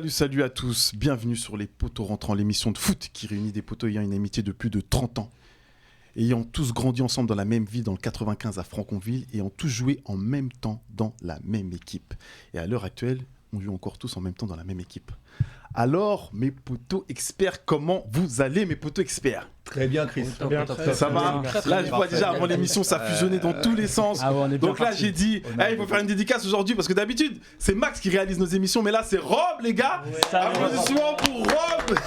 Salut à tous, bienvenue sur les poteaux rentrants, l'émission de foot qui réunit des poteaux ayant une amitié de plus de 30 ans, ayant tous grandi ensemble dans la même ville dans le 95 à Franconville, ayant tous joué en même temps dans la même équipe. Et à l'heure actuelle, on joue encore tous en même temps dans la même équipe. Alors, mes poteaux experts, comment vous allez, mes poteaux experts ? Très bien, Chris. Ça va ? Là, je vois déjà avant l'émission, ça fusionnait dans tous les sens. Donc là, j'ai dit, il faut faire une dédicace aujourd'hui parce que d'habitude, c'est Max qui réalise nos émissions, mais là, c'est Rob, les gars. Applaudissements pour Rob.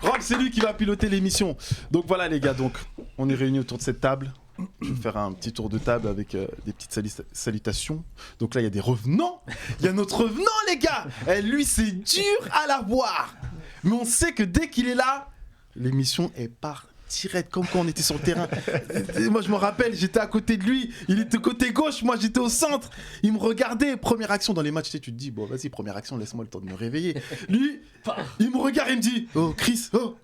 Rob, c'est lui qui va piloter l'émission. Donc voilà, les gars, donc on est réunis autour de cette table. Je vais faire un petit tour de table avec des petites salutations. Donc là, il y a des revenants. Il y a notre revenant, les gars. Et lui, c'est dur à la voir. Mais on sait que dès qu'il est là, l'émission est partie comme quand on était sur le terrain. Moi, je me rappelle, j'étais à côté de lui. Il était côté gauche, moi, j'étais au centre. Il me regardait. Première action dans les matchs, tu te dis, bon, vas-y, première action, laisse-moi le temps de me réveiller. Lui, il me regarde, il me dit, oh, Chris, oh.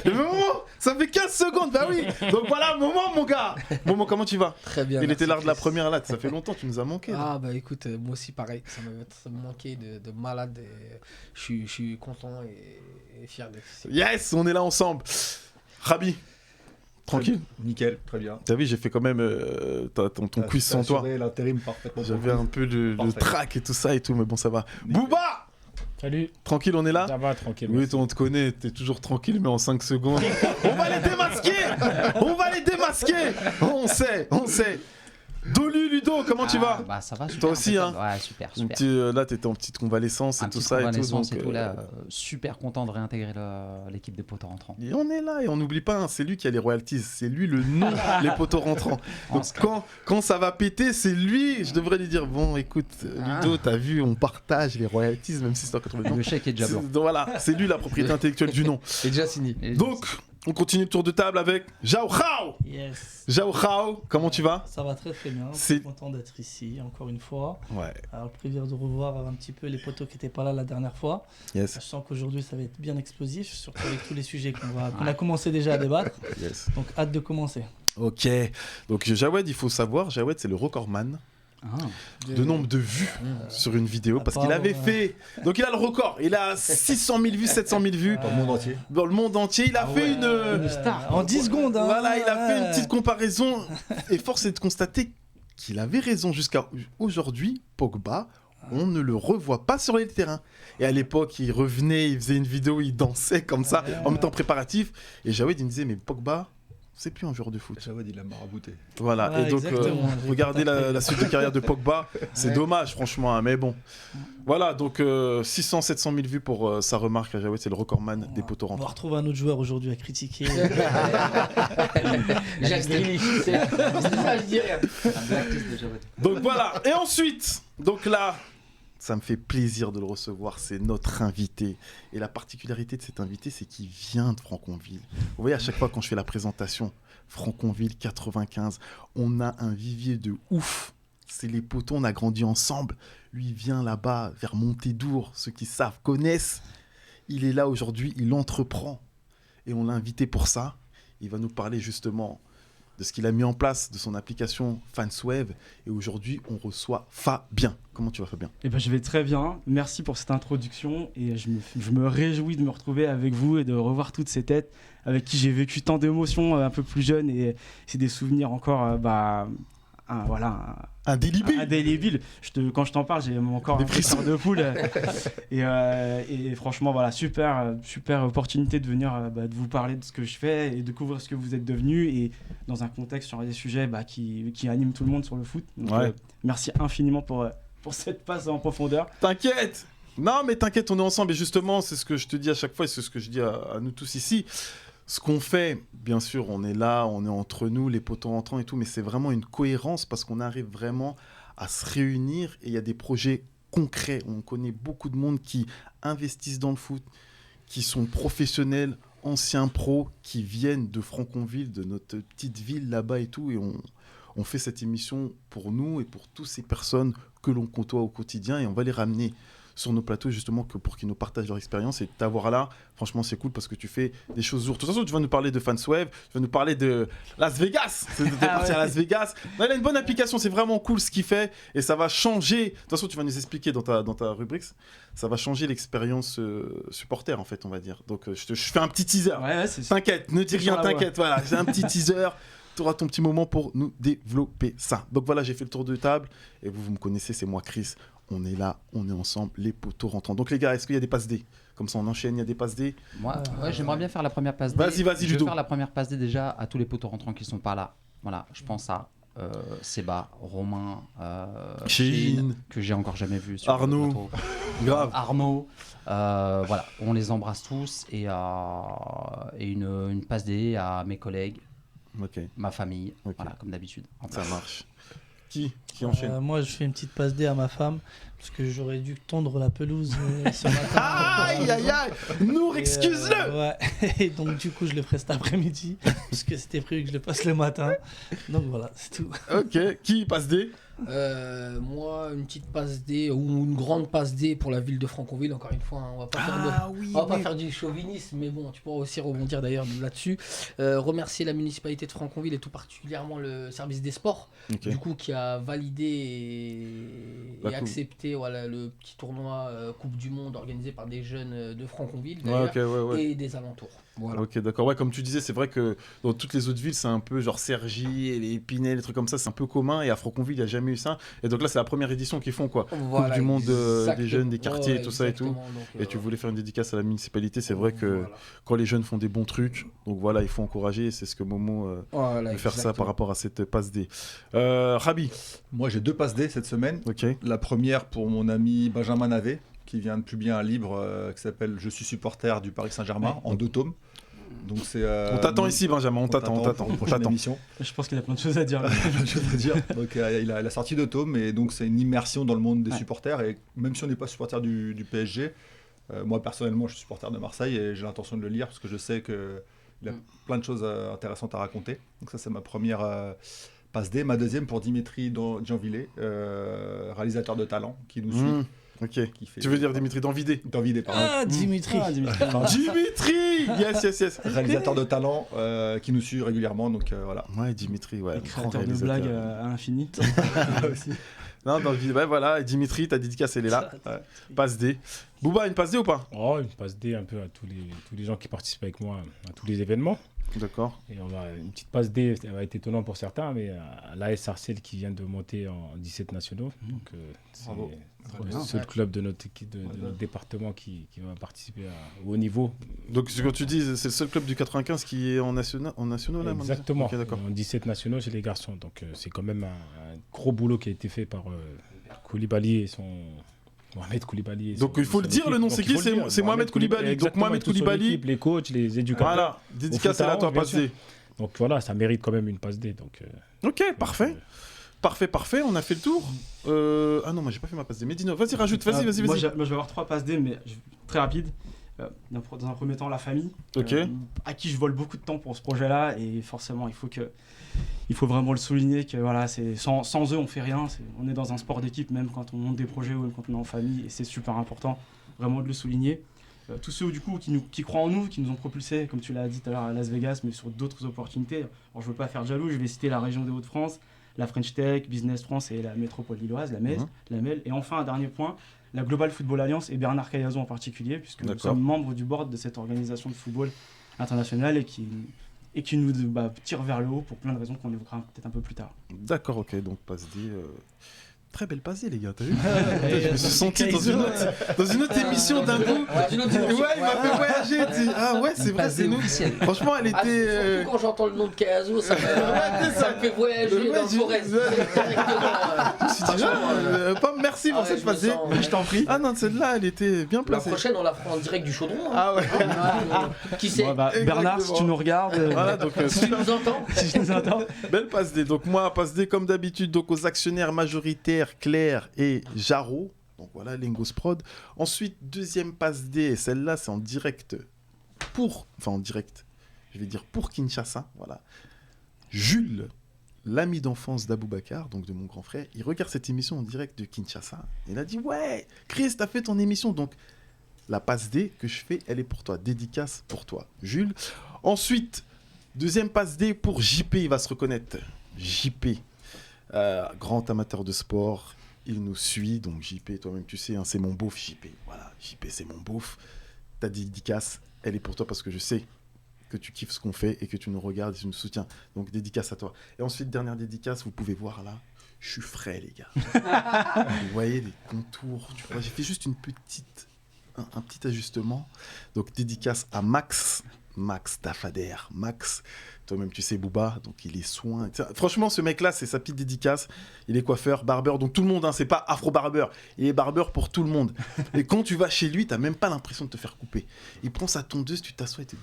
Et Momo, ça fait 15 secondes, bah oui. Donc voilà, Momo, mon gars. Momo, comment tu vas ? Très bien. Il était là de la première, là. Ça fait longtemps, tu nous as manqué. Là. Ah, bah écoute, moi aussi, pareil. Ça me manquait de malade. Je suis content et fier d'être ici. Yes, on est là ensemble. Rabi, tranquille. Nickel, très bien. T'as vu, j'ai fait quand même ton quiz sans toi. L'intérim parfaitement. J'avais un peu de trac et tout ça et tout, mais bon, ça va. Nickel. Booba! Salut. Tranquille, on est là? Ça va, tranquille. Oui, on te connaît, t'es toujours tranquille, mais en 5 secondes. On va les démasquer! On sait. Dolu, Ludo, comment tu vas? Bah ça va super. Toi aussi, hein? Ouais, super. Là, t'étais en petite convalescence et tout ça. Super content de réintégrer l'équipe des poteaux rentrants. Et on est là et on n'oublie pas, hein, c'est lui qui a les royalties, c'est lui le nom les poteaux rentrants. Donc quand ça va péter, c'est lui, je devrais lui dire, bon écoute, Ludo, t'as vu, on partage les royalties, même si c'est en 80 ans. Le chèque est déjà blanc. Donc voilà, c'est lui la propriété intellectuelle du nom. C'est déjà signé. Donc, on continue le tour de table avec Jao Khao. Yes. Jao Khao, comment tu vas? Ça va très bien, je suis content d'être ici encore une fois. Ouais. Alors le plaisir de revoir un petit peu les potos qui n'étaient pas là la dernière fois. Yes. Je sens qu'aujourd'hui ça va être bien explosif, surtout avec tous les sujets qu'on a commencé déjà à débattre. Yes. Donc hâte de commencer. Ok, donc Jawed, il faut savoir, Jawed c'est le recordman. De nombre de vues sur une vidéo parce qu'il avait fait, donc il a le record, il a 600 000 vues, 700 000 vues dans le monde entier, il a fait une star en 10 secondes hein. Voilà, il a fait une petite comparaison et force est de constater qu'il avait raison. Jusqu'à aujourd'hui, Pogba, on ne le revoit pas sur les terrains. Et à l'époque, il revenait, il faisait une vidéo, il dansait comme ça en même temps préparatif et Jawed il me disait mais Pogba, c'est plus un joueur de foot. Jawed, il l'a marabouté. Voilà, ouais, et donc regardez la suite de carrière de Pogba, c'est dommage franchement, hein, mais bon. Voilà, donc 600-700 000 vues pour sa remarque à Jawed, c'est le recordman des poteaux rentrants. On va retrouver un autre joueur aujourd'hui à critiquer. Jacques Grealish, je dis rien. Donc voilà, et ensuite, donc là, ça me fait plaisir de le recevoir, c'est notre invité. Et la particularité de cet invité, c'est qu'il vient de Franconville. Vous voyez, à chaque fois quand je fais la présentation, Franconville 95, on a un vivier de ouf. C'est les potos, on a grandi ensemble. Lui, il vient là-bas, vers Montédour. Ceux qui savent, connaissent. Il est là aujourd'hui, il entreprend. Et on l'a invité pour ça. Il va nous parler justement de ce qu'il a mis en place, de son application Fanswave. Et aujourd'hui, on reçoit Fabien. Comment tu vas, Fabien ? Eh ben, je vais très bien. Merci pour cette introduction. Et je me réjouis de me retrouver avec vous et de revoir toutes ces têtes avec qui j'ai vécu tant d'émotions un peu plus jeune. Et c'est des souvenirs encore... indélébile. Quand je t'en parle, j'ai encore un frissons de poule. et franchement, voilà, super opportunité de venir de vous parler de ce que je fais et de découvrir ce que vous êtes devenus et dans un contexte sur des sujets qui animent tout le monde sur le foot. Donc, merci infiniment pour cette passe en profondeur. T'inquiète! Non, mais t'inquiète, on est ensemble. Et justement, c'est ce que je te dis à chaque fois et c'est ce que je dis à nous tous ici. Ce qu'on fait, bien sûr, on est là, on est entre nous, les potos rentrants et tout, mais c'est vraiment une cohérence parce qu'on arrive vraiment à se réunir et il y a des projets concrets. On connaît beaucoup de monde qui investissent dans le foot, qui sont professionnels, anciens pros, qui viennent de Franconville, de notre petite ville là-bas et tout. Et on fait cette émission pour nous et pour toutes ces personnes que l'on côtoie au quotidien et on va les ramener sur nos plateaux, justement, pour qu'ils nous partagent leur expérience. Et t'avoir là, franchement, c'est cool parce que tu fais des choses lourdes. De toute façon, tu vas nous parler de Fanswave, tu vas nous parler de Las Vegas. T'es parti à Las Vegas. Non, il a une bonne application, c'est vraiment cool ce qu'il fait et ça va changer. De toute façon, tu vas nous expliquer dans ta rubrique, ça va changer l'expérience supporter, en fait, on va dire. Donc, je fais un petit teaser. Ouais, T'inquiète, ne dis rien, t'inquiète. Voilà, j'ai un petit teaser. Tu auras ton petit moment pour nous développer ça. Donc voilà, j'ai fait le tour de table. Et vous me connaissez, c'est moi, Chris. On est là, on est ensemble, les poteaux rentrants. Donc les gars, est-ce qu'il y a des passes D? Comme ça, on enchaîne, il y a des passes D. Moi, j'aimerais bien faire la première passe D. Vas-y, Je Ludo. vais faire la première passe D déjà à tous les poteaux rentrants qui ne sont pas là. Voilà, je pense à Seba, Romain, Chine, que j'ai encore jamais vu sur Arnaud. le plateau. Grave. Arnaud. Voilà, on les embrasse tous et une passe D à mes collègues. Ok. Ma famille, Ok. voilà, comme d'habitude. Ça marche. Qui enchaîne? Moi, je fais une petite passe D à ma femme parce que j'aurais dû tondre la pelouse ce matin. Aïe, aïe, aïe! Nour, excuse-le! Ouais. Et donc, du coup, je le ferai cet après-midi parce que c'était prévu que je le fasse le matin. Donc voilà, c'est tout. Ok. Qui passe D? Moi, une petite passe D ou une grande passe D pour la ville de Franconville, encore une fois. Hein, on va pas faire du chauvinisme, mais bon, tu pourras aussi rebondir d'ailleurs là-dessus. Remercier la municipalité de Franconville et tout particulièrement le service des sports, Ok. du coup, qui a validé et accepté le petit tournoi Coupe du Monde organisé par des jeunes de Franconville Ouais, d'ailleurs, ok, ouais. et des alentours. Voilà. Ok, d'accord. Ouais, comme tu disais, c'est vrai que dans toutes les autres villes, c'est un peu genre Cergy et les Épinay, les trucs comme ça, c'est un peu commun. Et à Franconville, il n'y a jamais eu ça. Et donc là, c'est la première édition qu'ils font, quoi. Voilà, Coupe du monde des exactement. jeunes, des quartiers et tout ça et tout. Exactement, donc, Et tu voulais faire une dédicace à la municipalité. C'est vrai que quand les jeunes font des bons trucs, donc voilà, il faut encourager. Et c'est ce que Momo voilà, veut faire ça exactement. par rapport à cette passe D. Rabi. Moi, j'ai 2 passes D cette semaine. Ok. La première pour mon ami Benjamin Navet, qui vient de publier un livre qui s'appelle Je suis supporter du Paris Saint-Germain, en 2 tomes. Donc c'est. On t'attend ici, Benjamin. On t'attend. pour une prochaine émission. Je pense qu'il a plein de choses à dire. Plein de choses à dire. Donc il a sorti 2 tomes et donc c'est une immersion dans le monde des Ouais. supporters. Et même si on n'est pas supporter du PSG, moi personnellement je suis supporter de Marseille et j'ai l'intention de le lire parce que je sais qu'il a plein de choses intéressantes à raconter. Donc ça c'est ma première passe D. Ma deuxième pour Dimitri Gianvillé, réalisateur de talent qui nous suit. Ok. Qui fait Tu veux dire Dimitri d'Envidé? D'Envidé, pardon. Ah, Dimitri. Dimitri! Yes. Réalisateur de talent qui nous suit régulièrement. Donc voilà. Ouais, Dimitri, ouais. Et grand créateur de réalisateur. blagues à l'infini. Aussi. Non, dans le vide, ouais, voilà. Et Dimitri, ta dédicace, elle est là. Ouais. Passe D. Bouba, une passe D ou pas? Oh, une passe D un peu à tous les gens qui participent avec moi à tous les événements. D'accord. Et une petite passe D, ça va être étonnant pour certains, mais à l'AS Sarcelles qui vient de monter en 17 nationaux. Donc, c'est le seul club de notre équipe, de notre département qui va participer au haut niveau. Donc, ce que tu dis, c'est le seul club du 95 qui est en nationaux là? Exactement. Ok, d'accord. En 17 nationaux chez les garçons. Donc, c'est quand même un gros boulot qui a été fait par Koulibaly et son. Mohamed Koulibaly. Donc il faut le dire, le nom c'est qui? C'est Mohamed Koulibaly. Donc Mohamed Koulibaly. Les coachs, les éducateurs. Voilà, dédicace à la toi, passe D. Donc voilà, ça mérite quand même une passe D. Donc, ok, parfait. Parfait, on a fait le tour. Ah non, moi j'ai pas fait ma passe D. Mais dis-nous, vas-y, rajoute, vas-y. Moi, je vais avoir 3 passes D, mais très rapide. Dans un premier temps, la famille, Ok. à qui je vole beaucoup de temps pour ce projet-là, et forcément, il faut vraiment le souligner que voilà, sans eux, on fait rien. On est dans un sport d'équipe, même quand on monte des projets ou même quand on est en famille, et c'est super important vraiment de le souligner. Tous ceux du coup qui croient en nous, qui nous ont propulsés, comme tu l'as dit tout à l'heure à Las Vegas, mais sur d'autres opportunités. Alors, je veux pas faire jaloux, je vais citer la région des Hauts-de-France, la French Tech, Business France et la métropole lilloise, la MEL. Et enfin, un dernier point, la Global Football Alliance et Bernard Cayazo en particulier, puisque nous sommes membres du board de cette organisation de football international et qui nous tire vers le haut pour plein de raisons qu'on évoquera peut-être un peu plus tard. D'accord, ok, donc passe D. Très belle passe D, les gars, t'as vu? Je me suis senti dans une autre émission d'un coup. Ouais, il m'a fait voyager. Ah ouais, c'est vrai, c'est nous. Franchement, elle était. Surtout quand j'entends le nom de Cayazo, ça me fait voyager dans le forest. Merci pour cette passe D. Je t'en prie. Ah non, celle-là, elle était bien La placée. prochaine, on la fera en direct du chaudron. Ah ouais. Qui sait? Bernard, si tu nous regardes, Voilà, donc Si tu nous entends. si tu nous entends. belle passe D. Donc moi, passe D comme d'habitude, donc aux actionnaires majoritaires Claire et Jarreau. Donc voilà, Lingos Prod. Ensuite, deuxième passe D, et celle-là, c'est en direct pour Kinshasa. Voilà. Jules, l'ami d'enfance d'Aboubacar, donc de mon grand frère, il regarde cette émission en direct de Kinshasa. Il a dit, ouais, Chris, t'as fait ton émission. Donc, la passe D que je fais, elle est pour toi. Dédicace pour toi, Jules. Ensuite, deuxième passe D pour JP, il va se reconnaître. JP, grand amateur de sport, il nous suit. Donc, JP, toi-même, tu sais, hein, c'est mon beauf, JP. Voilà, JP, c'est mon beauf. Ta dédicace, elle est pour toi parce que je sais que tu kiffes ce qu'on fait et que tu nous regardes et tu nous soutiens. Donc, dédicace à toi. Et ensuite, dernière dédicace, vous pouvez voir là, je suis frais, les gars. Vous voyez les contours, tu vois, j'ai fait juste un petit ajustement. Donc, dédicace à Max Tafader. Max, toi-même, tu sais, Booba, donc il est soin. Franchement, ce mec-là, c'est sa petite dédicace. Il est coiffeur, barbeur, donc tout le monde, hein, c'est pas afro-barbeur. Il est barbeur pour tout le monde. Et quand tu vas chez lui, t'as même pas l'impression de te faire couper. Il prend sa tondeuse, tu t'assois et tu...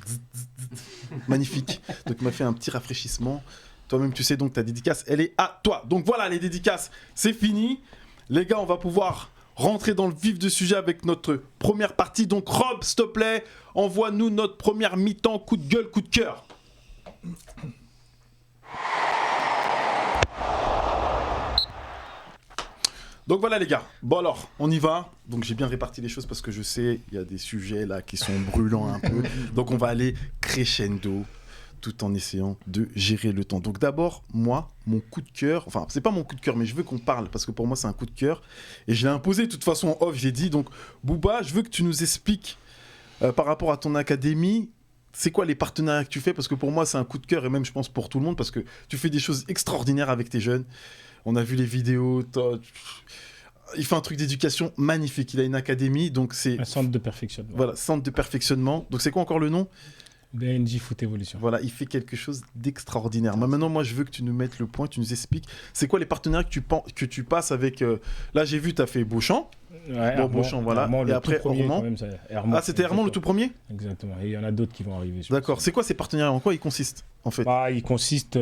Magnifique. Donc, il m'a fait un petit rafraîchissement. Toi-même, tu sais, donc ta dédicace, elle est à toi. Donc voilà, les dédicaces, c'est fini. Les gars, on va pouvoir rentrer dans le vif du sujet avec notre première partie. Donc Rob, s'il te plaît, envoie-nous notre première mi-temps, coup de gueule, coup de cœur. Donc voilà les gars, bon alors, on y va. Donc j'ai bien réparti les choses parce que je sais, il y a des sujets là qui sont brûlants un peu. Donc on va aller crescendo tout en essayant de gérer le temps. Donc d'abord, moi, mon coup de cœur, enfin c'est pas mon coup de cœur, mais je veux qu'on parle parce que pour moi c'est un coup de cœur. Et je l'ai imposé de toute façon en off, j'ai dit, donc Booba, je veux que tu nous expliques par rapport à ton académie, c'est quoi les partenariats que tu fais, parce que pour moi c'est un coup de cœur et même je pense pour tout le monde parce que tu fais des choses extraordinaires avec tes jeunes. On a vu les vidéos, il fait un truc d'éducation magnifique, il a une académie, donc c'est... Un centre de perfectionnement. Voilà, centre de perfectionnement. Donc c'est quoi encore le nom ? BNJ Foot Evolution. Voilà, il fait quelque chose d'extraordinaire. Maintenant, moi, je veux que tu nous mettes le point, que tu nous expliques. C'est quoi les partenariats que tu passes avec... Là, j'ai vu, tu as fait Beauchamp. Ouais, Beauchamp, voilà. Hermand, et après, Ormand. Ah, c'était Hermand le tout premier ? Exactement. Et il y en a d'autres qui vont arriver. D'accord. C'est quoi ces partenariats ? En quoi ils consistent, en fait ? Ils consistent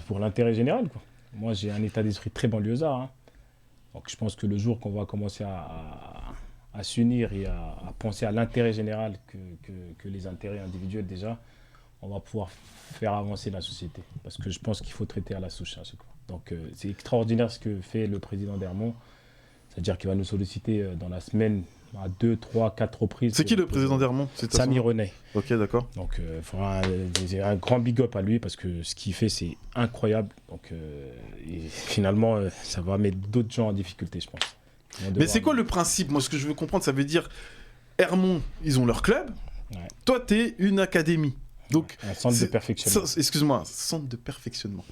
pour l'intérêt général, quoi. Moi, j'ai un état d'esprit très banlieusard. Hein. Donc, je pense que le jour qu'on va commencer à s'unir et à penser à l'intérêt général que les intérêts individuels déjà, on va pouvoir faire avancer la société. Parce que je pense qu'il faut traiter à la souche. Donc c'est extraordinaire ce que fait le président d'Hermont. C'est-à-dire qu'il va nous solliciter dans la semaine à 2, 3, 4 reprises. C'est qui le président d'Hermont ? Samy René. Ok, d'accord. Donc il faudra un grand big up à lui parce que ce qu'il fait c'est incroyable. Donc et finalement ça va mettre d'autres gens en difficulté, je pense. Mais c'est quoi le principe ? Moi, ce que je veux comprendre, ça veut dire Hermont, ils ont leur club. Ouais. Toi, t'es une académie. Donc, un centre de perfectionnement. Excuse-moi, centre de perfectionnement.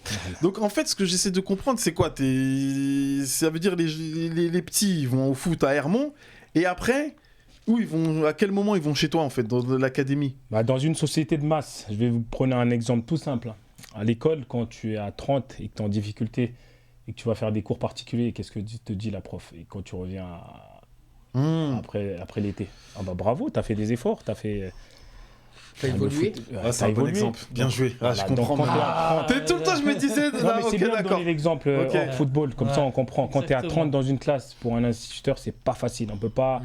Donc, en fait, ce que j'essaie de comprendre, c'est quoi ? Ça veut dire les petits, ils vont au foot à Hermont. Et après, à quel moment ils vont chez toi, en fait, dans l'académie ? Dans une société de masse. Je vais vous prendre un exemple tout simple. À l'école, quand tu es à 30 et que tu es en difficulté, et que tu vas faire des cours particuliers, qu'est-ce que te dit la prof ? Et quand tu reviens après l'été, bravo, tu as fait des efforts, tu as fait... T'as évolué. C'est un bon exemple. Bien joué. Je comprends. Tout le temps, je me disais... c'est bien de donner l'exemple en football, comme ça on comprend. Quand tu es à 30 dans une classe, pour un instituteur, c'est pas facile. On peut pas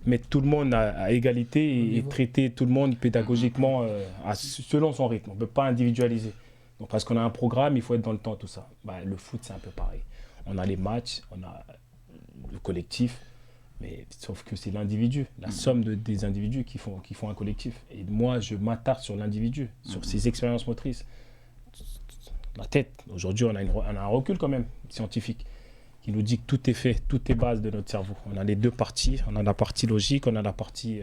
mettre tout le monde à égalité et traiter tout le monde pédagogiquement selon son rythme. On peut pas individualiser. Donc parce qu'on a un programme, il faut être dans le temps, tout ça. Le foot, c'est un peu pareil. On a les matchs, on a le collectif, mais sauf que c'est l'individu, la somme des individus qui font un collectif. Et moi, je m'attarde sur l'individu, sur ses expériences motrices. La tête, aujourd'hui, on a un recul quand même scientifique qui nous dit que tout est fait, tout est base de notre cerveau. On a les deux parties, on a la partie logique, on a la partie...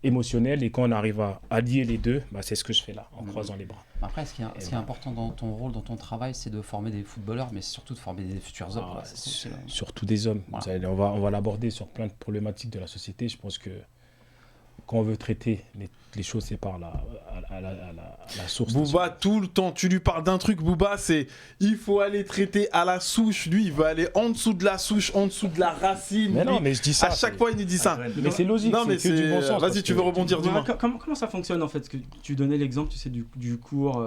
émotionnel, et quand on arrive à allier les deux, c'est ce que je fais là, en croisant les bras. Après, ce qui est important dans ton rôle, dans ton travail, c'est de former des footballeurs, mais surtout de former des futurs hommes. Surtout des hommes. Voilà. On va l'aborder sur plein de problématiques de la société. Je pense que quand on veut traiter les choses, c'est par la source. Booba, tout le temps, tu lui parles d'un truc, Booba, c'est il faut aller traiter à la souche. Lui, il veut aller en dessous de la souche, en dessous de la racine. Mais non, mais je dis ça. À chaque fois, il nous dit ça. Mais c'est logique. Non, mais c'est du bon sens. Vas-y, tu veux rebondir, dis-moi. Comment ça fonctionne en fait ? Que tu donnais l'exemple, tu sais, du cours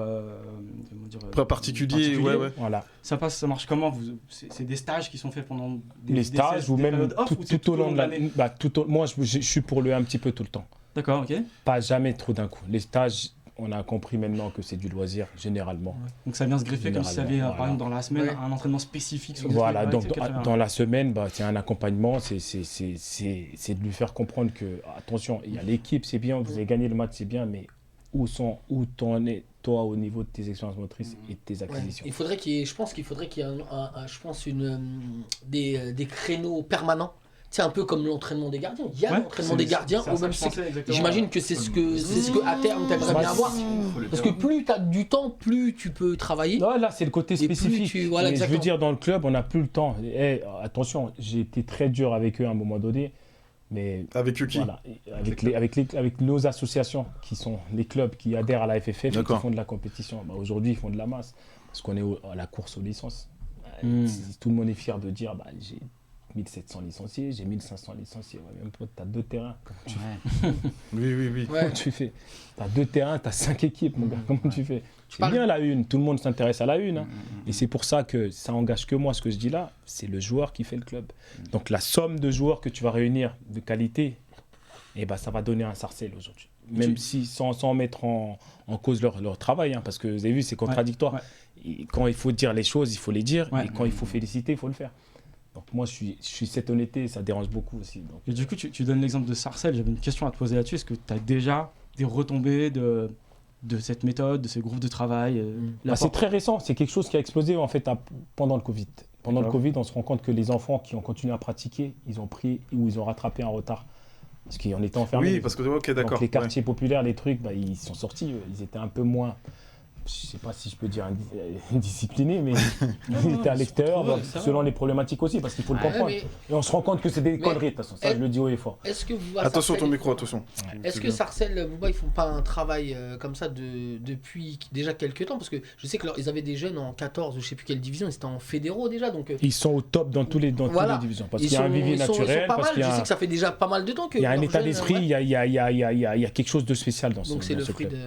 particulier, ouais. Voilà. Ça marche comment ? C'est des stages qui sont faits pendant les stages ou même tout au long de l'année. Moi, je suis pour le un petit peu tout le temps. D'accord, ok. Pas jamais trop d'un coup. Les stages, on a compris maintenant que c'est du loisir, généralement. Ouais. Donc ça vient se greffer comme si ça avait, par exemple, dans la semaine, un entraînement spécifique. Sur voilà, donc dans la semaine, c'est un accompagnement, c'est de lui faire comprendre que, attention, il y a l'équipe, c'est bien, vous avez gagné le match, c'est bien, mais où t'en es, toi, au niveau de tes expériences motrices et de tes acquisitions. Il faudrait je pense qu'il y ait des créneaux permanents. C'est un peu comme l'entraînement des gardiens. Il y a l'entraînement des gardiens au même cycle. J'imagine que c'est ce que à terme tu aimerais bien avoir. Parce que plus tu as du temps, plus tu peux travailler. Non, là, c'est le côté spécifique. Je veux dire, dans le club, on n'a plus le temps. Attention, j'ai été très dur avec eux à un moment donné. Mais avec eux qui voilà, avec nos associations, qui sont les clubs qui adhèrent à la FFF et qui font de la compétition. Aujourd'hui, ils font de la masse. Parce qu'on est à la course aux licences. Tout le monde est fier de dire j'ai 1700 licenciés, j'ai 1500 licenciés. Ouais, même toi, tu as 2 terrains. Tu fais oui. Comment tu fais? Tu as 2 terrains, tu as 5 équipes, mon gars. Comment tu fais? C'est bien la une, tout le monde s'intéresse à la une. Et c'est pour ça que ça engage que moi, ce que je dis là, c'est le joueur qui fait le club. Donc la somme de joueurs que tu vas réunir de qualité, ça va donner un Sarcelles aujourd'hui. Même si sans mettre en cause leur travail, parce que vous avez vu, c'est contradictoire. Et quand il faut dire les choses, il faut les dire. Et quand il faut féliciter, il faut le faire. Donc moi, je suis cette honnêteté, ça dérange beaucoup aussi. Donc. Et du coup, tu donnes l'exemple de Sarcelles. J'avais une question à te poser là-dessus. Est-ce que tu as déjà des retombées de cette méthode, de ce groupe de travail c'est très récent. C'est quelque chose qui a explosé en fait pendant le Covid. Pendant le Covid, on se rend compte que les enfants qui ont continué à pratiquer, ils ont pris ou ils ont rattrapé un retard. Parce qu'ils étaient enfermés. Oui, parce que d'accord. Donc les quartiers populaires, les trucs, ils sont sortis. Ils étaient un peu moins... Je ne sais pas si je peux dire indisciplinés, mais ils étaient à l'extérieur, selon les problématiques aussi, parce qu'il faut le comprendre. Et on se rend compte que c'est des conneries, de toute façon. Ça, je le dis haut et fort. Attention ton micro, attention. Est-ce que Sarcelles, ils ne font pas un travail comme ça depuis déjà quelques temps? Parce que je sais qu'ils avaient des jeunes en 14, je ne sais plus quelle division, ils étaient en fédéraux déjà. Donc, ils sont au top dans toutes les divisions. Parce qu'il y a un vivier naturel. Je sais que ça fait déjà pas mal de temps que. Il y a un état d'esprit, il y a quelque chose de spécial dans ce club. Donc c'est le fruit de.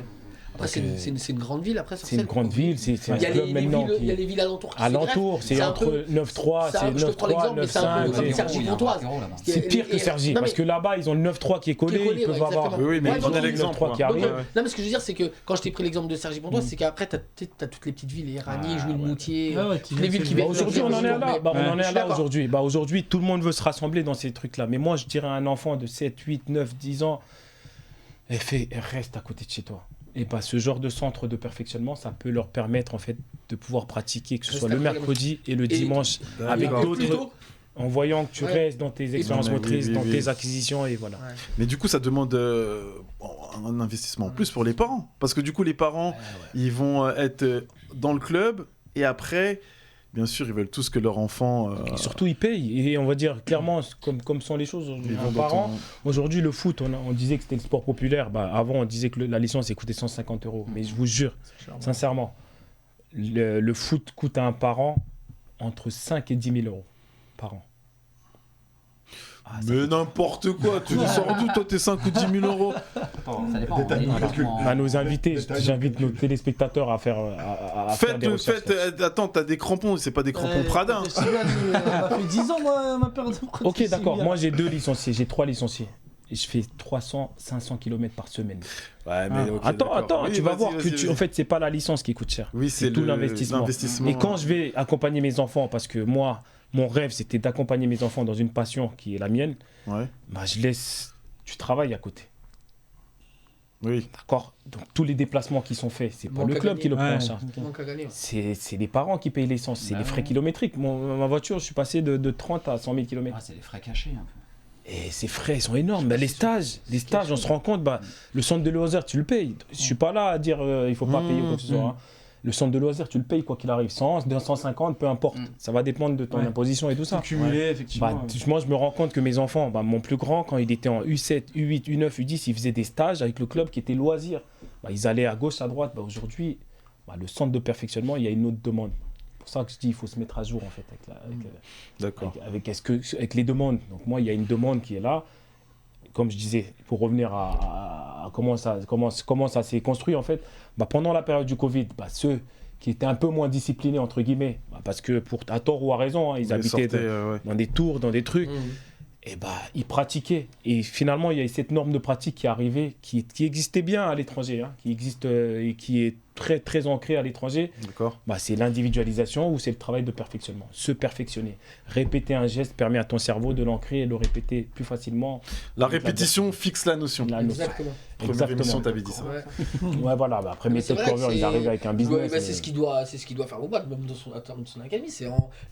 Après, c'est une grande ville, après, c'est une grande ville, c'est un club maintenant. Il y a les villes alentours qui alentour, c'est entre 9-3, c'est 9-3, 9-5. C'est pire que Cergy, parce que là-bas, ils ont le 9-3 qui est collé, ils peuvent avoir. Oui, mais prenez l'exemple qui arrive. Non, mais ce que je veux dire, c'est que quand je t'ai pris l'exemple de Cergy-Pontoise, c'est qu'après, tu as toutes les petites villes, Éragny, Jouy-le-Moutier, les villes qui viennent. Aujourd'hui, on en est là. On en est là aujourd'hui. Aujourd'hui, tout le monde veut se rassembler dans ces trucs-là. Mais moi, je dirais à un enfant de 7, 8, 9, 10 ans, reste à côté de chez toi. Et ce genre de centre de perfectionnement, ça peut leur permettre en fait de pouvoir pratiquer, que ce soit le mercredi et le dimanche, avec d'autres, en voyant que tu restes dans tes expériences motrices, dans tes acquisitions, et voilà. Mais du coup, ça demande un investissement en plus pour les parents. Parce que du coup, les parents, ils vont être dans le club, et après... Bien sûr, ils veulent tous que leur enfant... Et surtout, ils payent. Et on va dire clairement, comme sont les choses aujourd'hui, le foot, on disait que c'était le sport populaire. Avant, on disait que la licence, elle coûtait 150 €. Mais je vous jure, sincèrement, le foot coûte à un parent entre 5 et 10 000 € par an. Mais n'importe quoi, tu nous sors d'où, toi, tes 5 ou 10 000 €? Ça dépend. À nos invités, j'invite nos téléspectateurs à faire des recherches. Attends, t'as des crampons, c'est pas des crampons Prada. Ça fait 10 ans, moi, ma paire de prothèses. Ok, d'accord, moi j'ai 2 licenciés, j'ai 3 licenciés. Et je fais 300-500 km par semaine. Ouais, mais attends, tu vas voir que en fait, c'est pas la licence qui coûte cher. Oui, c'est tout l'investissement. Et quand je vais accompagner mes enfants, parce que moi, mon rêve, c'était d'accompagner mes enfants dans une passion qui est la mienne, je laisse du travail à côté. Oui. D'accord. Donc tous les déplacements qui sont faits, c'est pas le club qui le prend en charge. C'est les parents qui payent l'essence, c'est les frais kilométriques. Ma voiture, je suis passé de 30 à 100 000 km. C'est les frais cachés un peu. Et ces frais sont énormes. Les stages, on se rend compte, le centre de loisirs, tu le payes. Je suis pas là à dire il faut pas payer ou quoi que ce soit. Le centre de loisirs, tu le payes quoi qu'il arrive. 100, 250, peu importe. Ça va dépendre de ton imposition et tout ça. Cumulé, effectivement. Moi, je me rends compte que mes enfants, mon plus grand, quand il était en U7, U8, U9, U10, il faisait des stages avec le club qui était loisirs. Ils allaient à gauche, à droite. Aujourd'hui, le centre de perfectionnement, il y a une autre demande. C'est pour ça que je dis qu'il faut se mettre à jour en fait avec les demandes. Donc moi, il y a une demande qui est là. Comme je disais, pour revenir à comment ça s'est construit en fait, pendant la période du Covid, ceux qui étaient un peu moins disciplinés entre guillemets, parce que à tort ou à raison, ils habitaient dans des tours, dans des trucs, Et ils pratiquaient. Et finalement, il y a cette norme de pratique qui est arrivée, qui existait bien à l'étranger, hein, qui existe et qui est très, très ancrée à l'étranger. D'accord. C'est l'individualisation ou c'est le travail de perfectionnement. Se perfectionner. Répéter un geste permet à ton cerveau de l'ancrer et de le répéter plus facilement. La répétition fixe la notion. Exactement. Première émission, t'avais dit ça. Ouais, voilà. Après, Method Cover, ils arrivent avec un business. C'est ce qu'il doit faire au bas, même dans son académie.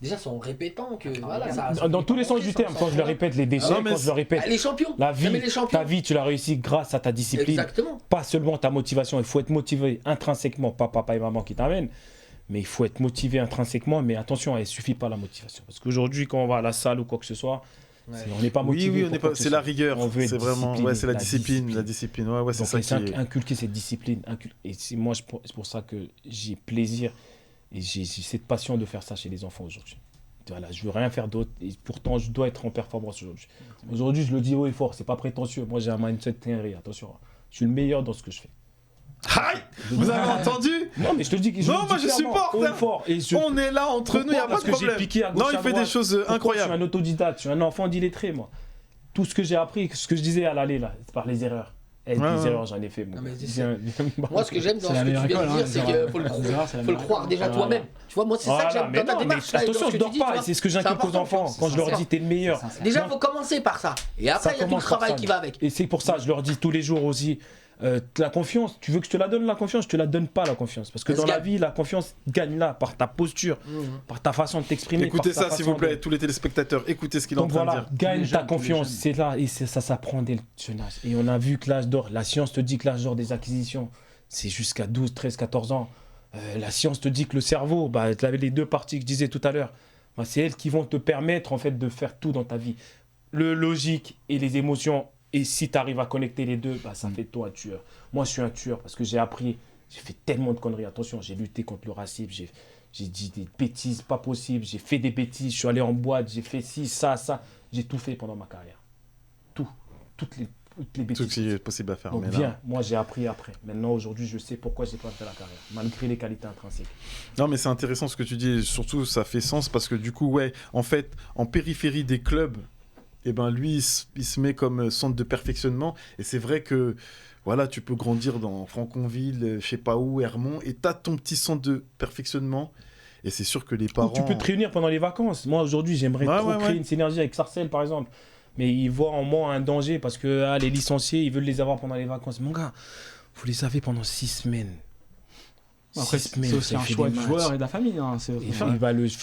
Déjà, c'est en répétant que. Dans tous les sens du terme, quand je le répète, les déchets, quand je le répète. Les champions. Ta vie, tu l'as réussi grâce à ta discipline. Exactement. Pas seulement ta motivation. Il faut être motivé intrinsèquement, pas papa et maman qui t'amènent. Mais il faut être motivé intrinsèquement. Mais attention, il ne suffit pas la motivation. Parce qu'aujourd'hui, quand on va à la salle ou quoi que ce soit, on n'est pas motivé. Oui, c'est la rigueur. C'est vraiment, c'est la discipline. La discipline. Ouais, c'est ça qui est... Inculquer cette discipline. Et c'est pour ça que j'ai plaisir et j'ai cette passion de faire ça chez les enfants aujourd'hui. Voilà, je veux rien faire d'autre et pourtant je dois être en performance aujourd'hui. Aujourd'hui, je le dis haut et fort, c'est pas prétentieux. Moi, j'ai un mindset terrible. Attention, je suis le meilleur dans ce que je fais. Aïe, vous avez entendu? Non, mais je te dis que je supporte. On est là entre nous, il n'y a pas de problème. Non, il fait des choses incroyables. Je suis un autodidacte, je suis un enfant d'illettré, moi. Tout ce que j'ai appris, ce que je disais à l'aller, là, c'est par les erreurs. Des erreurs, j'en ai fait. Moi, ce que j'aime dans ce que tu viens de dire, c'est qu'il faut le croire déjà toi-même. Tu vois, moi, c'est ça que j'aime dans ta démarche. Attention, je dors pas, c'est ce que j'inculque aux enfants. Quand je leur dis, t'es le meilleur. Déjà, il faut commencer par ça. Et après, il y a tout le travail qui va avec. Et c'est pour ça, je leur dis tous les jours aussi. La confiance, tu veux que je te la donne la confiance, je te la donne pas la confiance. Parce que dans la vie, la confiance gagne là, par ta posture, par ta façon de t'exprimer. Écoutez ça s'il vous plaît, tous les téléspectateurs, écoutez ce qu'il est en train de dire. Gagne ta confiance, c'est là, et ça s'apprend dès le jeune âge. Et on a vu que l'âge d'or, la science te dit que l'âge d'or des acquisitions, c'est jusqu'à 12, 13, 14 ans. La science te dit que le cerveau, tu avais les deux parties que je disais tout à l'heure, c'est elles qui vont te permettre en fait de faire tout dans ta vie. Le logique et les émotions. Et si tu arrives à connecter les deux, ça fait de toi un tueur. Moi, je suis un tueur parce que j'ai appris, j'ai fait tellement de conneries. Attention, j'ai lutté contre le racisme, j'ai dit des bêtises pas possibles, j'ai fait des bêtises, je suis allé en boîte, j'ai fait ci, ça. J'ai tout fait pendant ma carrière. Toutes les bêtises. Tout ce qui est possible à faire. Donc moi j'ai appris après. Maintenant, aujourd'hui, je sais pourquoi j'ai pas fait la carrière, malgré les qualités intrinsèques. Non, mais c'est intéressant ce que tu dis, et surtout ça fait sens parce que du coup, en fait, en périphérie des clubs, lui, il se met comme centre de perfectionnement. Et c'est vrai que voilà, tu peux grandir dans Franconville, je sais pas où, Hermont, et tu as ton petit centre de perfectionnement. Et c'est sûr que les parents... Tu peux te réunir pendant les vacances. Moi, aujourd'hui, j'aimerais trop créer une synergie avec Sarcelles, par exemple. Mais ils voient en moi un danger parce que les licenciés, ils veulent les avoir pendant les vacances. Mon gars, vous les avez pendant 6 semaines. Après, c'est aussi un choix du joueur et de la famille. Hein.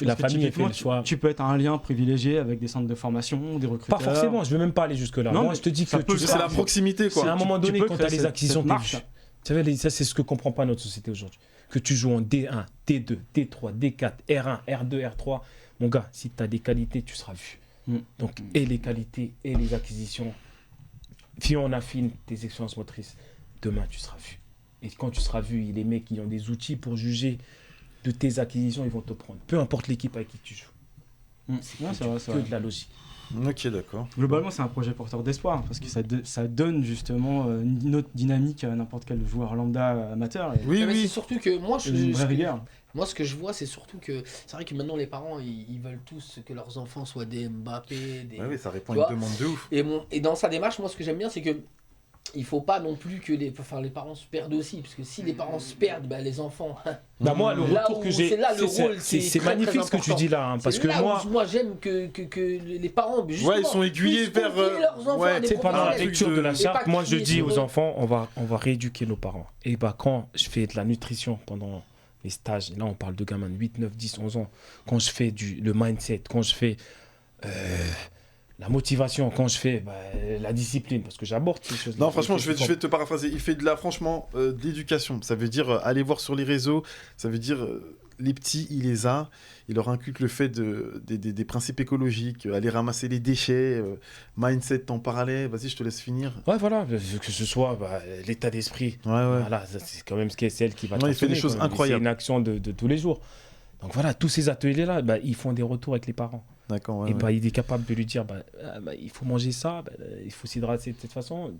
La famille fait le choix. Tu peux être un lien privilégié avec des centres de formation, des recruteurs. Pas forcément, je ne veux même pas aller jusque-là. Non, moi, je te dis que c'est la proximité. Quoi. C'est à un moment donné, quand tu as les acquisitions, ça, c'est ce que ne comprend pas notre société aujourd'hui. Que tu joues en D1, D2, D3, D4, R1, R2, R3. Mon gars, si tu as des qualités, tu seras vu. Donc, et les qualités et les acquisitions, si on affine tes expériences motrices, demain, tu seras vu. Et quand tu seras vu, les mecs qui ont des outils pour juger de tes acquisitions, ils vont te prendre. Peu importe l'équipe avec qui tu joues. C'est que de la logique. Ok, d'accord. Globalement, c'est un projet porteur d'espoir parce que ça donne justement une autre dynamique à n'importe quel joueur lambda amateur. Oui. C'est surtout que moi, moi, ce que je vois, c'est surtout que c'est vrai que maintenant les parents, ils veulent tous que leurs enfants soient des Mbappé, des. Oui, ça répond à une demande de ouf. Et dans sa démarche, moi, ce que j'aime bien, c'est que il faut pas non plus que les parents se perdent aussi, parce que si les parents se perdent, les enfants. Moi, le retour que j'ai, c'est magnifique ce que tu dis là, parce que moi j'aime que les parents, justement, ils sont aiguillés vers leurs enfants. Pendant la lecture de la charte, moi je dis aux enfants, on va rééduquer nos parents. Et quand je fais de la nutrition pendant les stages, là on parle de gamins de 8, 9, 10, 11 ans, quand je fais le mindset, quand je fais la motivation, quand je fais la discipline, parce que j'aborde ces choses. Non, franchement, je vais te paraphraser. Il fait de l'éducation. Ça veut dire aller voir sur les réseaux. Ça veut dire les petits, il les a. Il leur inculque le fait des principes écologiques, aller ramasser les déchets, mindset, t'en parlais. Vas-y, je te laisse finir. Ouais, voilà, que ce soit l'état d'esprit. Voilà, c'est quand même celle qui va. Il fait des choses incroyables. C'est une action de tous les jours. Donc voilà, tous ces ateliers-là, ils font des retours avec les parents. D'accord, il est capable de lui dire il faut manger ça, il faut s'hydrater de cette façon.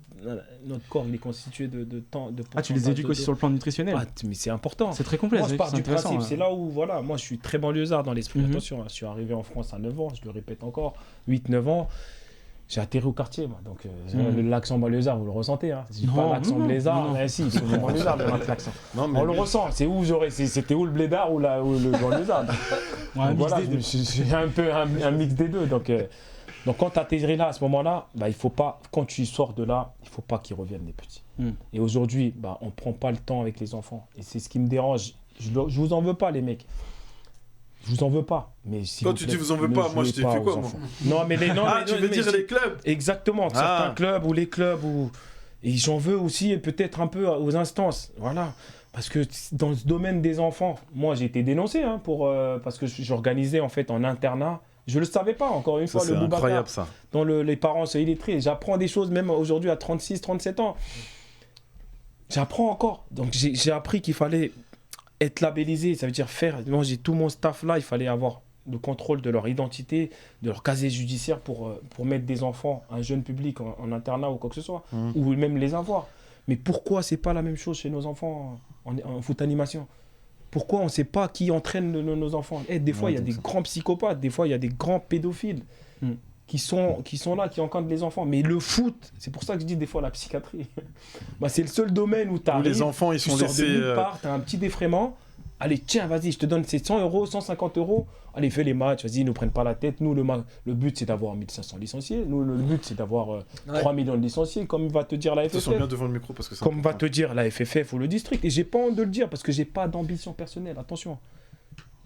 Notre corps, il est constitué de temps. Tu les éduques aussi sur le plan nutritionnel. Mais c'est important. C'est très complexe. Moi, je pars du principe. C'est là où, moi, je suis très banlieusard dans l'esprit. Attention, je suis arrivé en France à 9 ans, je le répète encore, 8-9 ans. J'ai atterri au quartier, moi. Donc, l'accent banlieusard, vous le ressentez. Hein. Je dis pas l'accent blézard, mais si, c'est le banlieusard, l'accent. On le ressent. C'était où le blédard ou le banlieusard. Donc voilà, j'ai un peu un mix des deux. Donc quand tu atterris là, à ce moment-là, il faut pas, quand tu sors de là, il ne faut pas qu'ils reviennent, les petits. Et aujourd'hui, on ne prend pas le temps avec les enfants. Et c'est ce qui me dérange. Je ne vous en veux pas, les mecs. Je vous en veux pas. Mais quand tu dis vous en veux pas, moi je t'ai fait quoi, moi? Non, mais tu veux dire les clubs? Exactement, certains clubs ou les clubs et j'en veux aussi, et peut-être un peu aux instances. Voilà. Parce que dans ce domaine des enfants, moi j'ai été dénoncé parce que j'organisais en fait en internat. Je ne le savais pas, encore une fois, le Boubacar. C'est incroyable ça. Dans les parents sont illettrés. J'apprends des choses même aujourd'hui à 36, 37 ans. J'apprends encore. Donc j'ai appris qu'il fallait être labellisé, ça veut dire moi j'ai tout mon staff là, il fallait avoir le contrôle de leur identité, de leur casier judiciaire pour mettre des enfants, un jeune public en internat ou quoi que ce soit, ou même les avoir. Mais pourquoi c'est pas la même chose chez nos enfants en foot animation? Pourquoi on ne sait pas qui entraîne nos enfants? Des fois il y a des grands psychopathes, des fois il y a des grands pédophiles qui sont là, qui encadrent les enfants. Mais le foot, c'est pour ça que je dis des fois la psychiatrie, c'est le seul domaine où tu arrives, les enfants ils sont laissés... Tu as un petit défraiement, allez tiens vas-y, je te donne ces 100 €, 150 €, allez fais les matchs, vas-y, ils ne prennent pas la tête. Nous, le but c'est d'avoir 1500 licenciés, nous le but c'est d'avoir 3 millions de licenciés, comme va te dire la FFF. Bien devant le micro parce que comme va te dire la FFF ou le district. Et j'ai pas honte de le dire parce que j'ai pas d'ambition personnelle, attention.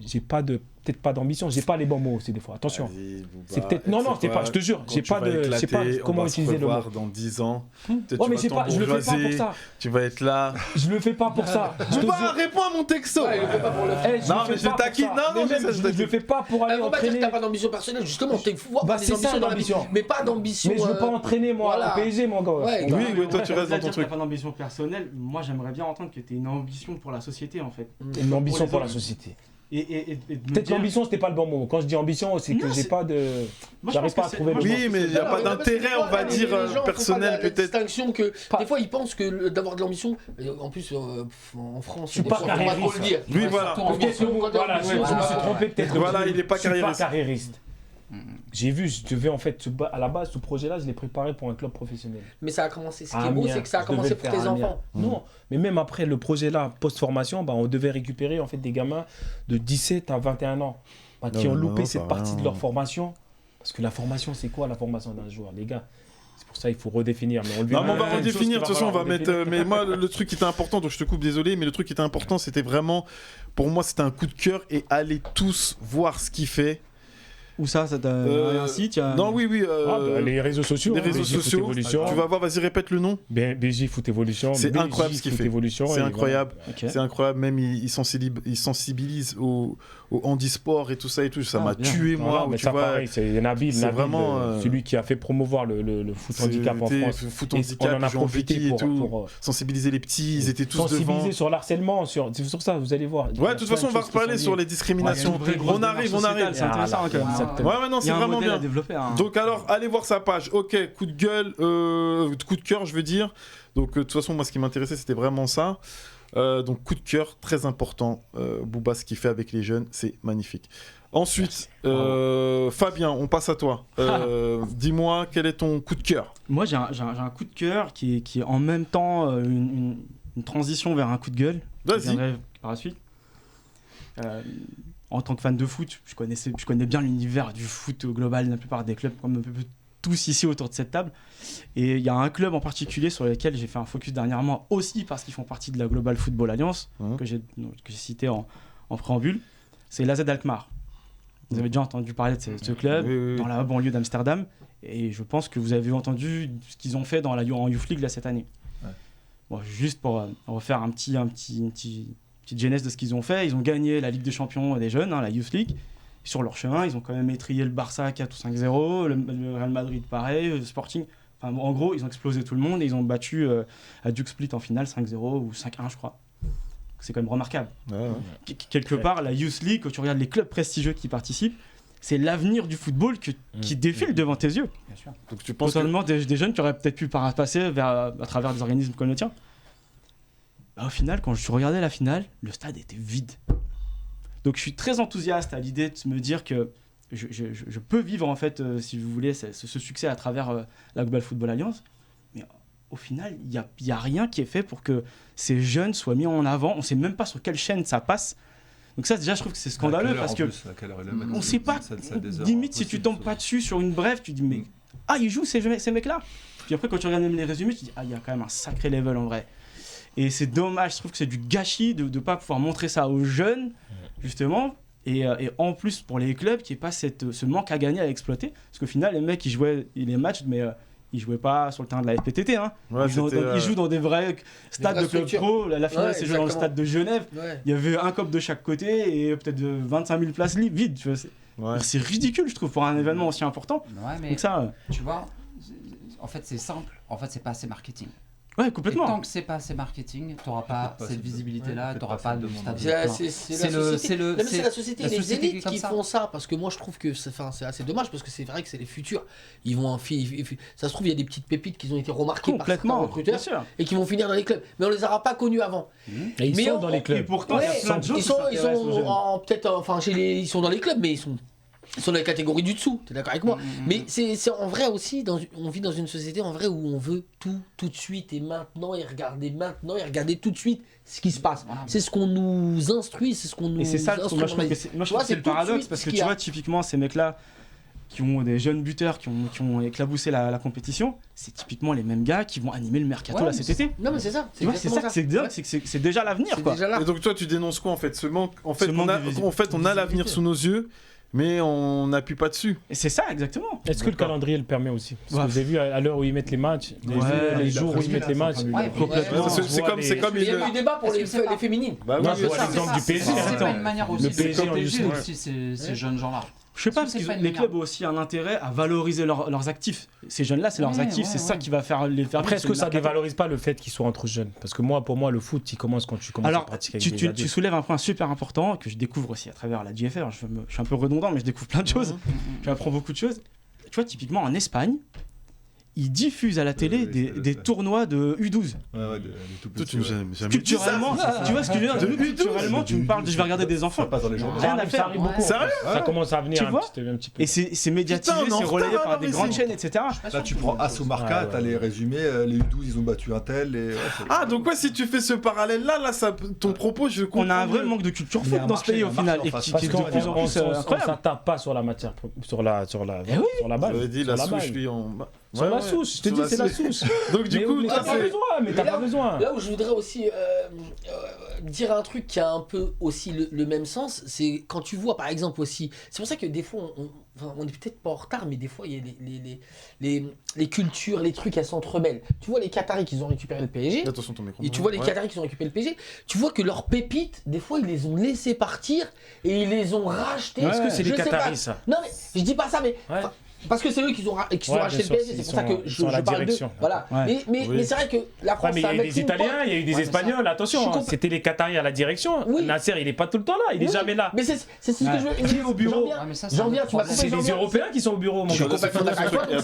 J'ai peut-être pas d'ambition, j'ai pas les bons mots aussi des fois, attention. C'est peut-être c'est pas, je te jure, j'ai pas de, je sais pas comment utiliser le mot. Dans 10 ans. Mais je le fais pas pour ça. Tu vas être là. Je le fais pas pour ça. Réponds à mon texto. Il le fait pas pour le faire. Non mais je taquine. Non je le fais pas pour aller entraîner. On va dire que t'as pas d'ambition personnelle, justement, t'es fou. C'est ça l'ambition. Mais pas d'ambition. Mais je veux pas entraîner moi au PSG mon gars. Oui, toi tu restes dans ton truc. Pas d'ambition personnelle. Moi j'aimerais bien entendre que t'es une ambition pour la société en fait. Une ambition pour la société. Et peut-être l'ambition c'était pas le bon mot. Quand je dis ambition, c'est que j'ai pas de. J'arrive pas à trouver le mot. Oui, mais il n'y a pas d'intérêt, on va dire, personnel peut-être. Distinction que des fois ils pensent que d'avoir de l'ambition, en plus en France, je suis pas carriériste. Oui, voilà. Voilà, je me suis trompé peut-être. Voilà, il est pas carriériste. J'ai vu, je devais en fait, à la base, ce projet-là, je l'ai préparé pour un club professionnel. Mais ça a commencé, ce qui est beau, c'est que ça a commencé pour tes enfants. Non, mais même après le projet-là, post-formation, on devait récupérer en fait des gamins de 17 à 21 ans qui ont loupé cette partie de leur formation. Parce que la formation, c'est quoi la formation d'un joueur, les gars? C'est pour ça qu'il faut redéfinir. Mais on va redéfinir, de toute façon, on va mettre... Mais moi, le truc qui était important, donc je te coupe, désolé, mais le truc qui était important, c'était vraiment... Pour moi, c'était un coup de cœur et aller tous voir ce qu'il fait. Où ça t'as un site Non, oui. Les réseaux sociaux. Les réseaux sociaux. Tu vas voir, vas-y, répète le nom. BJ Foot Evolution. C'est incroyable ce qu'il fait. C'est incroyable. C'est incroyable. Même il sensibilise au handisport et tout ça. Ça m'a tué, moi. Mais ça, pareil, c'est Nabil. C'est vraiment celui qui a fait promouvoir le foot handicap en France. On en a profité pour sensibiliser les petits. Ils étaient tous devant. Sensibiliser sur l'harcèlement. C'est sur ça, vous allez voir. Ouais, de toute façon, on va reparler sur les discriminations. On arrive. C'est intéressant quand même. Ouais, non, c'est vraiment bien. Donc alors, allez voir sa page. Ok, coup de gueule, coup de cœur, je veux dire. Donc de toute façon, moi, ce qui m'intéressait, c'était vraiment ça. Donc coup de cœur, très important. Bouba, ce qu'il fait avec les jeunes, c'est magnifique. Ensuite, Fabien, on passe à toi. Dis-moi, quel est ton coup de cœur? Moi, j'ai un coup de cœur qui est en même temps une transition vers un coup de gueule. Vas-y. Par la suite. En tant que fan de foot, je connais bien l'univers du foot global, la plupart des clubs, comme tous ici autour de cette table. Et il y a un club en particulier sur lequel j'ai fait un focus dernièrement, aussi parce qu'ils font partie de la Global Football Alliance, que j'ai cité en préambule. C'est l'AZ Alkmaar. Vous avez déjà entendu parler de ce club, dans la banlieue d'Amsterdam. Et je pense que vous avez entendu ce qu'ils ont fait en Youth League là, cette année. Ouais. Bon, juste pour refaire une petite genèse de ce qu'ils ont fait, ils ont gagné la Ligue des Champions des jeunes, la Youth League. Sur leur chemin, ils ont quand même étrillé le Barça 4 ou 5-0, le Real Madrid pareil, le Sporting. Enfin, en gros, ils ont explosé tout le monde et ils ont battu à Duke Split en finale 5-0 ou 5-1, je crois. C'est quand même remarquable. Ouais. Quelque part, la Youth League, quand tu regardes les clubs prestigieux qui participent, c'est l'avenir du football qui défile devant tes yeux. Bien sûr. Donc tu penses des jeunes qui auraient peut-être pu passer à travers des organismes comme le tien. Au final, quand je regardais la finale, le stade était vide. Donc je suis très enthousiaste à l'idée de me dire que je peux vivre en fait, si vous voulez, ce succès à travers la Global Football Alliance, mais au final, il y a rien qui est fait pour que ces jeunes soient mis en avant. On sait même pas sur quelle chaîne ça passe. Donc ça, déjà, je trouve que c'est scandaleux parce que on sait pas. Limite, si tu tombes pas dessus sur une brève, tu dis mais ils jouent ces mecs-là. Puis après, quand tu regardes même les résumés, tu dis il y a quand même un sacré level en vrai. Et c'est dommage. Je trouve que c'est du gâchis de pas pouvoir montrer ça aux jeunes, justement. Et en plus pour les clubs qui n'aient pas ce manque à gagner à exploiter, parce qu'au final les mecs ils jouaient les matchs mais ils jouaient pas sur le terrain de la FPTT, hein. Ouais, ils jouent dans des vrais stades de club pro. La finale c'est joué dans le stade de Genève. Il y avait un cop de chaque côté et peut-être 25 000 places vides, tu vois. C'est ridicule je trouve pour un événement aussi important. Mais donc ça tu vois, en fait c'est simple, en fait c'est pas assez marketing. Ouais, complètement. Et tant que c'est pas assez marketing, t'auras pas cette visibilité-là, t'auras pas de stade. C'est la société et les élites qui font ça, parce que moi je trouve que c'est assez dommage, parce que c'est vrai que c'est les futurs. Ils vont ça se trouve il y a des petites pépites qui ont été remarquées par certains recruteurs et qui vont finir dans les clubs, mais on les aura pas connus avant. Et ils sont dans les clubs. Et pourtant il y a plein de choses. Ils sont dans les clubs, mais ils sont dans les catégories du dessous, t'es d'accord avec moi? Mais c'est en vrai aussi, on vit dans une société en vrai où on veut tout de suite et maintenant et regarder tout de suite ce qui se passe. C'est ce qu'on nous instruit, c'est ce qu'on nous Et c'est ça, moi je trouve que c'est le paradoxe, parce que tu vois, typiquement ces mecs-là qui ont des jeunes buteurs qui ont éclaboussé la compétition, c'est typiquement les mêmes gars qui vont animer le mercato cet été. Non mais c'est ça. C'est ça, c'est déjà l'avenir quoi. Et donc toi tu dénonces quoi en fait? Ce manque, en fait on a l'avenir sous nos yeux. Mais on n'appuie pas dessus. Et c'est ça, exactement. Est-ce que le calendrier le permet aussi? Parce que vous avez vu à l'heure où ils mettent les matchs, les jours où ils mettent les matchs. C'est comme il y a eu débat pour les féminines. Bah oui, c'est l'exemple du PSG. C'est pas une manière aussi de protéger aussi ces jeunes gens-là. Je sais pas, parce que les clubs ont aussi un intérêt à valoriser leurs actifs. Ces jeunes-là, c'est leurs actifs, c'est ça qui va les faire. Après, est-ce que ça ne dévalorise pas le fait qu'ils soient entre jeunes? Parce que pour moi, le foot, il commence quand tu commences à pratiquer avec des adultes. Tu soulèves un point super important que je découvre aussi à travers la JFR. Je suis un peu redondant, mais je découvre plein de choses. J'apprends beaucoup de choses. Tu vois, typiquement en Espagne, ils diffusent à la télé des tournois de U12. Culturellement, tu vois ce que je veux dire? Culturellement, tu me parles de je vais regarder des enfants. Rien à faire. Sérieux? Ça commence à venir un petit peu. Et c'est médiatisé, c'est relayé par des grandes chaînes, etc. Là, tu prends As ou Marca, t'as les résumés, les U12, ils ont battu un tel. Donc si tu fais ce parallèle-là, ton propos, je comprends. On a un vrai manque de culture foot dans ce pays au final. Et qui est de plus en plus incroyable. On s'attarde pas sur la matière, sur la base. J'avais dit la souche, lui, sur la souche, je te dis c'est la souche. Donc du coup, t'as pas besoin. Là où je voudrais aussi dire un truc qui a un peu aussi le même sens, c'est quand tu vois par exemple aussi, c'est pour ça que des fois on est peut-être pas en retard, mais des fois il y a les cultures, les trucs, elles s'entremêlent. Tu vois les Qataris qui ont récupéré le PSG, attention ton micro. Et tu vois les Qataris qui ont récupéré le PSG, tu vois que leurs pépites, des fois ils les ont laissés partir et ils les ont rachetés. Est-ce que c'est les Qataris ça? Non mais je dis pas ça, mais parce que c'est eux qui ont racheté le PSG, c'est pour ça que je parle d'eux. Voilà. Ouais. Mais c'est vrai que la France. Mais il y a eu des Italiens, il y a eu des Espagnols, attention, c'était les Qataris à la direction. Nasser, il est pas tout le temps là, il est jamais là. Mais c'est ce que je veux dire. Au bureau. J'en viens, tu m'as compris. C'est les Européens qui sont au bureau, mon gars.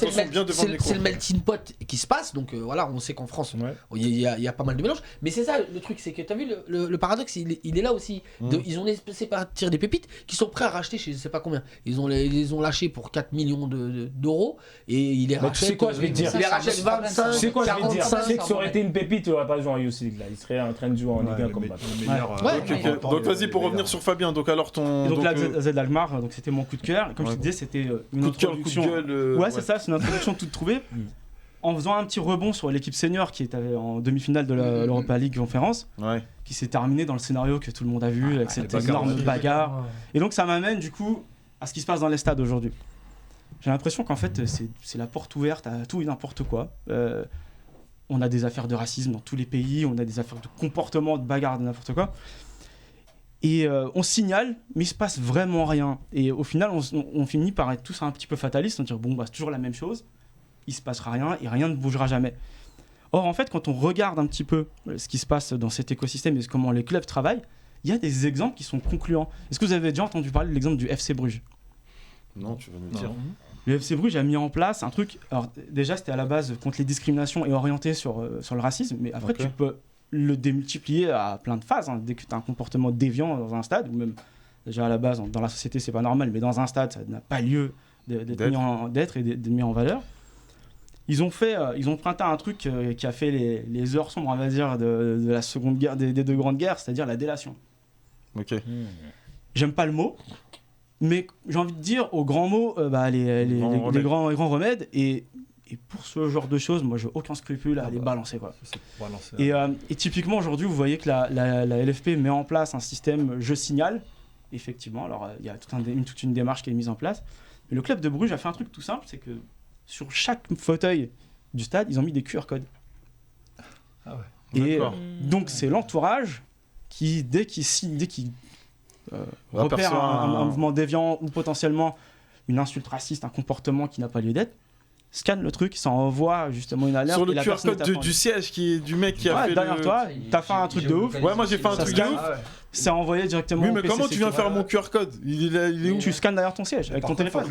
C'est le melting pot qui se passe, donc voilà, on sait qu'en France, il y a pas mal de mélanges. Mais c'est ça le truc, c'est que tu as vu le paradoxe, il est là aussi. Ils ont laissé partir des pépites qui sont prêts à racheter chez je sais pas combien. Ils les ont lâchés pour 4 millions d'euros et il les rachète. Tu sais quoi, je vais te dire. Il les rachète 25. Tu sais quoi, je vais te dire. Tu sais que ça aurait été une pépite, il aurait pas joué en Youth League là. Il serait en train de jouer en Ligue 1 comme ça. Donc vas-y pour revenir sur Fabien. Donc alors ton. Donc là, Z Alkmaar, donc c'était mon coup de cœur. Comme je te disais, c'était une introduction. Ouais, c'est ça, c'est une introduction toute trouvée. En faisant un petit rebond sur l'équipe senior qui était en demi-finale de l'Europa League Conférence, qui s'est terminée dans le scénario que tout le monde a vu, avec cette énorme bagarre. Et donc ça m'amène du coup à ce qui se passe dans les stades aujourd'hui. J'ai l'impression qu'en fait c'est la porte ouverte à tout et n'importe quoi. On a des affaires de racisme dans tous les pays, on a des affaires de comportement, de bagarre, de n'importe quoi. Et on signale, mais il se passe vraiment rien. Et au final, on finit par être tous un petit peu fatalistes, on dire bon, c'est toujours la même chose, il se passera rien et rien ne bougera jamais. Or, en fait, quand on regarde un petit peu ce qui se passe dans cet écosystème et comment les clubs travaillent, il y a des exemples qui sont concluants. Est-ce que vous avez déjà entendu parler de l'exemple du FC Bruges ? Non, tu vas nous dire. Le FC Bruges a mis en place un truc. Alors, déjà, c'était à la base contre les discriminations et orienté sur le racisme, mais après, tu peux le démultiplier à plein de phases. Dès que tu as un comportement déviant dans un stade, ou même Déjà à la base, dans la société, c'est pas normal, mais dans un stade, ça n'a pas lieu d'être et d'être mis en valeur. Ils ont emprunté un truc qui a fait les heures sombres, on va dire, de la seconde guerre, des deux grandes guerres, c'est-à-dire la délation. Ok. J'aime pas le mot, mais j'ai envie de dire aux grands mots, les grands remèdes. Et pour ce genre de choses, moi, j'ai aucun scrupule à les balancer, quoi. Et typiquement, aujourd'hui, vous voyez que la LFP met en place un système je signale. Effectivement, alors il y a toute une démarche qui est mise en place. Mais le club de Bruges a fait un truc tout simple, c'est que sur chaque fauteuil du stade, ils ont mis des QR codes. Ah ouais. Et donc, c'est l'entourage qui, dès qu'il repère un mouvement déviant ou potentiellement une insulte raciste, un comportement qui n'a pas lieu d'être, scanne le truc, ça envoie justement une alerte. Sur le QR code du siège du mec qui a fait derrière toi, t'as fait un truc de ouf. Ouais, moi j'ai fait un truc de ouf. C'est envoyé directement. Oui, mais comment tu viens faire mon QR code? Il est où? Tu scannes derrière ton siège avec ton téléphone.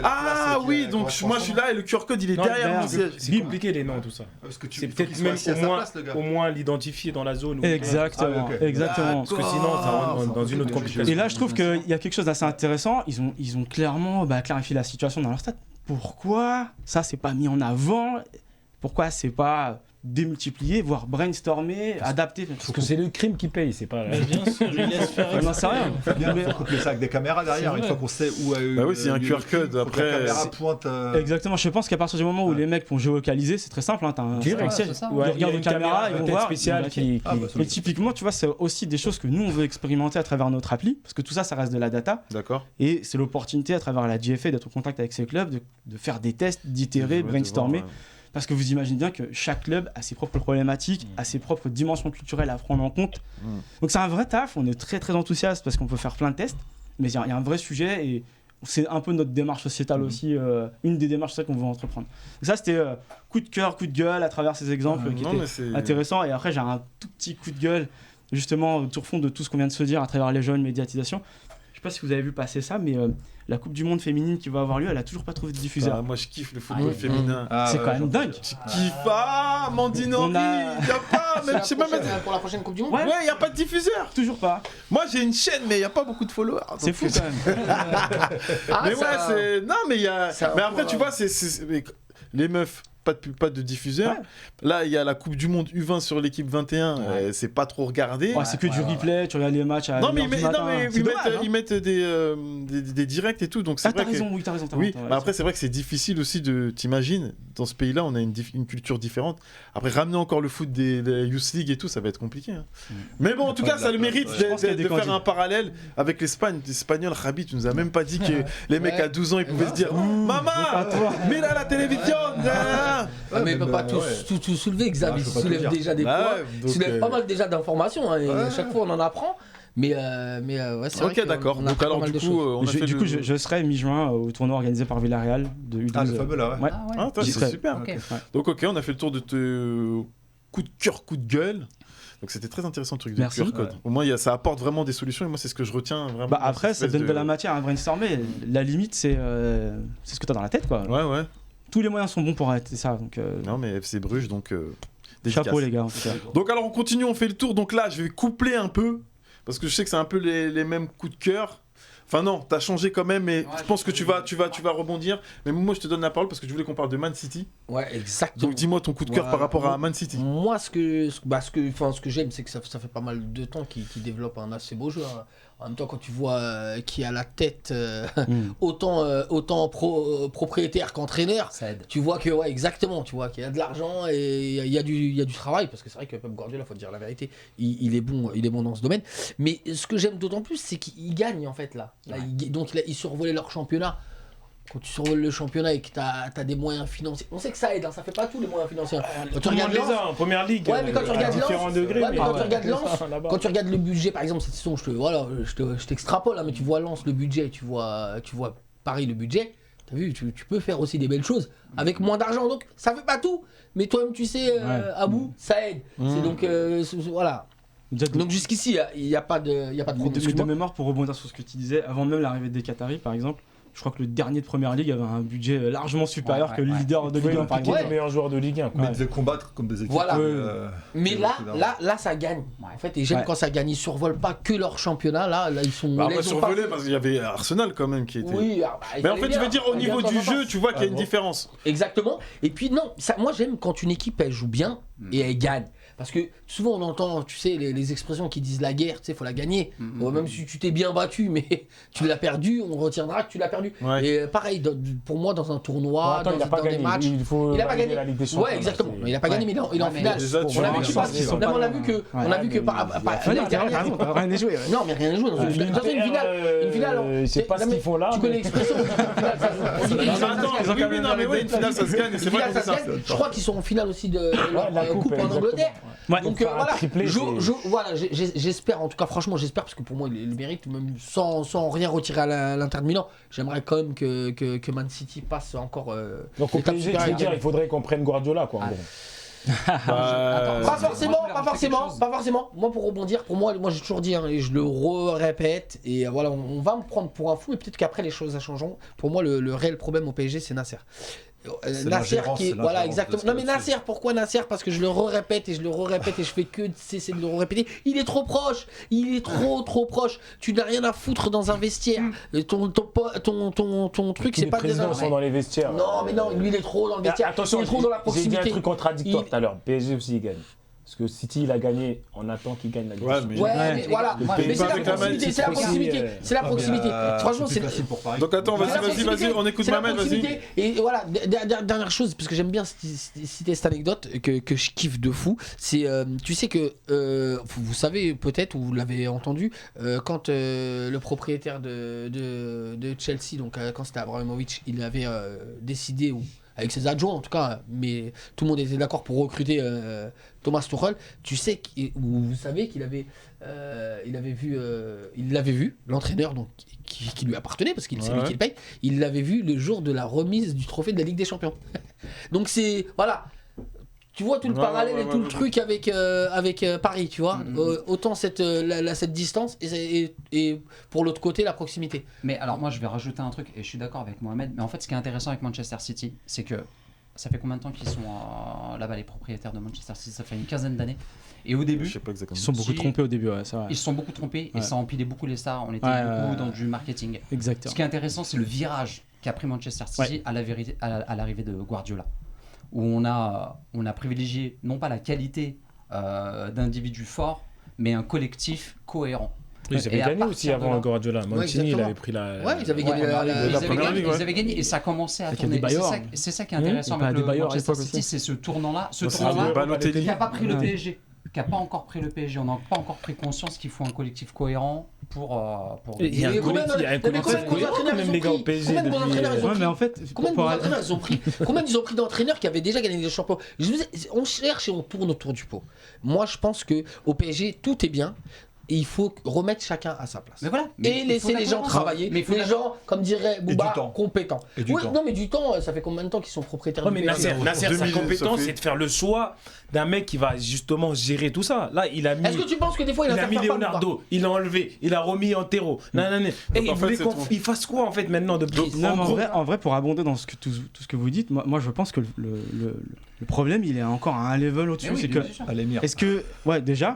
Ah oui, donc moi je suis là et le QR code il est derrière mon siège. C'est compliqué les noms, tout ça. C'est peut-être même au moins l'identifier dans la zone. Exactement. Parce que sinon ça rentre dans une autre complication. Et là, je trouve qu'il y a quelque chose d'assez intéressant. Ils ont clairement clarifié la situation dans leur stade. Pourquoi ça c'est pas mis en avant? Pourquoi c'est pas démultiplié, voire brainstormé, adapté? Parce que c'est le crime qui paye, c'est pas. Mais bien sûr, il laisse faire. On n'en sait rien. Il faut couper ça avec des caméras derrière, une fois qu'on sait où. Bah oui, c'est un QR code. Après, la caméra pointe. Exactement. Je pense qu'à partir du moment où les mecs vont géolocaliser, c'est très simple. T'as un siège, ils regardent les caméras, ils vont voir. Et typiquement, tu vois, c'est aussi des choses que nous on veut expérimenter à travers notre appli, parce que tout ça, ça reste de la data. D'accord. Et c'est l'opportunité à travers la GFA d'être en contact avec ces clubs, de faire des tests, d'itérer, brainstormer. Parce que vous imaginez bien que chaque club a ses propres problématiques, a ses propres dimensions culturelles à prendre en compte. Donc c'est un vrai taf, on est très très enthousiaste parce qu'on peut faire plein de tests, mais il y a un vrai sujet et c'est un peu notre démarche sociétale aussi, une des démarches sociétales qu'on veut entreprendre. Donc ça c'était coup de cœur, coup de gueule à travers ces exemples qui étaient intéressants. Et après j'ai un tout petit coup de gueule justement autour fond de tout ce qu'on vient de se dire à travers les jeunes, médiatisation. Je sais pas si vous avez vu passer ça, mais la Coupe du Monde féminine qui va avoir lieu, elle a toujours pas trouvé de diffuseur. Moi je kiffe le football féminin. C'est quand même dingue. Tu kiffes pas, Mandine Henry, y a pas, même je sais pas pour la prochaine Coupe du Monde. Ouais, y a pas de diffuseur. Toujours pas. Moi j'ai une chaîne mais y a pas beaucoup de followers. C'est fou quand même. Mais ouais, c'est non mais il y a mais après tu vois c'est les meufs pas de diffuseur. Ouais. Là, il y a la Coupe du Monde U20 sur l'équipe 21. C'est pas trop regardé. Ouais, c'est que du replay. Tu regardes les matchs. Non, mais ils mettent des directs et tout. Donc c'est vrai que. T'as raison. Oui. Mais après, c'est vrai que c'est difficile aussi de. T'imagines, dans ce pays-là, on a une culture différente. Après, ramener encore le foot des Youth League et tout, ça va être compliqué. Mais bon, en tout cas, ça a le mérite de faire un parallèle avec l'Espagne. L'Espagnol, Rabi, tu nous as même pas dit que les mecs à 12 ans, ils pouvaient se dire Maman, mets là la télévision. Mais il peut pas tout soulever, Xavier. Il soulève déjà des points. Il soulève pas mal déjà d'informations. À chaque fois, on en apprend. Mais ouais, c'est vrai. Ok, d'accord. Donc, alors, du coup, je serai mi-juin au tournoi organisé par Villarreal de U12. Ah, le fameux là, ouais. Ah, c'est super. Donc, ok, on a fait le tour de coup de cœur, coup de gueule. Donc c'était très intéressant le truc de QR code. Au moins ça apporte vraiment des solutions et moi c'est ce que je retiens vraiment. Après ça donne de la matière à brainstormer. La limite c'est ce que tu as dans la tête quoi. Ouais. Tous les moyens sont bons pour arrêter ça. Donc, non mais FC Bruges donc chapeau les gars en tout cas. Donc alors on continue, on fait le tour. Donc là je vais coupler un peu parce que je sais que c'est un peu les mêmes coups de cœur. Enfin non, t'as changé quand même, mais je pense que tu vas rebondir. Mais moi je te donne la parole parce que je voulais qu'on parle de Man City. Ouais, exactement. Donc dis-moi ton coup de cœur par rapport à Man City. Moi ce que j'aime c'est que ça fait pas mal de temps qu'il développe un assez beau jeu. En même temps quand tu vois qui a la tête autant propriétaire qu'entraîneur, tu vois que exactement, tu vois qu'il y a de l'argent et il y a du travail parce que c'est vrai que Pep Guardiola, faut dire la vérité, il est bon dans ce domaine. Mais ce que j'aime d'autant plus c'est qu'il gagne en fait là. Donc il survolait leur championnat. Quand tu survoles le championnat et que t'as des moyens financiers, on sait que ça aide, ça fait pas tout les moyens financiers. Quand tu regardes Lens en première ligue, mais quand tu regardes Lens, quand tu regardes le budget, par exemple cette saison, je t'extrapole, mais tu vois Lens le budget, tu vois Paris le budget, t'as vu, tu peux faire aussi des belles choses avec moins d'argent, donc ça fait pas tout, mais toi-même tu sais, Abou, ça aide. C'est donc voilà. Donc jusqu'ici, il n'y a pas de problème. De mémoire, pour rebondir sur ce que tu disais, avant même l'arrivée des Qataris par exemple, je crois que le dernier de Première Ligue avait un budget largement supérieur que le leader de Ligue 1 par exemple. Le meilleur joueur de Ligue 1. Mais ils devaient combattre comme des équipes. Voilà. Mais là, ça gagne. En fait, et j'aime quand ça gagne. Ils survolent pas que leur championnat. Là ils sont. Bah, on va survoler parce qu'il y avait Arsenal quand même qui était. Oui. Mais en fait, je veux dire au niveau du jeu, tu vois qu'il y a une différence. Exactement. Et puis non, moi j'aime quand une équipe elle joue bien et elle gagne. Parce que souvent on entend, tu sais, les expressions qui disent la guerre, tu sais, faut la gagner. Même si tu t'es bien battu, mais tu l'as perdu, on retiendra que tu l'as perdu. Ouais. Et pareil, pour moi, dans un tournoi, il dans des matchs, il a pas gagné. La Ligue des Champions. Ouais, exactement. Il a pas gagné, mais il est en finale. Déjà, On a vu qu'il passe. On a vu que rien n'est joué. Non, mais rien n'est joué. Dans une finale. Je sais pas ce qu'ils font là. Tu connais l'expression. Une finale, ça se gagne. C'est vrai que ça. Je crois qu'ils sont en finale aussi de la Coupe en Angleterre. Donc voilà, j'espère, en tout cas franchement j'espère, parce que pour moi il le mérite, même sans rien retirer à l'Inter de Milan. J'aimerais quand même que Man City passe encore. Donc au PSG, il faudrait qu'on prenne Guardiola quoi en gros. Pas forcément. Moi pour rebondir, moi j'ai toujours dit et je le répète, et voilà, on va me prendre pour un fou, mais peut-être qu'après les choses changeront. Pour moi le réel problème au PSG c'est Nasser. Nasser qui est, voilà exactement. Non mais Nasser, pourquoi Nasser? Parce que je le répète et je fais que cesser de le répéter. Il est trop proche, il est trop proche. Tu n'as rien à foutre dans un vestiaire. Ton truc c'est pas des présidents sont dans les vestiaires. Non mais non, lui il est trop dans le vestiaire. Attention, il est trop dans la proximité. J'ai dit un truc contradictoire tout à l'heure. PSG aussi il gagne. Parce que City il a gagné, on attend qu'il gagne la Ligue. Mais voilà. Mais c'est la proximité. C'est la proximité. Franchement, c'est facile pour Paris. Donc attends, vas-y, on écoute Mohamed, vas-y. Et voilà, dernière chose, parce que j'aime bien citer cette anecdote que je kiffe de fou. C'est, tu sais que, vous savez peut-être, ou vous l'avez entendu, quand le propriétaire de Chelsea, donc quand c'était Abramovich, il avait décidé, avec ses adjoints en tout cas, mais tout le monde était d'accord pour recruter Thomas Tuchel. Tu sais, vous savez qu'il avait, il l'avait vu, l'entraîneur donc qui lui appartenait parce qu'il c'est lui qui le paye. Il l'avait vu le jour de la remise du trophée de la Ligue des Champions. Donc c'est voilà. Tu vois tout le parallèle et tout le truc avec Paris, tu vois. Autant cette distance et pour l'autre côté la proximité. Mais alors moi je vais rajouter un truc et je suis d'accord avec Mohamed. Mais en fait ce qui est intéressant avec Manchester City, c'est que ça fait combien de temps qu'ils sont là-bas les propriétaires de Manchester City? Ça fait une quinzaine d'années. Et au début, ils se sont beaucoup trompés au début, ouais, ça. Ils se sont beaucoup trompés et ça empilait beaucoup les stars. On était beaucoup dans du marketing. Exactement. Ce qui est intéressant, c'est le virage qu'a pris Manchester City à l'arrivée de Guardiola, où on a privilégié non pas la qualité d'individus forts, mais un collectif cohérent. Ils avaient gagné aussi avant Guardiola. Mancini, il avait pris la. Ouais, ils avaient gagné la première ligue. Ils avaient gagné et ça commençait à tourner. C'est ça qui est intéressant avec le Manchester City, c'est ce tournant-là qui n'a pas pris le PSG. Qui n'a pas encore pris le PSG, on n'a pas encore pris conscience qu'il faut un collectif cohérent pour il y a un collectif cohérent même les gars au PSG. Combien Combien ils ont pris d'entraîneurs qui avaient déjà gagné des champions? On cherche et on tourne autour du pot. Moi je pense que au PSG tout est bien. Et il faut remettre chacun à sa place. Et laisser les gens travailler. Mais les gens, comme dirait Bouba, compétents. Non, mais du temps, ça fait combien de temps qu'ils sont propriétaires du PSG? Nasser, sa compétence, c'est de faire le choix d'un mec qui va justement gérer tout ça. Là, il a mis. Est-ce que tu penses que des fois, il a mis Leonardo, il a enlevé, il a remis Antero. Et il voulait qu'il fasse quoi en fait maintenant de plus? En vrai, pour abonder dans tout ce que vous dites, moi je pense que le problème, il est encore à un level au-dessus. C'est que. Est-ce que. Ouais, déjà.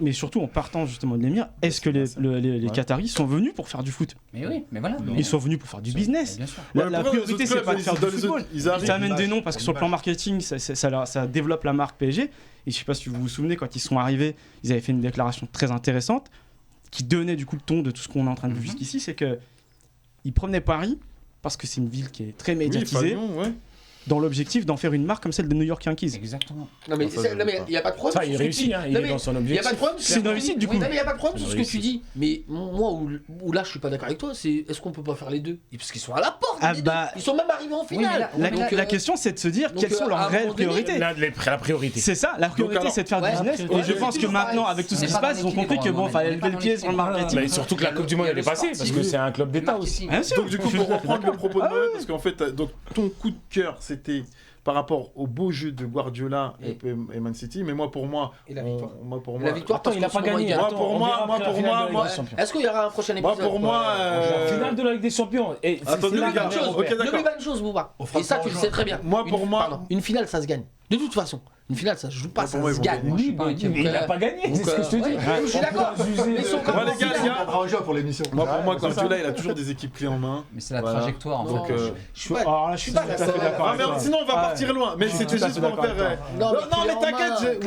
Mais surtout en partant justement de l'émir, est-ce que les Qataris sont venus pour faire du foot? Mais oui, mais voilà. Ils sont venus pour faire du business. La priorité, c'est pas de faire du football. Ils amènent des noms parce que sur le plan marketing, ça développe la marque PSG. Et je sais pas si vous vous souvenez, quand ils sont arrivés, ils avaient fait une déclaration très intéressante qui donnait du coup le ton de tout ce qu'on est en train de vivre jusqu'ici. C'est qu'ils prenaient Paris parce que c'est une ville qui est très médiatisée. Dans l'objectif d'en faire une marque comme celle de New York Yankees. Exactement. Non mais il n'y a pas de problème. Ça, il réussit, il est dans son objectif. Il n'y a pas de problème. C'est une réussite du coup. Non mais il n'y a pas de problème sur ce que tu dis. Mais moi où là je suis pas d'accord avec toi, c'est est-ce qu'on peut pas faire les deux? Parce qu'ils sont à la porte. Ils sont même arrivés en finale. La question c'est de se dire quelles sont leurs réelles priorités. La priorité. C'est ça, la priorité c'est de faire du business. Et je pense que maintenant avec tout ce qui se passe, ils ont compris que bon, fallait lever le pied sur le marketing. Mais surtout que la Coupe du Monde elle est passée parce que c'est un club d'État aussi. Donc du coup pour reprendre le propos de Mohamed, parce qu'en fait donc ton coup de cœur c'était par rapport au beau jeu de Guardiola et Man City, mais moi pour moi, et la victoire. La victoire, attends, il a pas gagné. Moi pour moi, est-ce qu'il y aura un prochain épisode? Moi pour moi, la finale de la Ligue des Champions. Attendez les gars, n'oublie pas une chose, Bouba. Et ça, tu le sais très bien. Moi pour moi, une finale, ça se gagne. De toute façon. Une finale, ça se joue pas, ça se gagne. Il n'a pas gagné, c'est ce que je te dis. Je suis d'accord. Moi les gars, on joue pour l'émission. Moi pour moi, Guardiola, il a toujours des équipes clés en main. Mais c'est la trajectoire. Donc je suis pas d'accord. Sinon on va partir loin. Mais c'était juste pour faire. Non mais t'inquiète.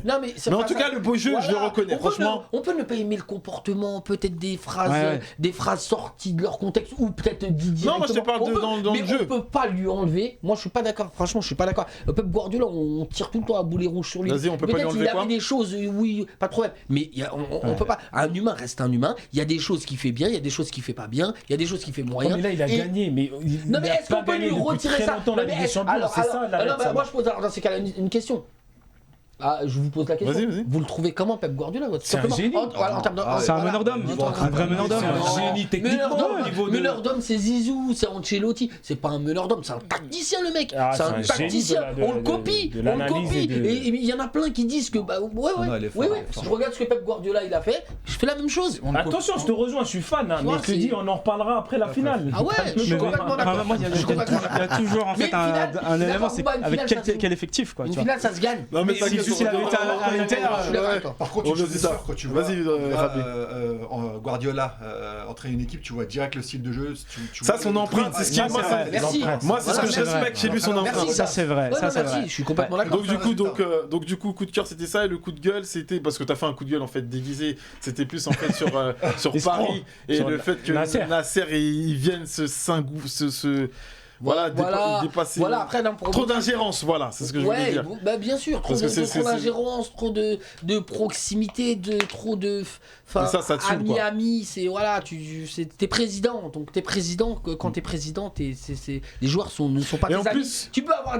Non mais en tout cas le beau jeu, je le reconnais. Franchement, on peut ne pas aimer le comportement, peut-être des phrases sorties de leur contexte ou peut-être Didier. Non, moi je te parle dans le jeu. Mais on peut pas lui enlever. Moi je suis pas d'accord. Franchement, je suis pas d'accord. Pep Guardiola, on tire tout le temps à boulet rouge sur lui. Vas-y, on peut pas lui enlever quoi. Il y avait des choses, oui, pas de problème. Mais on peut pas. Un humain reste un humain. Il y a des choses qu'il fait bien, il y a des choses qu'il fait pas bien, il y a des choses qu'il fait moyen. Mais là, il a gagné. Mais non, mais est-ce qu'on peut lui retirer ça? Alors, moi je pose dans ces cas-là une question. Je vous pose la question. Vas-y. Vous le trouvez comment, Pep Guardiola? C'est un génie. C'est un meneur d'homme. Un vrai meneur d'homme. C'est un génie techniquement. Meneur d'homme, c'est Zizou, c'est Ancelotti. C'est pas un meneur d'homme, c'est un tacticien, le mec. C'est un tacticien. On le copie. Et il y en a plein qui disent que ouais. Je regarde ce que Pep Guardiola il a fait. Je fais la même chose. Attention, je te rejoins, je suis fan. Mais je te dis, on en reparlera après la finale. Ah ouais, je suis complètement d'accord. Il y a toujours en fait un élément, c'est avec quel effectif quoi. Une finale, ça se gagne. Non mais si la vérité à l'Inter, par contre, je suis sûr que tu vois Guardiola entraîner une équipe, tu vois direct le style de jeu. Ça, son empreinte, c'est ce qui moi, c'est ce que je respecte chez lui, son empreinte. Ça, c'est vrai. Je suis complètement d'accord. Donc du coup, coup de cœur, c'était ça, et le coup de gueule, c'était parce que t'as fait un coup de gueule en fait déguisé. C'était plus en fait sur Paris et le fait que Nasser il vienne dépasser. Après, trop d'ingérence, c'est ce que je voulais dire. Bien sûr, trop d'ingérence, trop de proximité, trop de. Ça tue, ami, t'es président, donc t'es président. Quand t'es président, les joueurs ne sont pas tes amis. Tu peux avoir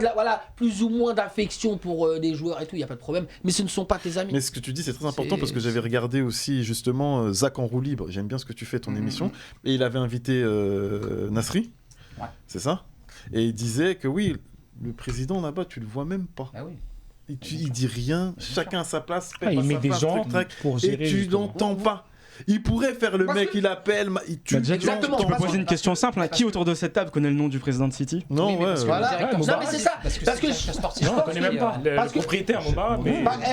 plus ou moins d'affection pour les joueurs et tout, y a pas de problème, mais ce ne sont pas tes amis. Mais ce que tu dis, c'est très important parce que j'avais regardé aussi justement Zach en roue libre. J'aime bien ce que tu fais, ton émission, et il avait invité Nasri. Ouais. C'est ça. Et il disait que oui, le président là-bas, tu le vois même pas. Ah oui. Il dit rien, chacun à sa place, il met des gens pour gérer. Et tu n'entends pas. Il pourrait faire le mec, il appelle. Exactement. Je peux poser une question simple. Qui autour de cette table connaît le nom du président de City? Non, ouais. Non, mais c'est ça. Parce que non, on connaît même pas le propriétaire,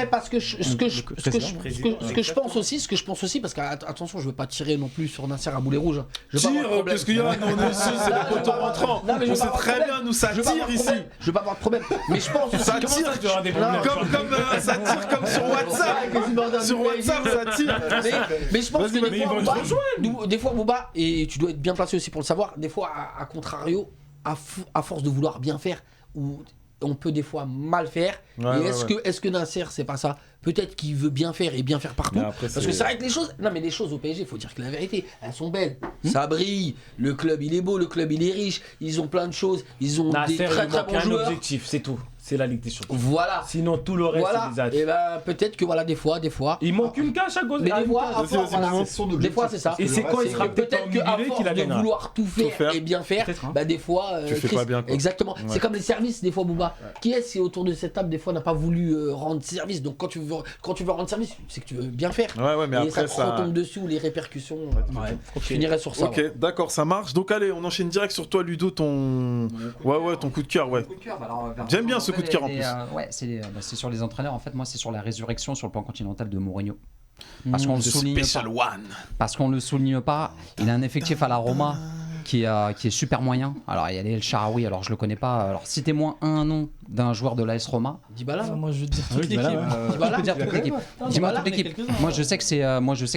parce que ce que je pense aussi, parce qu'attention, je veux pas tirer non plus sur Nasser à boulet rouge. Tire, qu'est-ce qu'il y a? Non, ici, c'est le poteau rentrant. On sait très bien, nous, ça tire ici. Je veux pas avoir de problème. Mais je pense ça tire. Ça tire comme sur WhatsApp. Sur WhatsApp, ça tire. Mais je pense que des fois, Bouba, et tu dois être bien placé aussi pour le savoir, des fois, à contrario, à force de vouloir bien faire, on peut des fois mal faire. Est-ce que Nasser, c'est pas ça? Peut-être qu'il veut bien faire et bien faire partout. Parce que c'est vrai que les choses au PSG, il faut dire que la vérité, elles sont belles. Ça brille. Le club, il est beau. Le club, il est riche. Ils ont plein de choses. Ils ont des très très bons joueurs. Objectif, c'est tout. C'est la Ligue des Champions. Voilà. Sinon, tout le reste, c'est des actes. Et peut-être que des fois. Il manque une cache à gauche. Mais des fois, c'est ça. Et c'est quand il sera peut-être emmuré qu'il a de vouloir tout faire et bien faire, des fois. Tu fais pas bien. Exactement. C'est comme les services, des fois, Bouba. Qui est-ce autour de cette table, des fois, n'a pas voulu rendre service? Donc, quand tu veux rendre service, c'est que tu veux bien faire. Ouais, mais après ça retombe dessus, les répercussions. Je finirai sur ça. Ok, d'accord, ça marche. Donc, allez, on enchaîne direct sur toi, Ludo, ton coup de cœur. J'aime bien ce coup de cœur en plus. C'est sur les entraîneurs. En fait, moi, c'est sur la résurrection sur le plan continental de Mourinho. Parce qu'on le souligne pas. Parce qu'on le souligne pas. Il a un effectif à la Roma qui est super moyen. Alors il y a El Shaarawy, alors je le connais pas. Alors citez-moi un nom d'un joueur de l'AS Roma. Dybala. Moi je veux dire toute l'équipe. Dybala, toute l'équipe. Dis-moi toute l'équipe. Moi je sais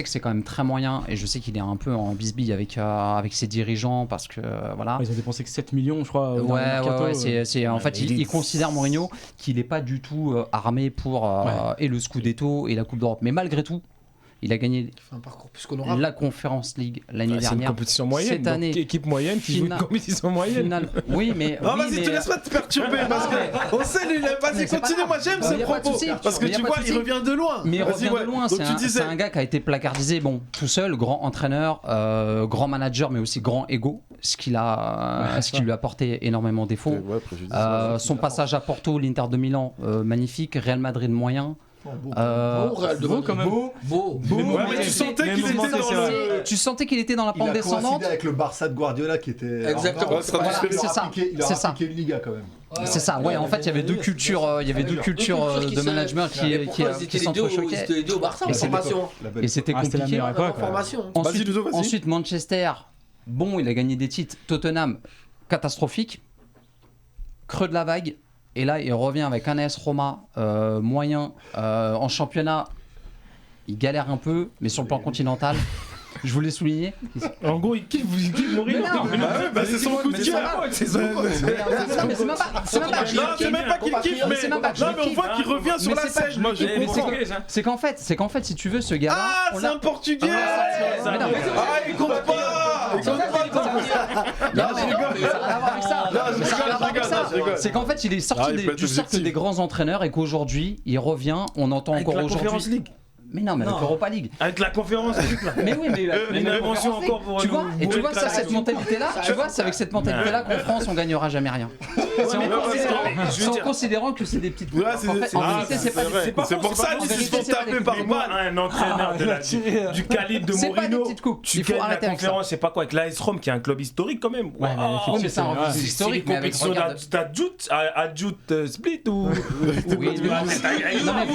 que c'est quand même très moyen et je sais qu'il est un peu en bisbille avec ses dirigeants parce que voilà. Ils ont dépensé que 7 millions je crois. En fait il considère Mourinho qu'il n'est pas du tout armé pour et le Scudetto et la Coupe d'Europe. Mais malgré tout, Il a gagné un parcours plus qu'honorable. La Conference League l'année dernière. C'est une compétition moyenne. Cette année, équipe moyenne qui joue une compétition moyenne. Oui, mais. Non, vas-y, te laisse pas te perturber parce que on sait, lui, vas-y, continue. Moi, j'aime ce propos. Parce que tu vois, il revient de loin. Mais il revient de loin. C'est un gars qui a été placardisé, bon, tout seul, grand entraîneur, grand manager, mais aussi grand ego, ce qui lui a apporté énormément de défauts. Son passage à Porto, l'Inter de Milan, magnifique. Real Madrid moyen. Beau quand même. Beau. Mais tu sentais qu'il était dans la pente descendante. Il a avec le Barça de Guardiola qui était. Exactement. C'est ça. Il a appliqué une Liga quand même. C'est ça. Ouais, en fait, il y avait deux cultures de management qui s'entrechoquaient. C'était les deux au Barça en formation. Et c'était compliqué. Ensuite, Manchester. Bon, il a gagné des titres. Tottenham, catastrophique. Creux de la vague. Et là, il revient avec un AS Roma moyen en championnat. Il galère un peu, mais sur le plan continental, je voulais souligner. En gros, il kiffe Mourinho. C'est son coup de cœur. C'est même pas qu'il kiffe, mais on voit qu'il revient sur la scène. Moi, je comprends. C'est qu'en fait, si tu veux, ce gars-là. Ah, c'est un Portugais. Ah, il compte pas. C'est qu'en fait, il est sorti du cercle des grands entraîneurs et qu'aujourd'hui, il revient. On entend encore aujourd'hui. Mais non, mais avec l'Europa League. Avec la conférence League là. Mais oui, mais une invention encore pour. Tu vois, et tu vois, ça, cette mentalité-là, tu vois, c'est avec cette mentalité-là qu'en France, on gagnera jamais rien. En considérant que c'est des petites. En vérité, c'est pas. C'est pour ça qu'ils se font taper par moi. Un entraîneur du calibre de Mourinho. Tu gagnes la conférence, c'est pas quoi, avec l'AS Rome qui est un club historique quand même. Ouais, mais c'est un historique. Mais avec son adjoute split ou. Oui, non mais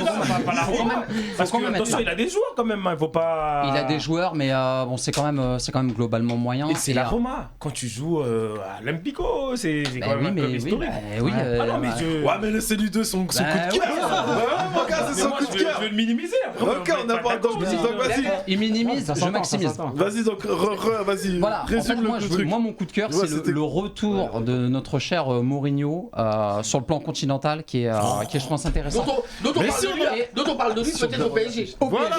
parce que attention, il a des joueurs quand même, il faut pas. Il a des joueurs, mais bon, c'est quand même globalement moyen. Et c'est la Roma. Quand tu joues à l'Olympico, c'est quand même un club historique. Oui, ouais, mais laissez-lui deux son coup de cœur. Mon gars, c'est son coup de cœur. Je vais le minimiser après. Ok, on n'a pas donc vas-y. Il minimise, je maximise. Vas-y, donc vas-y. Voilà, résume le truc. Moi, mon coup de cœur, c'est le retour de notre cher Mourinho sur le plan continental, qui est, je pense, intéressant. Dont on parle de lui peut-être au PSG. Voilà.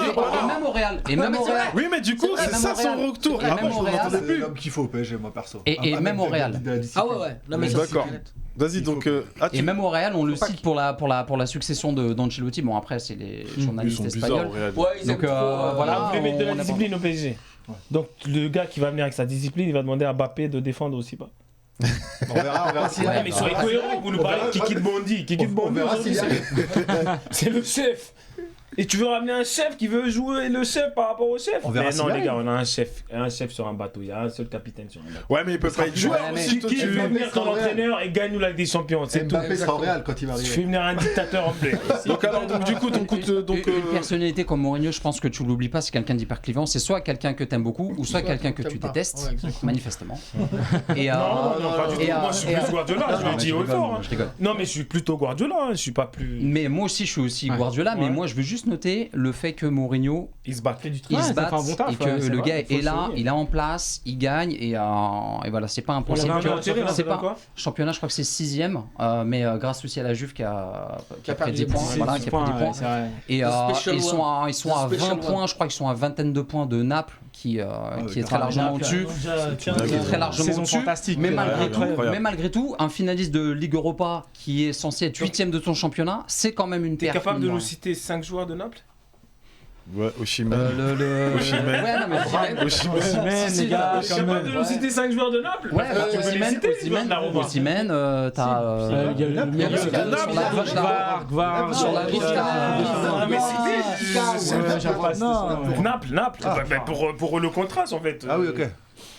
Et même au Real. Oui, mais du coup, c'est ça son retour. C'est l'homme qu'il faut au PSG, moi perso. Et même au Real. Ah ouais. D'accord. Vas-y donc. Et même au Real, on le cite pour la succession d'Ancelotti. Bon, après, c'est les journalistes espagnols. Donc voilà. On peut mettre de la discipline au PSG. Donc le gars qui va venir avec sa discipline, il va demander à Mbappé de défendre aussi pas. On verra si. Ouais, mais soyez cohérents, vous nous parlez de Kiki de Bondy. Kiki de Bondy, c'est le chef. Et tu veux ramener un chef qui veut jouer le chef par rapport au chef? Mais non, les gars, on a un chef sur un bateau. Il y a un seul capitaine sur un bateau. Ouais, mais il peut pas être joueur aussi. Qui veut venir comme entraîneur et gagne nous la Ligue des Champions? C'est tout. Mbappé sera au Real quand il va arriver. Tu fais venir un dictateur en play. Donc du coup, ton coup de. Une personnalité comme Mourinho, je pense que tu l'oublies pas, c'est quelqu'un d'hyper clivant. C'est soit quelqu'un que t'aimes beaucoup, ou soit quelqu'un que tu détestes, manifestement. Non, pas du tout. Moi, je suis plus Guardiola. Je le dis haut et fort. Non, mais je suis plutôt Guardiola. Je suis pas plus. Mais moi aussi, je suis aussi Guardiola. Mais moi, je veux juste noter le fait que Mourinho il se bat et que le gars est là, il est en place, il gagne et voilà, c'est pas impossible. C'est pas championnat, je crois que c'est 6ème, mais grâce aussi à la Juve qui a pris 10 points, voilà, qui a pris 10 points. Et ils sont à 20 points, je crois qu'ils sont à vingtaine de points de Naples qui est très largement au-dessus, mais malgré tout, un finaliste de Ligue Europa qui est censé être 8ème de ton championnat, c'est quand même une perf. T'es capable de nous citer 5 joueurs de Naples? Ouais, Osimhen. Osimhen. Ouais, non, mais Osimhen, les gars. Tu es capable de nous citer 5 joueurs de Naples? Ouais, tu peux les citer, Osimhen, t'as. Il y a Gvar sur la gauche. Naples. Pour le contraste, en fait. Ah oui, ok.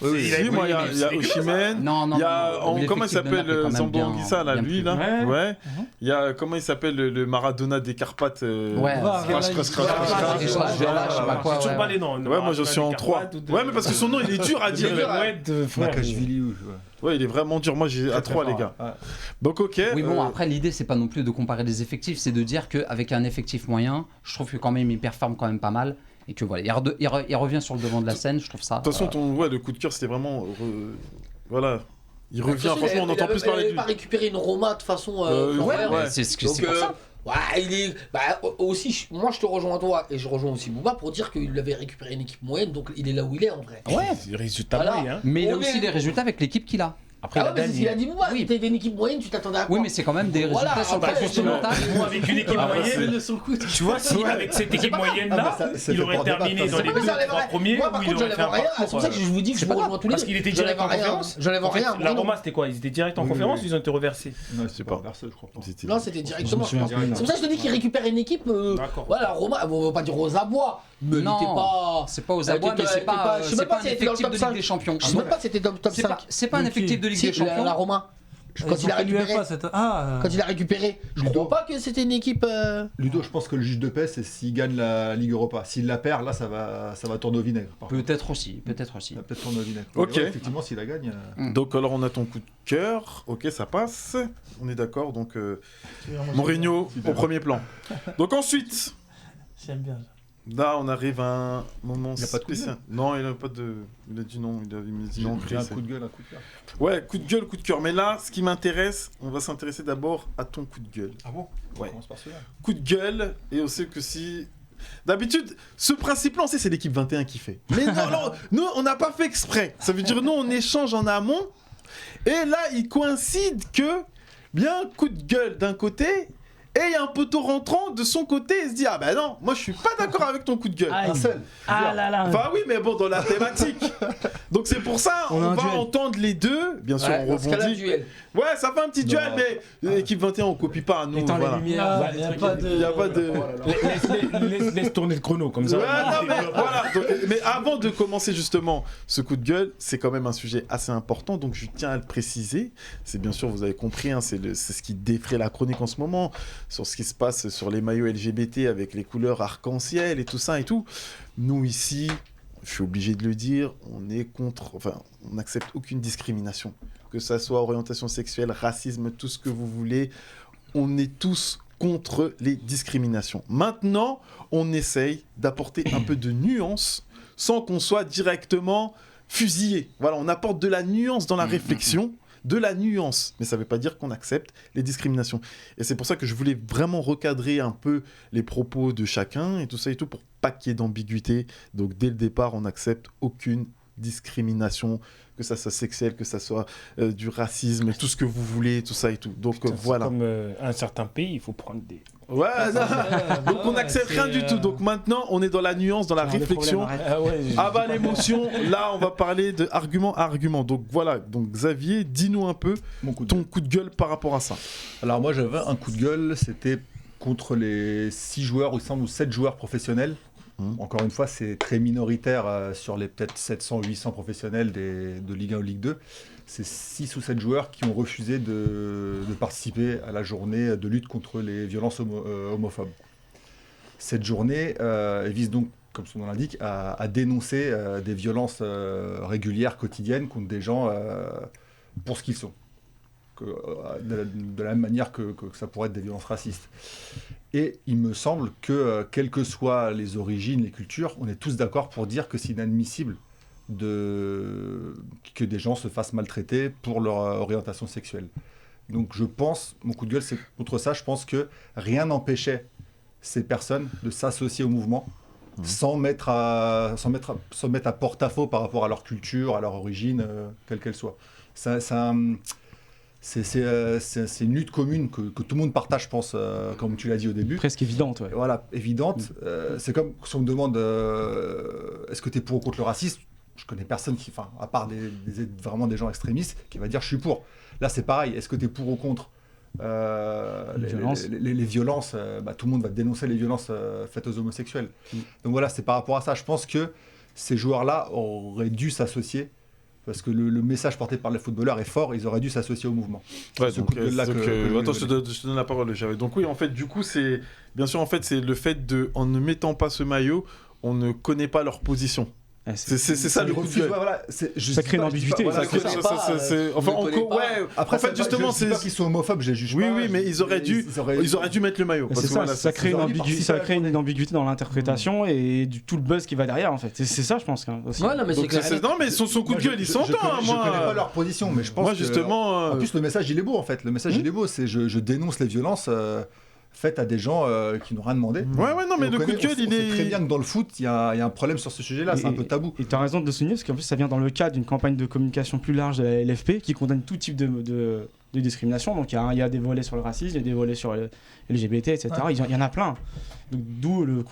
Oui, moi il y a Osimhen, il y a comment il s'appelle Zambo Anguissa là, lui là, ouais. Il y a comment il s'appelle le Maradona des Carpates. Ouais. C'est toujours pas les noms. Ouais, moi je suis en 3. Ouais, mais parce que son nom il est dur à dire. Ouais, il est vraiment dur. Moi j'ai à 3 les gars. Donc ok. Oui bon, après l'idée c'est pas non plus de comparer des effectifs, c'est de dire qu'avec un effectif moyen, je trouve que quand même il performe quand même pas mal. Et que voilà, il revient sur le devant de la scène, je trouve ça. De toute façon, le coup de cœur, c'était vraiment. Voilà. Il revient, franchement, on entend plus parler de lui. Il pas récupéré une Roma de façon. Ouais, c'est pour ça. Aussi, moi je te rejoins toi et je rejoins aussi Bouba pour dire qu'il avait récupéré une équipe moyenne, donc il est là où il est en vrai. Ouais, c'est résultat moyen. Mais il a aussi des résultats avec l'équipe qu'il a. Après, c'est ce qu'il a dit Bouba. Oui, t'avais une équipe moyenne, tu t'attendais à quoi? Oui, mais c'est quand même des résultats sur le justement. Moi, avec une équipe moyenne, tu vois, si avec cette équipe moyenne-là, il aurait terminé dans les 2-3 premiers ou il aurait fait un parcours. C'est pour ça que je vous dis que je rejoins tous les deux. Parce qu'il était direct en conférence. J'enlève rien. La Roma, c'était quoi? Ils étaient direct en conférence ou ils ont été reversés? Non, c'est pas reversé, je crois pas. Non, c'était directement. C'est pour ça que je te dis qu'il récupère une équipe. Voilà, Roma, on va pas dire aux abois. Mais non, c'est pas aux abois, mais c'est pas un effectif de Ligue des Champions. Je sais même pas si c'était top 5. C'est pas un effectif de Ligue des Champions. La Roma. Quand il a récupéré, je crois pas que c'était une équipe. Ludo, je pense que le juge de paix, c'est s'il gagne la Ligue Europa. S'il la perd, là, ça va tourner au vinaigre. Peut-être aussi. Ça va peut-être tourner au vinaigre. Ok. Ouais, effectivement, s'il la gagne. Donc alors on a ton coup de cœur. Ok, ça passe. On est d'accord. Donc Mourinho au premier plan. Donc ensuite. J'aime bien. Là, on arrive à un moment spécial. Non, il n'a pas de. Il a dit non. Il a dit non. Un coup de gueule, un coup de cœur. Ouais, coup de gueule, coup de cœur. Mais là, ce qui m'intéresse, on va s'intéresser d'abord à ton coup de gueule. Ah bon? Ouais. On commence par celui-là. Coup de gueule, et on sait que si. D'habitude, ce principe-là, on sait, c'est l'équipe 21 qui fait. Mais non, alors, nous, on n'a pas fait exprès. Ça veut dire, nous, on échange en amont. Et là, il coïncide que, bien, coup de gueule d'un côté. Et il y a un poteau rentrant de son côté et se dit ah ben non, moi je suis pas d'accord avec ton coup de gueule. Un seul. Ah là là. Enfin oui, mais bon, dans la thématique. Donc c'est pour ça, on va entendre les deux. Bien sûr, on rebondit. Ouais, ça fait un petit duel, mais l'équipe 21, on copie pas. Nous, voilà. Il n'y a pas de. Laisse tourner le chrono comme ça. Ouais, non, mais voilà. Donc, mais avant de commencer justement ce coup de gueule, c'est quand même un sujet assez important, donc je tiens à le préciser. C'est bien sûr, vous avez compris, hein, c'est ce qui défraie la chronique en ce moment, sur ce qui se passe sur les maillots LGBT avec les couleurs arc-en-ciel et tout ça et tout. Nous ici, je suis obligé de le dire, on est contre, enfin, on n'accepte aucune discrimination, que ça soit orientation sexuelle, racisme, tout ce que vous voulez. On est tous contre les discriminations. Maintenant, on essaye d'apporter un peu de nuance sans qu'on soit directement fusillé. Voilà, on apporte de la nuance dans la réflexion, de la nuance, mais ça ne veut pas dire qu'on accepte les discriminations. Et c'est pour ça que je voulais vraiment recadrer un peu les propos de chacun et tout ça et tout pour pas qu'il y ait d'ambiguïté. Donc dès le départ, on n'accepte aucune discrimination, que ça soit sexuel, que ça soit du racisme, tout ce que vous voulez, tout ça et tout. Donc voilà. Comme un certain pays, il faut prendre des... Ouais, donc on n'accepte rien du tout. Donc maintenant, on est dans la nuance, dans la réflexion. Avant l'émotion, là, on va parler de argument à argument. Donc voilà, donc Xavier, dis-nous un peu ton coup de gueule par rapport à ça. Alors moi, j'avais un coup de gueule, c'était contre les 6 joueurs, ou 7 joueurs professionnels. Encore une fois, c'est très minoritaire sur les peut-être 700 ou 800 professionnels de Ligue 1 ou Ligue 2. C'est 6 ou 7 joueurs qui ont refusé de participer à la journée de lutte contre les violences homophobes. Cette journée vise donc, comme son nom l'indique, à dénoncer des violences régulières, quotidiennes, contre des gens pour ce qu'ils sont. De la même manière que ça pourrait être des violences racistes. Et il me semble que, quelles que soient les origines, les cultures, on est tous d'accord pour dire que c'est inadmissible que des gens se fassent maltraiter pour leur orientation sexuelle. Donc je pense, mon coup de gueule c'est contre ça, je pense que rien n'empêchait ces personnes de s'associer au mouvement sans mettre à porte-à-faux par rapport à leur culture, à leur origine, quelle qu'elle soit. C'est une lutte commune que tout le monde partage, je pense, comme tu l'as dit au début. Presque évidente, ouais. Voilà, évidente. C'est comme si on me demande est-ce que tu es pour ou contre le racisme. Je connais personne qui, à part vraiment des gens extrémistes, qui va dire je suis pour. Là, c'est pareil. Est-ce que tu es pour ou contre les violences tout le monde va dénoncer les violences faites aux homosexuels. Donc voilà, c'est par rapport à ça. Je pense que ces joueurs-là auraient dû s'associer. Parce que le message porté par les footballeurs est fort, ils auraient dû s'associer au mouvement. Ouais, attends, je te donne la parole, Jared. Donc oui, en fait, du coup, c'est bien sûr, en fait, c'est le fait de, en ne mettant pas ce maillot, on ne connaît pas leur position. C'est ça le coup de gueule. Ça crée une ambiguïté. Enfin, après, en fait, justement, c'est pas qu'ils sont homophobes, j'ai jugé. Oui, mais ils auraient dû mettre le maillot. C'est ça, ça crée une ambiguïté dans l'interprétation et tout le buzz qui va derrière, en fait. C'est ça, je pense. Non, mais son coup de gueule, il s'entend. Je connais pas leur position, mais je pense. Moi, justement. En plus, le message, il est beau, en fait. Le message, il est beau. C'est je dénonce les violences. faites à des gens qui n'ont rien demandé. Ouais, non, mais le coup de gueule, il est. C'est très bien que dans le foot, il y a un problème sur ce sujet-là, c'est un peu tabou. Et tu as raison de le souligner, parce qu'en plus, ça vient dans le cadre d'une campagne de communication plus large de la LFP qui condamne tout type de discrimination. Donc, il y a des volets sur le racisme, il y a des volets sur le LGBT, etc. Ouais. Il y en a plein. D'où le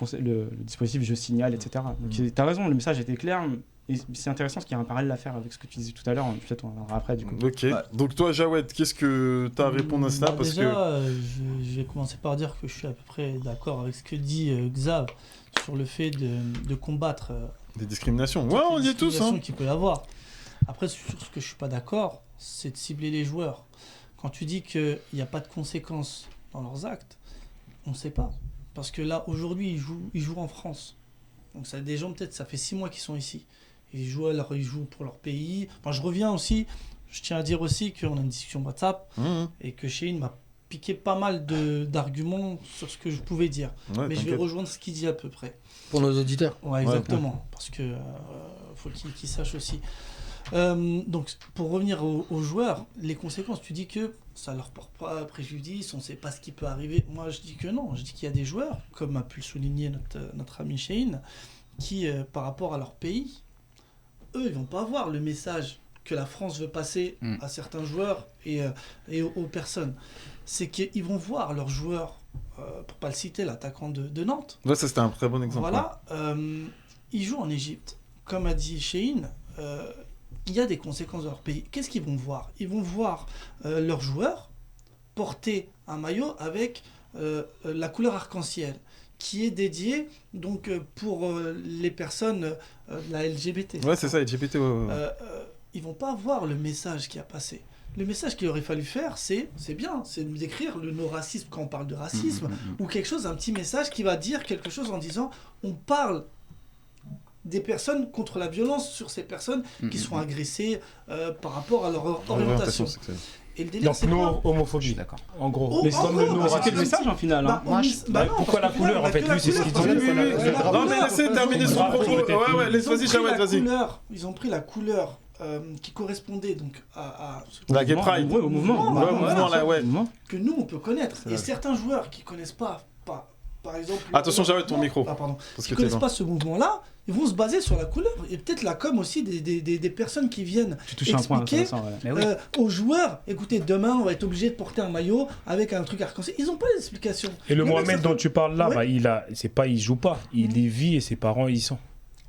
dispositif Je signale, etc. Donc, tu as raison, le message était clair. Et c'est intéressant parce qu'il y a un parallèle à faire avec ce que tu disais tout à l'heure, peut-être on en verra après du coup. Ok, donc toi Jawed, qu'est-ce que tu as à répondre à ça parce déjà, je vais commencer par dire que je suis à peu près d'accord avec ce que dit Xav sur le fait de combattre des discriminations. Ouais, on y est tous. Qu'il peut y avoir. Après, sur ce que je suis pas d'accord, c'est de cibler les joueurs. Quand tu dis qu'il n'y a pas de conséquences dans leurs actes, on ne sait pas. Parce que là, aujourd'hui, ils jouent en France. Donc ça, des gens, peut-être, ça fait 6 mois qu'ils sont ici. Ils jouent pour leur pays. Enfin, je reviens aussi, je tiens à dire aussi qu'on a une discussion WhatsApp et que Shein m'a piqué pas mal d'arguments sur ce que je pouvais dire. Ouais, mais je vais rejoindre ce qu'il dit à peu près. Pour nos auditeurs. Ouais, exactement. Ouais. Parce que faut qu'ils sachent aussi. Donc, pour revenir aux joueurs, les conséquences, tu dis que ça leur porte pas préjudice, on ne sait pas ce qui peut arriver. Moi, je dis que non. Je dis qu'il y a des joueurs, comme a pu le souligner notre ami Shein, qui, par rapport à leur pays, eux, ils vont pas voir le message que la France veut passer à certains joueurs et aux personnes. C'est qu'ils vont voir leurs joueurs, pour pas le citer, l'attaquant de Nantes. Ouais, ça c'était un très bon exemple. Voilà, ils jouent en Égypte. Comme a dit Shein, il y a des conséquences de leur pays. Qu'est-ce qu'ils vont voir ? Ils vont voir leurs joueurs porter un maillot avec la couleur arc-en-ciel, qui est dédié donc pour les personnes de la LGBT. Ouais, c'est ça, LGBT. Ils vont pas voir le message qui a passé. Le message qu'il aurait fallu faire, c'est bien, c'est d'écrire le no-racisme quand on parle de racisme, ou quelque chose, un petit message qui va dire quelque chose en disant on parle des personnes contre la violence sur ces personnes qui sont agressées par rapport à leur orientation. Et le délire, donc homophobie, d'accord. En gros, c'était le message en final. Pourquoi la couleur en fait lui c'est ce qu'ils disent. Non mais laissez terminer son propos. Ouais, vas-y Jawed, vas-y. Ils ont pris la couleur qui correspondait donc à la Gay Pride, au mouvement, que nous on peut connaître. Et certains joueurs qui connaissent pas, par exemple. Attention Jawed, ton micro. Qui connaissent pas ce mouvement-là. Ils vont se baser sur la couleur et peut-être la com aussi des personnes qui viennent expliquer aux joueurs, écoutez, demain on va être obligé de porter un maillot avec un truc arc-en-ciel. Ils n'ont pas d'explication. Et le Mohamed dont tu parles là, il joue pas, il y vit et ses parents y sont.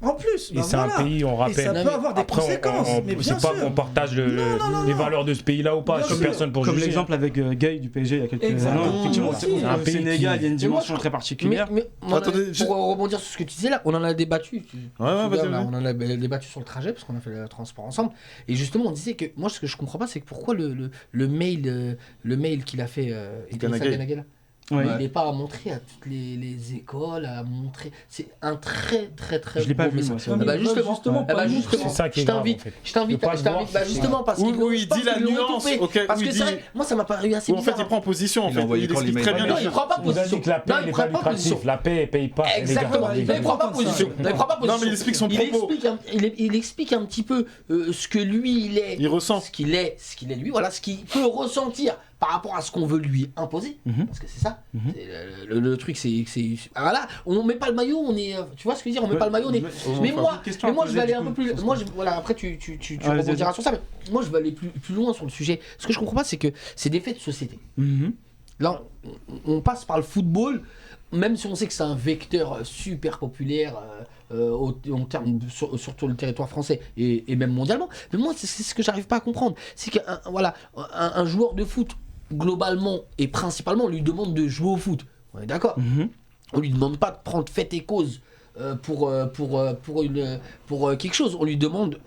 En plus, et c'est un pays, on rappelle. Et ça peut avoir des conséquences. Mais bien sûr. C'est pas qu'on partage les valeurs de ce pays-là ou pas. Personne pour juger. Comme l'exemple avec Gay du PSG il y a quelques années. Effectivement, un pays Sénégal, il y a une dimension très particulière. Pour rebondir sur ce que tu disais là, on en a débattu. On en a débattu sur le trajet parce qu'on a fait le transport ensemble. Et justement, on disait que moi, ce que je comprends pas, c'est que pourquoi le mail qu'il a fait, Ganagay. Ouais. Il n'est pas à montrer à toutes les écoles, à montrer. C'est un très très très. Je l'ai pas vu moi. Justement, c'est ça qui est grave. Je t'invite, justement parce qu'il il dit la nuance. Parce que c'est vrai, moi ça m'a paru assez bizarre. En fait, il prend position. En fait, il explique très bien. Non, il prend pas position. Il dit que la paix n'est pas lucrative. La paix paye pas. Exactement. Il prend pas position. Non, mais il explique son propos. Il explique un petit peu ce que lui il est. Il ressent. Ce qu'il est lui. Voilà, ce qu'il peut ressentir par rapport à ce qu'on veut lui imposer, parce que c'est ça. Le truc, c'est voilà, on met pas le maillot, on est, tu vois ce que je veux dire, on met pas le maillot, on est. Mais moi, je vais aller un peu plus. Moi, voilà, après tu rebondiras sur ça. Mais moi, je vais aller plus loin sur le sujet. Ce que je comprends pas, c'est que c'est des faits de société. Là, on passe par le football. Même si on sait que c'est un vecteur super populaire en termes surtout le territoire français et même mondialement, mais moi c'est ce que j'arrive pas à comprendre, c'est qu'un joueur de foot globalement et principalement on lui demande de jouer au foot, on est d'accord, on lui demande pas de prendre fait et cause pour quelque chose, on lui demande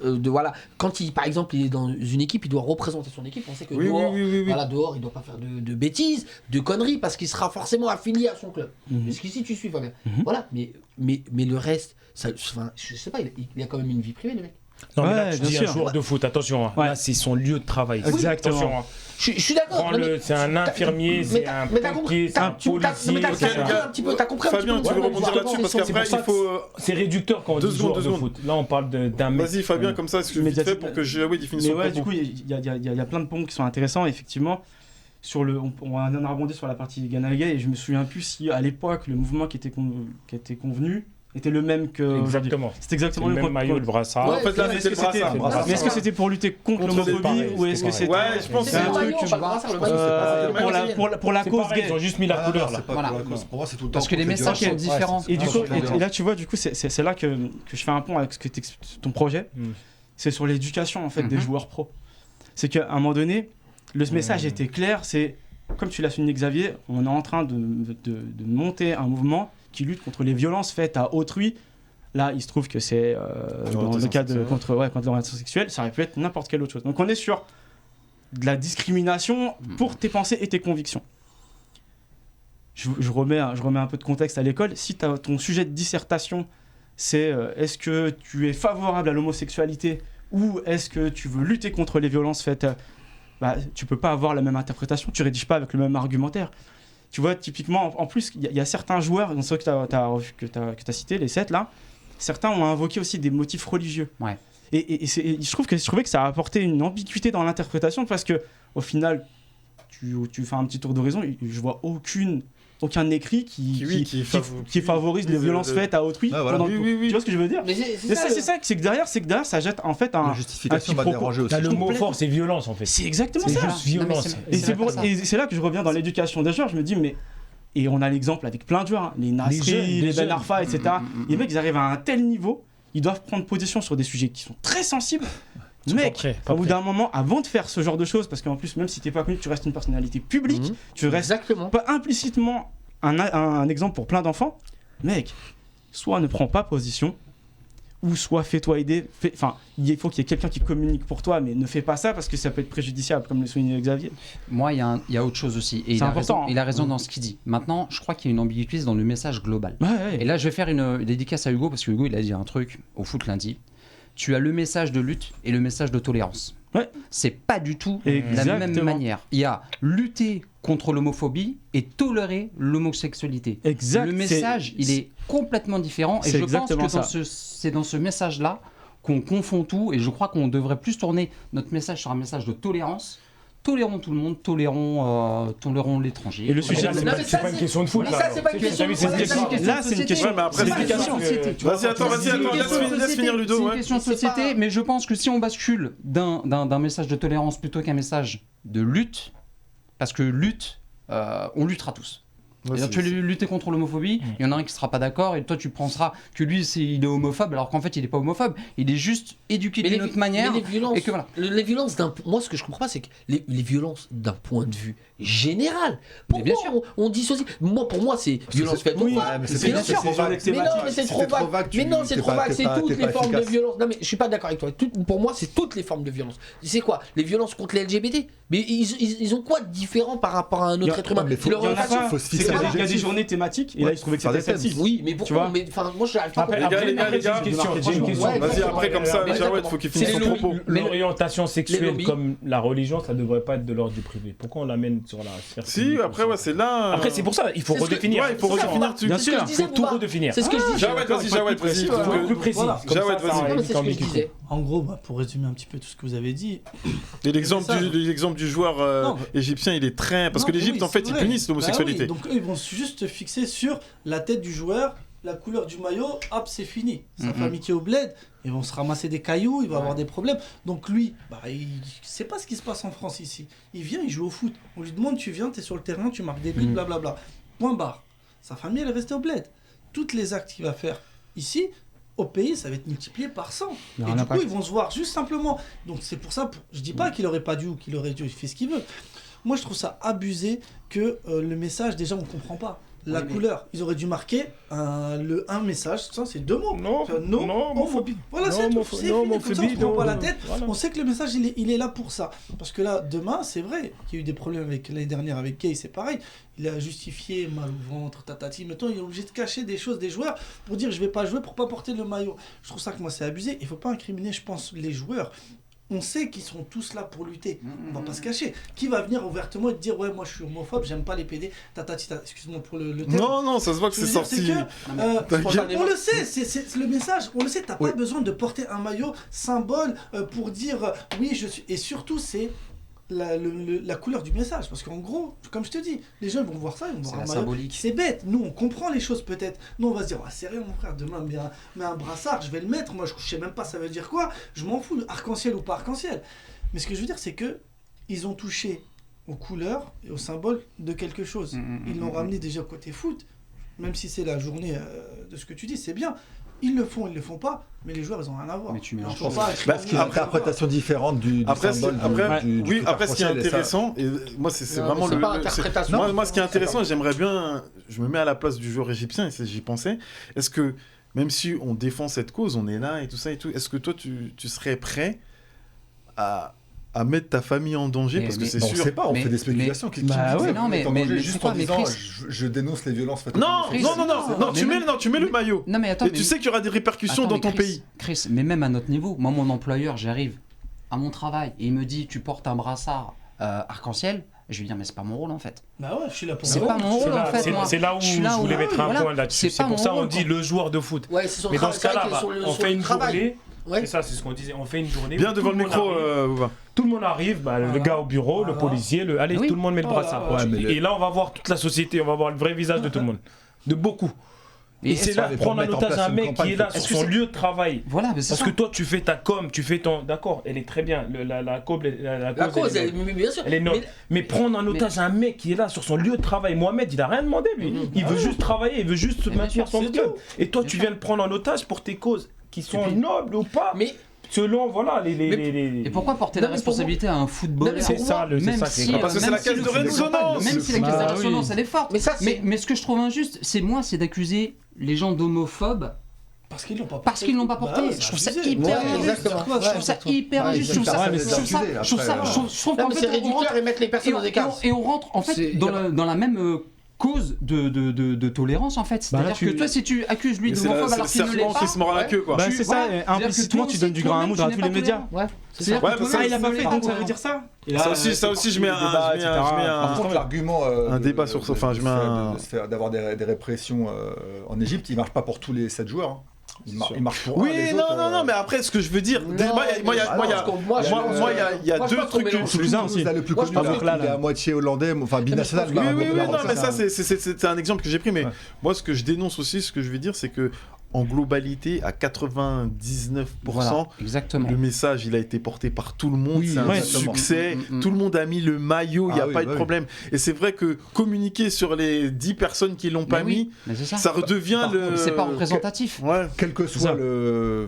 quand il par exemple il est dans une équipe, il doit représenter son équipe, on sait que dehors il doit pas faire de bêtises, de conneries parce qu'il sera forcément affilié à son club. Jusqu'ici tu suis Fabien. Voilà, mais le reste je sais pas, il a quand même une vie privée le mec. Non, mais là, tu dis un joueur de foot, attention, là c'est son lieu de travail. Exactement. Je suis d'accord. C'est un infirmier, c'est un pompier, c'est un policier. T'as compris Fabien, tu veux rebondir là-dessus parce qu'après il faut. C'est réducteur quand on dit joueur de foot. Là, on parle d'un mec. Vas-y, Fabien, comme ça, ce que je fais pour que Jawed finisse son propos. Du coup, il y a plein de points qui sont intéressants, effectivement. on a rebondi sur la partie Ghana Gay et je me souviens plus si à l'époque le mouvement qui était convenu était le même que. Exactement. C'était exactement le même maillot, le brassard. En fait, là, c'était le brassard. Mais est-ce que c'était pour lutter contre l'homophobie ou est-ce que c'était. Ouais, je pense que c'est un truc. Pour la cause gay. Ils ont juste mis la couleur là. Pour moi, c'est tout le temps. Parce que les messages sont différents. Et là, tu vois, du coup, c'est là que je fais un pont avec ton projet. C'est sur l'éducation en fait des joueurs pro. C'est qu'à un moment donné, le message était clair. C'est comme tu l'as souligné, Xavier, on est en train de monter un mouvement qui lutte contre les violences faites à autrui. Là, il se trouve que c'est dans le cas contre l'orientation sexuelle, ça aurait pu être n'importe quelle autre chose. Donc on est sur de la discrimination pour tes pensées et tes convictions. Je remets un peu de contexte à l'école. Si ton sujet de dissertation, c'est est-ce que tu es favorable à l'homosexualité ou est-ce que tu veux lutter contre les violences faites, tu peux pas avoir la même interprétation, tu rédiges pas avec le même argumentaire. Tu vois, typiquement, en plus, il y a certains joueurs, dans ceux que tu as cités, les 7 là, certains ont invoqué aussi des motifs religieux. Ouais. Et je trouvais que ça a apporté une ambiguïté dans l'interprétation parce que, au final, tu fais un petit tour d'horizon, je vois aucun écrit qui favorise les violences faites à autrui. Ah, voilà. Oui. Tu vois ce que je veux dire? C'est que derrière, ça jette en fait un justification va déranger aussi. Le mot fort, c'est violence en fait. C'est exactement ça. C'est juste violence. Et c'est là que je reviens dans l'éducation des joueurs. Je me dis, mais. Et on a l'exemple avec plein de joueurs, hein, les Nasri, les Ben Arfa, etc. Les mecs, ils arrivent à un tel niveau, ils doivent prendre position sur des sujets qui sont très sensibles. Mec, au bout d'un moment, avant de faire ce genre de choses, parce qu'en plus, même si t'es pas connu, tu restes une personnalité publique, tu restes pas implicitement un exemple pour plein d'enfants. Mec, soit ne prends pas position, ou soit fais-toi aider. Enfin, il faut qu'il y ait quelqu'un qui communique pour toi, mais ne fais pas ça parce que ça peut être préjudiciable, comme le soulignait Xavier. Moi, il y a autre chose aussi. Et il a raison dans ce qu'il dit. Maintenant, je crois qu'il y a une ambiguïté dans le message global. Ouais. Et là, je vais faire une dédicace à Hugo, parce que Hugo, il a dit un truc au foot lundi. Tu as le message de lutte et le message de tolérance. Ouais. C'est pas du tout la même manière. Il y a lutter contre l'homophobie et tolérer l'homosexualité. Exact. Le message, il est complètement différent. Et je pense que c'est dans ce message-là qu'on confond tout. Et je crois qu'on devrait plus tourner notre message sur un message de tolérance. Tolérons tout le monde, tolérons l'étranger. Et le sujet, c'est pas une question de foot. Là, c'est pas une question de foot. Là, c'est une question. Ouais, mais après, c'est une question de société. Vas-y, attends, laisse finir Ludo. C'est une question de société, mais je pense que si on bascule d'un message de tolérance plutôt qu'un message de lutte, parce que on luttera tous. Ouais, tu veux lutter contre l'homophobie, il y en a un qui sera pas d'accord et toi tu penseras que lui il est homophobe alors qu'en fait il est pas homophobe, il est juste éduqué d'une autre manière. Mais les violences, et que voilà. Les violences moi ce que je comprends pas c'est que les violences d'un point de vue général. Pourquoi on dissocie? Pour moi c'est violence faite aux femmes. Mais non c'est trop vague. Mais non c'est trop vague, c'est toutes les formes de violence. Non mais je suis pas d'accord avec toi. Pour moi c'est toutes les formes de violence. C'est quoi? Les violences contre les LGBT? Mais ils ont quoi de différent par rapport à un autre être humain? Il y a des journées thématiques et là il se trouvait que c'était celle-ci. Oui, mais pourquoi? Mais moi je n'arrive pas à comprendre. Les gars, j'ai une question. Vas-y, après comme ça, Jarouet, il faut qu'il finisse son propos. L'orientation sexuelle comme la religion, ça devrait pas être de l'ordre du privé. Pourquoi on l'amène sur la sphère? Si, après c'est là. Après c'est pour ça, il faut redéfinir. Il faut redéfinir. Bien sûr, il faut tout redéfinir. C'est ce que je dis. Jarouet, vas-y, précis. Plus précis. Jarouet, vas-y. C'est ce que je disais. En gros, pour résumer un petit peu tout ce que vous avez dit. Et l'exemple du joueur égyptien, il est très. Parce que l'Égypte, en fait, ils punissent l'homosexualité. Donc eux, ils vont juste fixer sur la tête du joueur, la couleur du maillot, hop, c'est fini. Sa famille qui est au bled, ils vont se ramasser des cailloux, il va avoir des problèmes. Donc lui, il sait pas ce qui se passe en France ici. Il vient, il joue au foot. On lui demande, tu viens, t'es sur le terrain, tu marques des buts, blablabla. Point barre. Sa famille, elle est restée au bled. Toutes les actes qu'il va faire ici, au pays, ça va être multiplié par 100. Et du coup, ils vont se voir juste simplement. Donc c'est pour ça, je dis pas qu'il aurait pas dû ou qu'il aurait dû, il fait ce qu'il veut. Moi, je trouve ça abusé que le message, déjà, on comprend pas. La couleur, ils auraient dû marquer un message, ça c'est 2 mots. Non, homophobie. Voilà, c'est tout. C'est fini, comme ça, on se prend pas la tête. Voilà. On sait que le message, il est là pour ça. Parce que là, demain, c'est vrai qu'il y a eu des problèmes l'année dernière avec Gay, c'est pareil. Il a justifié mal au ventre, tatati. Maintenant, il est obligé de cacher des choses des joueurs pour dire je vais pas jouer, pour pas porter le maillot. Je trouve ça que moi, c'est abusé. Il faut pas incriminer, je pense, les joueurs. On sait qu'ils sont tous là pour lutter. On va pas se cacher. Qui va venir ouvertement et te dire ouais moi je suis homophobe, j'aime pas les PD, excuse-moi pour le terme. Non, ça se voit que c'est sorti. On le sait, c'est le message. On le sait, t'as pas besoin de porter un maillot symbole pour dire oui je suis. Et surtout c'est la couleur du message. Parce qu'en gros, comme je te dis, les jeunes vont voir ça, ils vont voir un maillot. Symbolique. C'est bête. Nous, on comprend les choses peut-être. Nous, on va se dire, sérieux, mon frère, demain, mets un brassard, je vais le mettre. Moi, je sais même pas ça veut dire quoi. Je m'en fous, arc-en-ciel ou pas arc-en-ciel. Mais ce que je veux dire, c'est que ils ont touché aux couleurs et aux symboles de quelque chose. Ils l'ont ramené déjà côté foot. Même si c'est la journée de ce que tu dis, c'est bien. Ils le font pas, mais les joueurs, ils ont rien à voir. Mais tu mélanges pas. Parce qu'il y a une interprétation différente du symbole. Après, ce qui est intéressant, et moi, c'est vraiment le. Moi, ce qui est intéressant, j'aimerais bien. Je me mets à la place du joueur égyptien, et j'y pensais. Est-ce que, même si on défend cette cause, on est là et tout ça et tout, est-ce que toi, tu serais prêt à mettre ta famille en danger parce que c'est sûr. On sait pas, on fait des spéculations. Juste en disant je dénonce les violences faites. Non, tu mets le maillot. Non mais attends, et tu sais qu'il y aura des répercussions dans ton pays. Chris, mais même à notre niveau, moi mon employeur, j'arrive à mon travail et il me dit tu portes un brassard arc-en-ciel. Je lui dis mais c'est pas mon rôle en fait. Bah ouais, je suis là pour. C'est pas mon rôle en fait. C'est là où je voulais mettre un point là-dessus. C'est pour ça on dit le joueur de foot. Mais dans ce cas-là, on fait une journée. C'est ça, c'est ce qu'on disait. On fait une journée. Bien devant le micro, tout le monde arrive, le gars au bureau, le policier, allez, tout le monde met le brassard. Et là, on va voir toute la société, on va voir le vrai visage de tout le monde. De beaucoup. Et c'est là, prendre en otage un mec qui est là sur son lieu de travail. Voilà, parce que toi, tu fais ta com, tu fais ton. D'accord, elle est très bien. La cause, bien sûr. Elle est noble. Mais prendre en otage un mec qui est là sur son lieu de travail, Mohamed, il a rien demandé, lui. Il veut juste travailler, il veut juste se maintenir son club. Et toi, tu viens le prendre en otage pour tes causes qui sont nobles ou pas. Selon, voilà, Et pourquoi porter la responsabilité à un footballeur? C'est ça, parce que c'est la caisse de résonance. Même si la caisse de résonance, elle est forte. Mais ce que je trouve injuste, c'est d'accuser les gens d'homophobes parce qu'ils l'ont pas porté. Je trouve ça hyper injuste. Je trouve ça hyper injuste. Je trouve qu'en fait c'est réducteur et mettre les personnes dans des cases. Et on rentre en fait dans la même cause de tolérance en fait. C'est-à-dire que toi si tu accuses lui d'homophobe alors qu'il ne l'est pas, qui se mord la queue quoi. C'est ça, implicitement tu donnes du grain à moudre à tous les médias. C'est ça. Il a pas fait donc ça veut dire ça. Ça aussi je mets un débat sur ça. Enfin je mets d'avoir des répressions en Égypte, il marche pas pour tous les 7 joueurs. Il marche pour oui, non, mais après, ce que je veux dire, moi, il y a deux trucs. Toulousain aussi. Le plus connu, il est à moitié hollandais, enfin binational. Oui, non, mais ça, c'est un exemple que j'ai pris. Mais moi, ce que je dénonce aussi, ce que je veux dire, c'est que en globalité, à 99%, le message, il a été porté par tout le monde. C'est un succès. Tout le monde a mis le maillot, il n'y a pas eu de problème. Et c'est vrai que communiquer sur les 10 personnes qui ne l'ont pas mis, ça redevient le... C'est pas représentatif. Quel que soit le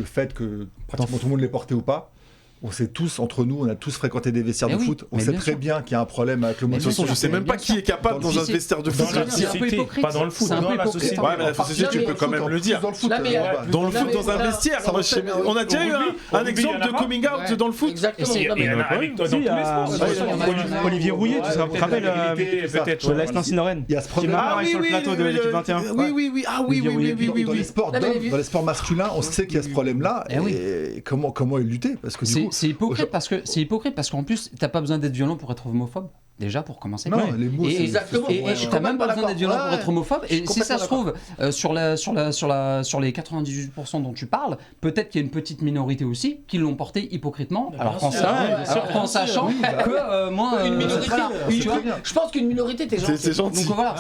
fait que pratiquement tout le monde l'ait porté ou pas, on sait tous, entre nous, on a tous fréquenté des vestiaires de foot, on sait très bien qu'il y a un problème avec le monde. De toute façon, je sais même pas qui est capable dans un vestiaire de foot. Dans la société, pas dans le foot, dans la société. Ouais, mais la société, tu peux quand même le dire. Dans le foot, dans un vestiaire. On a déjà eu un exemple de coming out dans le foot. Exactement. Olivier Rouillet, tu te rappelles peut-être l'Est Nancy-Lorraine. Il y a ce problème sur le plateau de l'équipe 21. Oui. Dans les sports masculins, on sait qu'il y a ce problème-là. Et comment y lutter? Parce que c'est hypocrite parce qu'en plus t'as pas besoin d'être violent pour être homophobe déjà pour commencer. Non, les mots, et t'as même pas besoin d'être violent pour être homophobe. Et si ça se trouve sur les 98% dont tu parles, peut-être qu'il y a une petite minorité aussi qui l'ont porté hypocritement. Alors en sachant que moi une minorité, je pense qu'une minorité t'es gentil. C'est gentil. Donc voilà.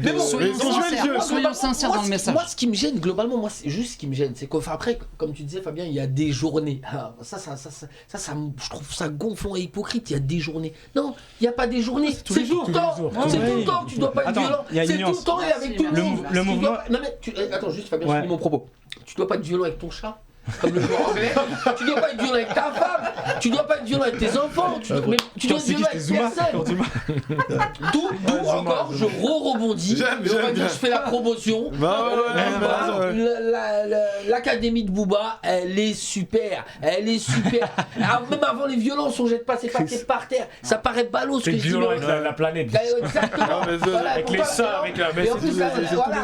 Mais bon, soyons sincères dans le message. Moi, ce qui me gêne globalement, c'est juste ce qui me gêne, c'est qu'après, comme tu disais Fabien, il y a des journées. Ça, je trouve ça gonflant et hypocrite. Il y a des journées. Non, il n'y a pas des journées. C'est tout le temps. C'est tout le temps. Tu dois pas être violent. C'est tout le temps et avec tout le monde. Le mouvement. Non mais attends juste Fabien, je finis mon propos. Tu dois pas être violent avec ton chat. Comme le joueur anglais, tu dois pas être violent avec ta femme, tu dois pas être violent avec tes enfants, tu dois être violent avec personne. D'où encore, je rebondis, je fais la promotion. L'académie de Booba, elle est super. Même avant les violences, on jette pas ses papiers par terre. Ça paraît ballot ce que je dis. C'est violent avec la planète. Exactement. Avec les seins, avec la... C'est tous les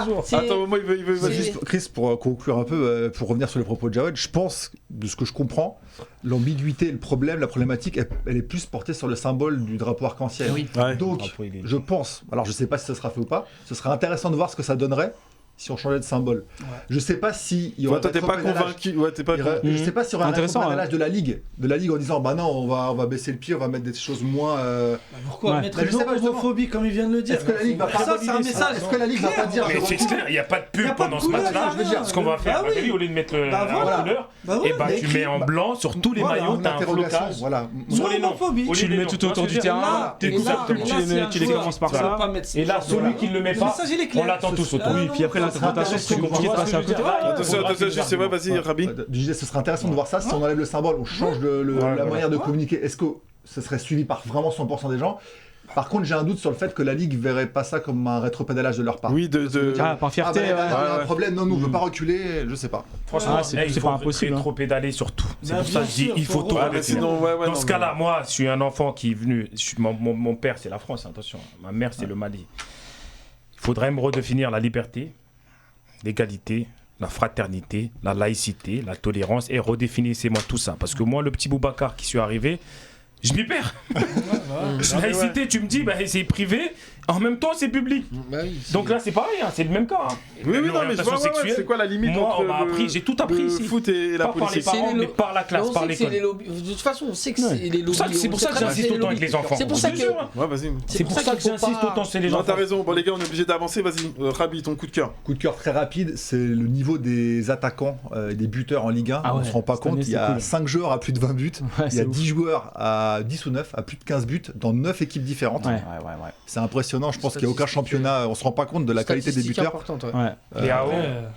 jours. Attends, moi, il veut juste, Chris, pour conclure un peu, pour revenir sur les propos de Jawed, je pense, de ce que je comprends, l'ambiguïté, la problématique, elle est plus portée sur le symbole du drapeau arc-en-ciel. Donc, je pense, alors je sais pas si ça sera fait ou pas, ce serait intéressant de voir ce que ça donnerait si on changeait de symbole. Je sais pas si il y aurait toi t'es pas convaincu. Ouais, t'es pas je sais pas s'il y aurait un rétropédalage de la ligue en disant bah non, on va baisser le pied, on va mettre des choses moins pourquoi mettre l'homophobie comme il vient de le dire? Est-ce que la ligue va pas ça, c'est un message. Est-ce que la ligue va pas dire mais c'est clair, il y a pas de pub pendant ce match-là. Ce qu'on va faire, au lieu de mettre la couleur, et bah tu mets en blanc sur tous les maillots, t'as un flocage sur les noms. Tu le mets tout autour du terrain, tu les commences par ça. Et là, celui qui le met pas, on l'attend tous autour. Oui, puis après l'interprétation, c'est compliqué de passer à côté. Attention, c'est vrai, vas-y, Rabi. Je disais, ce serait intéressant de voir ça, si on enlève le symbole, on change la manière de communiquer. Est-ce que ce serait suivi par vraiment 100% des gens? Par contre, j'ai un doute sur le fait que la Ligue verrait pas ça comme un rétropédalage de leur part. Oui, par fierté. Il y a un problème, non, nous, on veut pas reculer, je sais pas. Franchement, c'est pas impossible. Rétropédaler sur tout. C'est pour ça que je dis, il faut tout redéfinir. Dans ce cas-là, moi, je suis un enfant qui est venu. Mon père, c'est la France, attention. Ma mère, c'est le Mali. Il faudrait me redéfinir la liberté, l'égalité, la fraternité, la laïcité, la tolérance, et redéfinissez-moi tout ça. Parce que moi, le petit Boubacar qui suis arrivé, je m'y perds. Laïcité, tu me dis, bah, c'est privé, en même temps c'est public. Donc là c'est pareil, c'est le même cas. Oui, non, mais je vois, c'est quoi la limite moi, on m'a appris, j'ai tout appris ici. Le foot et la politique. Pas par les parents, mais par la classe, par l'école. De toute façon, on sait que c'est les lobbies. C'est pour ça que j'insiste autant avec les enfants. C'est pour ça que j'insiste autant chez les gens. T'as raison, bon les gars, on est obligé d'avancer, vas-y. Rabi, ton coup de cœur. Coup de cœur très rapide, c'est le niveau des attaquants, des buteurs en Ligue 1. On ne se rend pas compte, il y a 5 joueurs à plus de 20 buts, il y a 10 joueurs à 10 ou 9 à plus de 15 buts dans 9 équipes différentes. C'est impressionnant, je pense qu'il n'y a aucun championnat, on ne se rend pas compte de la qualité des buteurs. Et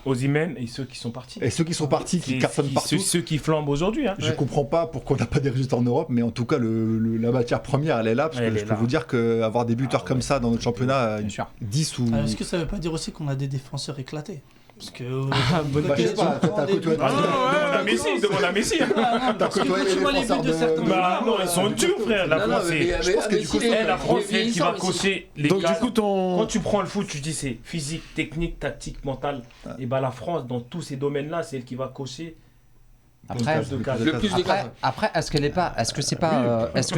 Osimhen et ceux qui sont partis. Et ceux qui sont partis, qui cartonnent partout. Ceux qui flambent aujourd'hui. Je ne comprends pas pourquoi on n'a pas des résultats en Europe, mais en tout cas, la matière première, elle est là, parce que je peux vous dire qu'avoir des buteurs comme ça dans notre championnat, 10 ou... Est-ce que ça ne veut pas dire aussi qu'on a des défenseurs éclatés? Parce que. Bonne question. Demande à Messi. T'as côtoyé les défenseurs de certains. Bah non, ils sont durs, frère. La France, je pense que du coup, la France, c'est elle qui va cocher les gars. Donc du coup, quand tu prends le foot, tu dis c'est physique, technique, tactique, mental. Et bah la France, dans tous ces domaines-là, c'est elle qui va cocher. Après, est-ce que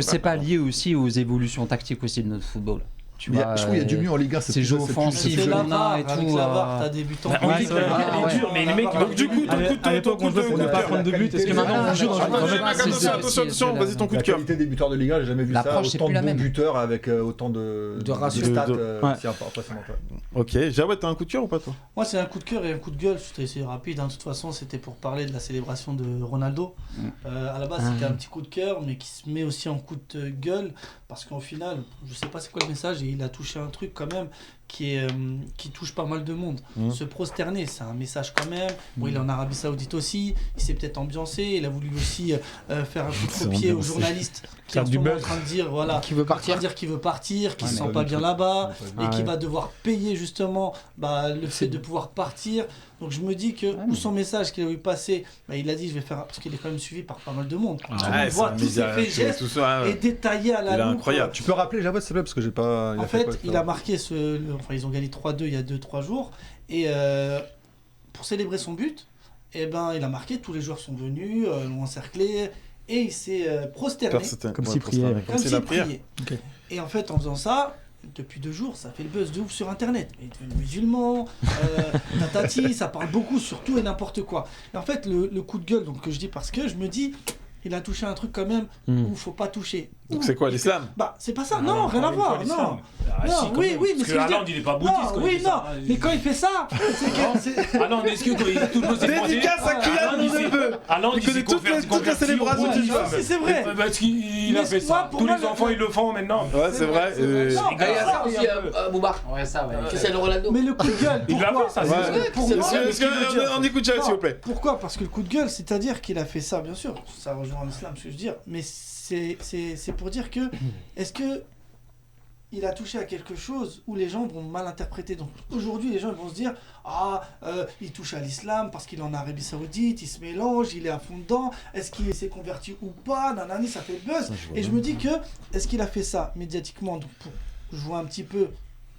c'est pas lié aussi aux évolutions tactiques aussi de notre football? Je trouve qu'il y a du mieux en Ligue 1, c'est jeu offensif, c'est la et tout. T'as des buts en plus. Il est dur, mais les mecs, donc du coup, à l'époque, on ne pas prendre de but. Est-ce que maintenant on joue dans attention, vas-y ton coup de cœur. La qualité des buteurs de Ligue 1, j'ai jamais vu ça. Autant de bons buteurs avec autant de stats. C'est impressionnant. Ok, Jawed, t'as un coup de cœur ou pas toi? Moi, c'est un coup de cœur et un coup de gueule. C'était rapide. De toute façon, c'était pour parler de la célébration de Ronaldo. À la base, c'était un petit coup de cœur, mais qui se met aussi en coup de gueule. Parce qu'au final, je sais pas c'est quoi le message, et il a touché un truc quand même qui touche pas mal de monde. Se prosterner, c'est un message quand même. Bon, il est en Arabie Saoudite aussi, il s'est peut-être ambiancé, il a voulu aussi faire un coup de pied aux journalistes qui sont en train de dire qu'il veut partir, qu'il se sent pas bien là-bas, et qui va devoir payer justement le fait de pouvoir partir. Donc je me dis que son message qu'il a eu passer, il a dit je vais faire, parce qu'il est quand même suivi par pas mal de monde. On voit tous ses faits gestes et détaillé à la loupe. Incroyable. Tu peux rappeler Jawed s'il te plaît parce que j'ai pas. En fait, il a marqué ils ont gagné 3-2 il y a 2-3 jours et pour célébrer son but, il a marqué, tous les joueurs sont venus, l'ont encerclé et il s'est prosterné comme s'il priait. Okay. Et en fait, en faisant ça, depuis 2 jours, ça fait le buzz de ouf sur internet. Il est devenu musulman, tatati, ça parle beaucoup sur tout et n'importe quoi. Et en fait, le coup de gueule donc, que je dis parce que je me dis, il a touché un truc quand même où il ne faut pas toucher. Donc c'est quoi l'islam? C'est pas ça, non, rien à voir. Non, oui, mais parce que Haaland, il est pas bouddhiste. Mais quand il fait ça, c'est Haaland, est-ce que tout le monde s'est demandé? Dédicace à Kylian, mon neveu. Haaland, il connaît toutes les célébrations du islam. Si, c'est vrai. Parce qu'il a fait ça. Tous les enfants, ils le font maintenant. Ouais, c'est vrai. Il y a ça aussi, Bouba. Ouais, ça, ouais. Cristiano Ronaldo. Mais le coup de gueule, il l'a fait ça. On écoute ça, s'il vous plaît. Pourquoi? Parce que le coup de gueule, c'est-à-dire qu'il a fait ça, bien sûr. Ça rejoint l'islam, ce que je veux dire. Mais c'est pour dire que est-ce que il a touché à quelque chose où les gens vont mal interpréter. Donc aujourd'hui les gens vont se dire il touche à l'islam parce qu'il est en Arabie Saoudite, il se mélange, il est à fond dedans, est-ce qu'il s'est converti ou pas, nanani, ça fait buzz. Et je me dis que est-ce qu'il a fait ça médiatiquement donc pour jouer un petit peu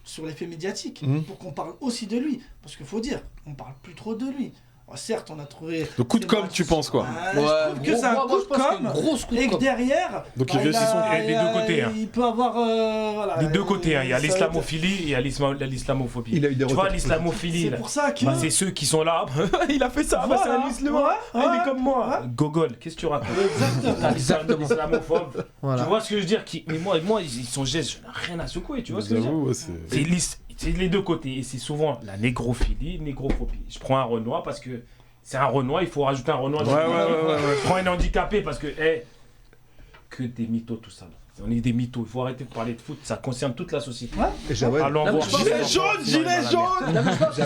sur l'effet médiatique, pour qu'on parle aussi de lui, parce qu'il faut dire on parle plus trop de lui. certes, on a trouvé. Le coup de com', tu penses quoi? Je trouve que c'est un coup de com'. Et que derrière. Donc les réussites sont des deux côtés. Il peut avoir. Des deux côtés. Il y a l'islamophilie et il y a l'islamophobie. Il a eu des tu vois, l'islamophilie. C'est pour ça que. C'est ceux qui sont là. Il a fait ça. C'est un musulman. Il est comme moi. Gogol, qu'est-ce que tu racontes? Exactement. L'islamophobe. Tu vois ce que je veux dire? Mais moi, ils sont gestes. Je n'ai rien à secouer. Tu vois ce que je veux dire? C'est les deux côtés. Et c'est souvent la négrophilie, négrophobie. Je prends un Renoir parce que c'est un Renoir, il faut rajouter un Renoir. Je prends un handicapé parce que, que des mythos, tout ça. On est des mythos, il faut arrêter de parler de foot, ça concerne toute la société. Allons voir. Gilet jaune.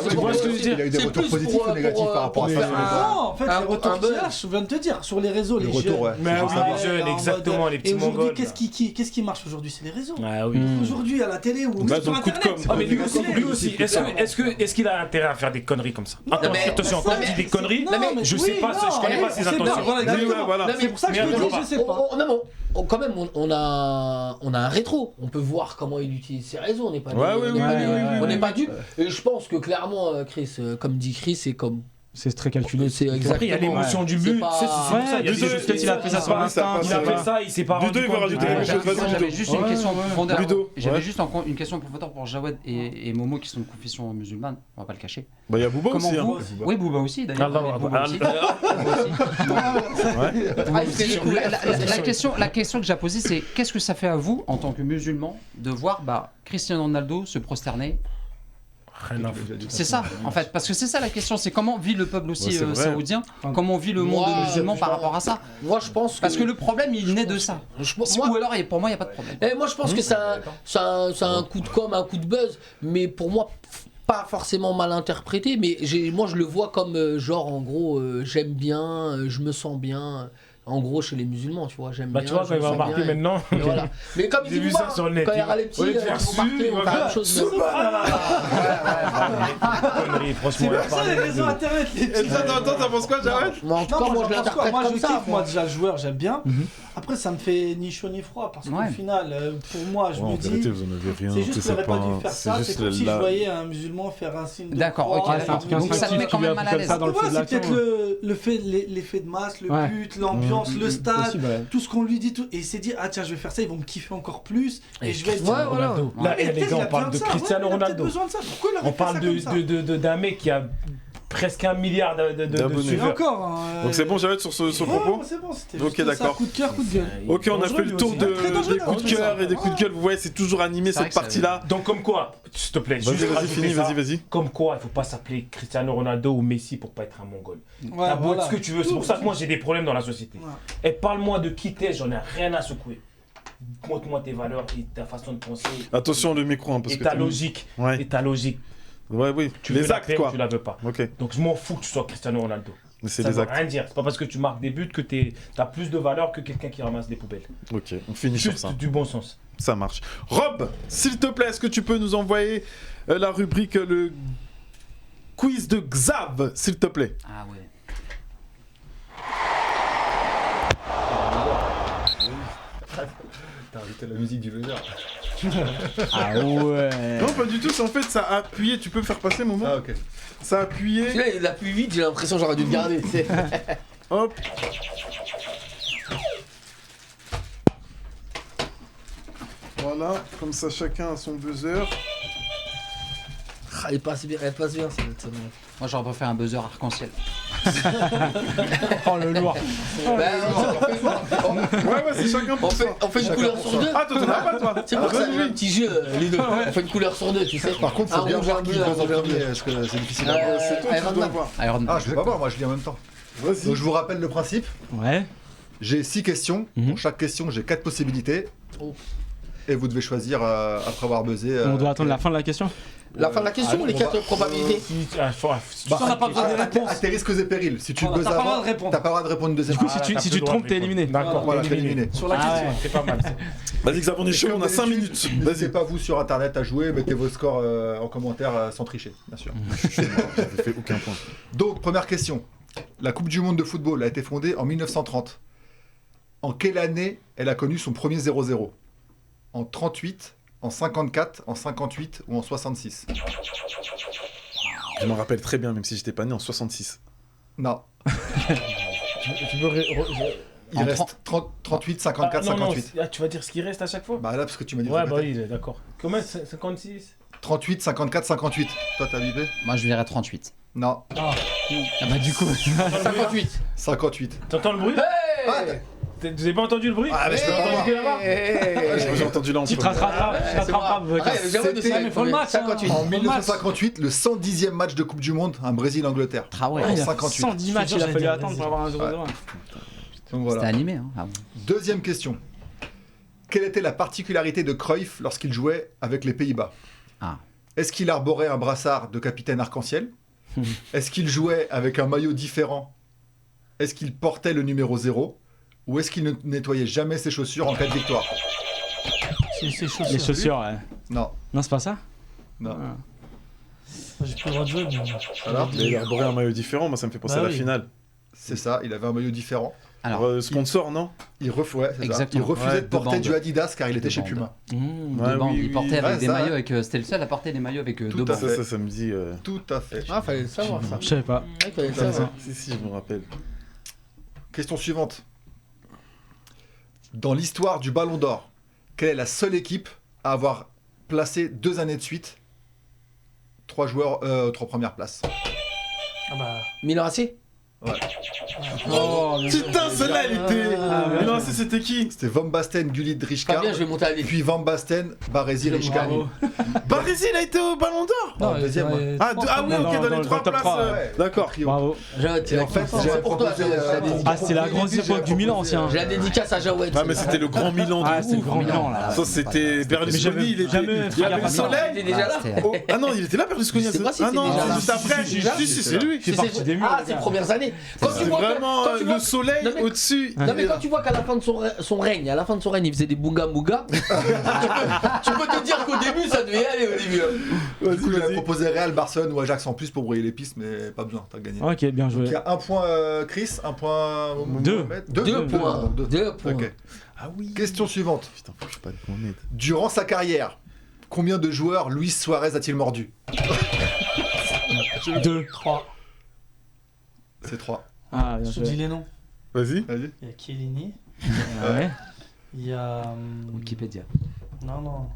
Tu vois ce que je veux dire? Il y a eu des retours positifs ou négatifs par rapport à ça. Non, en fait, les retours qu'il y a, je viens de te dire, sur les réseaux, les jeunes. Mais oui, les jeunes, exactement, les petits mongols. Et aujourd'hui, qu'est-ce qui marche aujourd'hui? C'est les réseaux. Ah oui. Aujourd'hui, à la télé ou sur Internet. Ah mais lui aussi. Est-ce qu'il a intérêt à faire des conneries comme ça? Attention, quand je dis des conneries, je sais pas, je connais pas ses intentions. C'est pour ça que je te dis, je sais pas. Quand même, on a un rétro. On peut voir comment il utilise ses réseaux. On n'est pas on n'est pas dupes. Et je pense que clairement, Chris, comme dit Chris, c'est comme. C'est très calculé. C'est exactement. Après, il y a l'émotion du but. C'est ça. Il y a des choses. Peut-être il a fait ça sur l'instinct. Il a fait ça. Il s'est pas rendu compte. J'avais juste une question profondeur. J'avais juste une question profondeur pour Jawed et Momo qui sont de confession musulmane. On va pas le cacher. Bah il y a Booba aussi. Oui, Booba aussi. D'ailleurs. La question que j'ai posée, c'est qu'est-ce que ça fait à vous en tant que musulman de voir Cristiano Ronaldo se prosterner? C'est ça, en fait, parce que c'est ça la question, c'est comment vit le peuple aussi saoudien, comment vit le monde musulman par rapport à ça. Moi, je pense parce que le problème, il naît de ça. Ou alors, pour moi, il n'y a pas de problème. Moi, je pense que c'est un coup de com', un coup de buzz, mais pour moi, pas forcément mal interprété, mais moi, je le vois comme genre, en gros, j'aime bien, je me sens bien. En gros, chez les musulmans, tu vois, j'aime bien. Tu vois, quand il va marquer maintenant. Voilà. Mais comme il dit ça sur le net. Quand il y aura les petits, ils vont marquer, on va faire la même chose. C'est pour ça les réseaux internet. Attends, t'en penses quoi, Jawed? Moi, je l'interprète comme ça. Moi, déjà, le joueur, j'aime bien. Après, ça me fait ni chaud ni froid parce qu'au final, pour moi, je me dis. C'est juste qu'il n'aurait pas dû faire ça. C'est comme si je voyais un musulman faire un signe de. D'accord, ok. Donc ça te met quand même mal à l'aise. C'est peut-être l'effet de masse, le but, l'ambiance. Le stade, tout ce qu'on lui dit, et il s'est dit je vais faire ça, ils vont me kiffer encore plus et je vais être Ronaldo. Là, les gars, on parle de Cristiano Ronaldo. On parle d'un mec qui a presque 1 milliard de suiveurs. Donc c'est bon, j'arrête sur ce propos. C'est bon, c'était ok, d'accord. Coup de cœur, coup de gueule. Ok, on a fait le tour des coups de cœur et des coups de gueule. Vous voyez, c'est toujours animé cette partie-là. Donc comme quoi, s'il te plaît, vas-y. Comme quoi, il faut pas s'appeler Cristiano Ronaldo ou Messi pour pas être un mongol. T'as beau être ce que tu veux, c'est pour ça que moi j'ai des problèmes dans la société. Et parle-moi de qui t'es, j'en ai rien à secouer. Montre-moi tes valeurs et ta façon de penser. Attention le micro, parce que ta logique. Et ta logique. Oui. Tu les actes quoi. Tu la veux pas. Donc je m'en fous que tu sois Cristiano Ronaldo. Mais c'est ça les veut actes. Rien dire. C'est pas parce que tu marques des buts que t'as plus de valeur que quelqu'un qui ramasse des poubelles. Ok, on finit sur ça. Du bon sens. Ça marche. Rob, s'il te plaît, est-ce que tu peux nous envoyer la rubrique le quiz de Xav, s'il te plaît? Ah ouais. T'as rajouté la musique du buzzer. Ah ouais. Non, pas du tout, c'est en fait ça a appuyé. Tu peux me faire passer, Momo? Ah ok. Ça a appuyé. Celui-là, il appuie vite, j'ai l'impression que j'aurais dû le garder. Hop. Voilà, comme ça chacun a son buzzer. Elle passe bien, ça. Moi j'aurais préféré un buzzer arc-en-ciel. Oh le lourd. Ouais, c'est chacun pour ça. On fait une couleur sur deux. Ah, toi t'en as pas, toi? C'est pour ça, un petit jeu, les deux. On fait une couleur sur deux, tu sais. Par contre, faut bien voir qui buzz en premier, parce que c'est difficile à voir. C'est toi qui dois voir. Ah, je vais pas voir, moi je lis en même temps. Vas-y. Donc je vous rappelle le principe. Ouais. J'ai 6 questions. Pour chaque question, j'ai 4 possibilités. Et vous devez choisir après avoir buzzé. On doit attendre la fin de la question. La fin de la question ou les 4 probabilités? On n'a pas besoin de réponse. À tes risques et périls. Si tu buzzes avant, t'as pas le droit de répondre une deuxième fois. fois. Du coup, si tu te trompes, t'es éliminé. D'accord, voilà, t'es éliminé. Sur la question. C'est pas mal. Vas-y, Xav, on est chaud, on a 5 minutes. N'hésitez pas, vous, sur internet à jouer. Mettez vos scores en commentaire sans tricher, bien sûr. J'avais fait aucun point. Donc, première question. La Coupe du Monde de football a été fondée en 1930. En quelle année elle a connu son premier 0-0 ? En 38, en 54, en 58 ou en 66 ? Je m'en rappelle très bien, même si j'étais pas né en 66. Non. Tu veux il reste 38, 54, 58. Non, tu vas dire ce qui reste à chaque fois? Bah là, parce que tu m'as dit. Ouais, bah oui, d'accord. Combien? 56? 38, 54, 58. Toi, t'as bipé? Moi, je dirais 38. Non. Ah bah du coup, 58. 58. T'entends le bruit? Hey Vous avez pas entendu le bruit? Ah, mais je peux entendu que là-bas? J'ai entendu là. Tu te rattrapes. En 1958, le 110e match de Coupe du Monde, un Brésil-Angleterre. Ah ouais, en 58. 110 matchs, il a fallu attendre pour avoir un 0-0. Donc voilà. C'était animé. Hein. Deuxième question. Quelle était la particularité de Cruyff lorsqu'il jouait avec les Pays-Bas? Est-ce qu'il arborait un brassard de capitaine arc-en-ciel? Est-ce qu'il jouait avec un maillot différent? Est-ce qu'il portait le numéro 0? Ou est-ce qu'il ne nettoyait jamais ses chaussures en cas de victoire? Ses chaussures. Les chaussures, ouais. Non. Non, c'est pas ça? Non. J'ai plus le droit de jouer, mais... Alors, il a arboré un maillot différent, moi ça me fait penser à la finale. C'est ça, il avait un maillot différent. Alors, sponsor, non? Il refusait de porter du Adidas car il était chez Puma. Il portait avec des maillots avec. C'était le seul à porter des maillots avec deux bandes. Ça me dit. Tout à fait. Ah, fallait le savoir ça. Je savais pas. Si, je me rappelle. Question suivante. Dans l'histoire du Ballon d'Or, quelle est la seule équipe à avoir placé 2 années de suite 3 joueurs aux 3 premières places? Ah bah. Milan AC? Ouais. Oh, putain, celle-là, elle était. Milan AC, c'était qui? C'était Van Basten, Gullit, Rijkaard. Pas bien, je vais monter à l'île. Puis Van Basten, Baresi, Rijkaard. Baresi, il a été au Ballon d'Or? Non, deuxième. Ah oui, ok, dans les 3 places. D'accord. Bravo. Et en fait, j'avais proposé. Ah, c'est la grande époque du Milan ancien. J'ai la dédicace à Jawed. Ah, mais c'était le grand Milan. Ah, c'est le grand Milan là. Ça, c'était Berlusconi, il était. Il y avait le soleil. Il était déjà là. Ah non, il était là, Berlusconi. Ah non, juste après. Si, c'est lui. Ah, ses premières années. C'est vraiment le soleil au-dessus. Non mais quand tu vois qu'à la fin de son règne, il faisait des bunga bunga, tu peux te dire qu'au début ça devait aller au début. Du coup, j'avais proposé Real, Barcelone ou Ajax en plus pour brouiller les pistes, mais pas besoin, t'as gagné. Ok, bien joué. Donc il y a un point Chris, un point Mohamed. 2 points. 2 points. Ok. Ah oui. Question suivante. Putain, faut que je pas de Mohamed. Durant sa carrière, combien de joueurs Luis Suarez a-t-il mordu? 2. 3. C'est 3. Ah, je te dis les noms. Vas-y. Il y a Chiellini. Ouais. Il y a. Wikipédia. Non.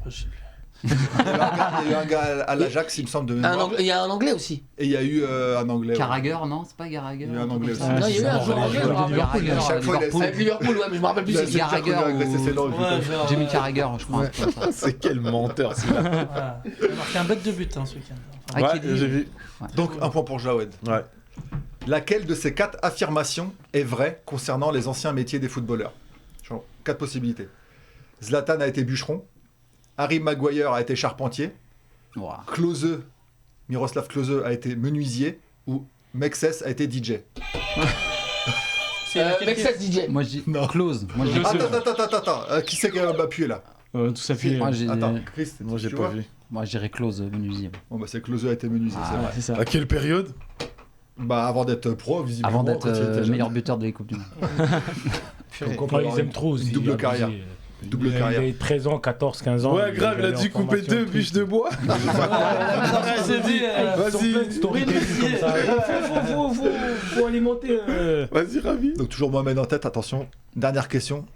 Je sais plus. Il y a eu un gars à l'Ajax, il me semble, de mémoire. Il y a un anglais aussi. Et il y a eu un anglais. Carragher, non? C'est pas Carragher? Il y a eu un anglais aussi. Non, il y a eu un joueur anglais. Avec Liverpool, ouais, mais je me rappelle plus. C'est Carragher ou Jamie Carragher, je crois. C'est quel menteur celui-là. Il a marqué un bête de but ce week-end. Ouais, j'ai vu. Donc un point pour Jawed. Ouais. Laquelle de ces 4 affirmations est vraie concernant les anciens métiers des footballeurs? 4 possibilités. Zlatan a été bûcheron. Harry Maguire a été charpentier. Klose, Miroslav Klose a été menuisier. Ou Mexès a été DJ. Mexès DJ. Moi je dis non. Klose. Attends. Qui c'est qui va appuyer là? Tout s'appuie. Attends, Chris, moi j'ai pas vu. Moi je dirais Klose, menuisier. Bon bah c'est Klose a été menuisier, c'est vrai. C'est ça. À quelle période? Bah avant d'être pro, visiblement. Avant d'être meilleur buteur de la Coupe du Monde. Ils aiment trop aussi. Double carrière. Il avait 13 ans, 14, 15 ans. Ouais, grave, il a dû couper 2 bûches de bois. Vas-y. Faut alimenter. Vas-y, Ravi. Donc toujours Mohamed en tête, attention. Dernière question.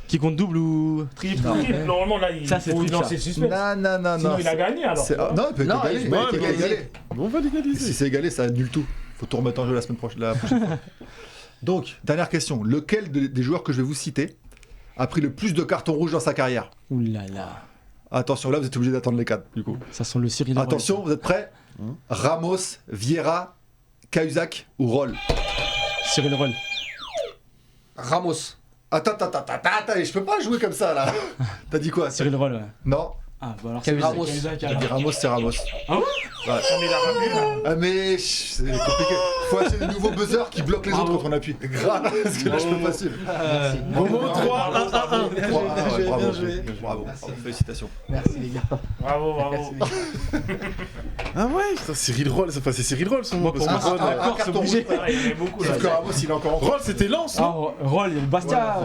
Qui compte double ou triple? Normalement, là, il faut lancer suspense. Non. Sinon, il a gagné alors. Non, il peut être égalé. On va l'égaliser. Si c'est égalé, ça annule tout. Faut tout remettre en jeu la prochaine fois. Donc, dernière question. Lequel des joueurs que je vais vous citer a pris le plus de cartons rouges dans sa carrière? Ouh là là. Attention, là, vous êtes obligé d'attendre les 4, du coup. Ça sent le Cyril. Attention, vous êtes prêts? Ramos, Vieira, Cahuzac ou Roll? Cyril Roll. Ramos. Attends, je peux pas jouer comme ça, là. T'as dit quoi? Cyril Roll, ouais. Non. Ah, bah alors c'est Ramos. J'ai dit Ramos, c'est Ramos. Ah ouais? Ah mais c'est compliqué. Faut acheter des nouveaux buzzers qui bloquent les autres quand on appuie. Grave, parce que là je peux pas suivre. Momo 3-1-1-1. Bravo. Félicitations. Merci les gars. Bravo. Ah ouais, Cyril Roll, c'est Cyril Roll son nom. Pour moi, c'est obligé. Il y a beaucoup là. Ramos, il est encore. Roll, c'était Lens, non? Roll, il y a le Bastia.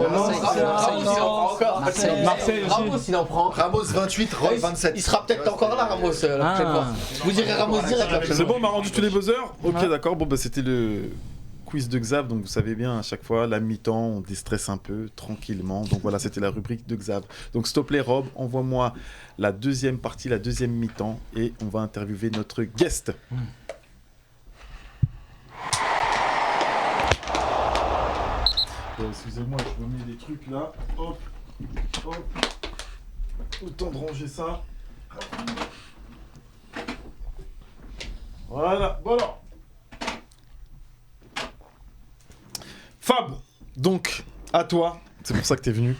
Marseille aussi. Ramos, il en prend. Ramos 28, Roll 27. Il sera peut-être encore là, Ramos, la prochaine fois. Vous direz Ramos direct. C'est bon, on m'a rendu tous les buzzers. Ok, d'accord. Bon, bah c'était le quiz de Xav, donc vous savez bien, à chaque fois, la mi-temps, on déstresse un peu, tranquillement. Donc voilà, c'était la rubrique de Xav. Donc s'il te plaît, Rob, envoie-moi la deuxième partie, la deuxième mi-temps, et on va interviewer notre guest. Bon, excusez-moi, je remets des trucs là. Hop, hop. Autant de ranger ça. Voilà, voilà. Fab, donc, à toi, c'est pour ça que tu es venu.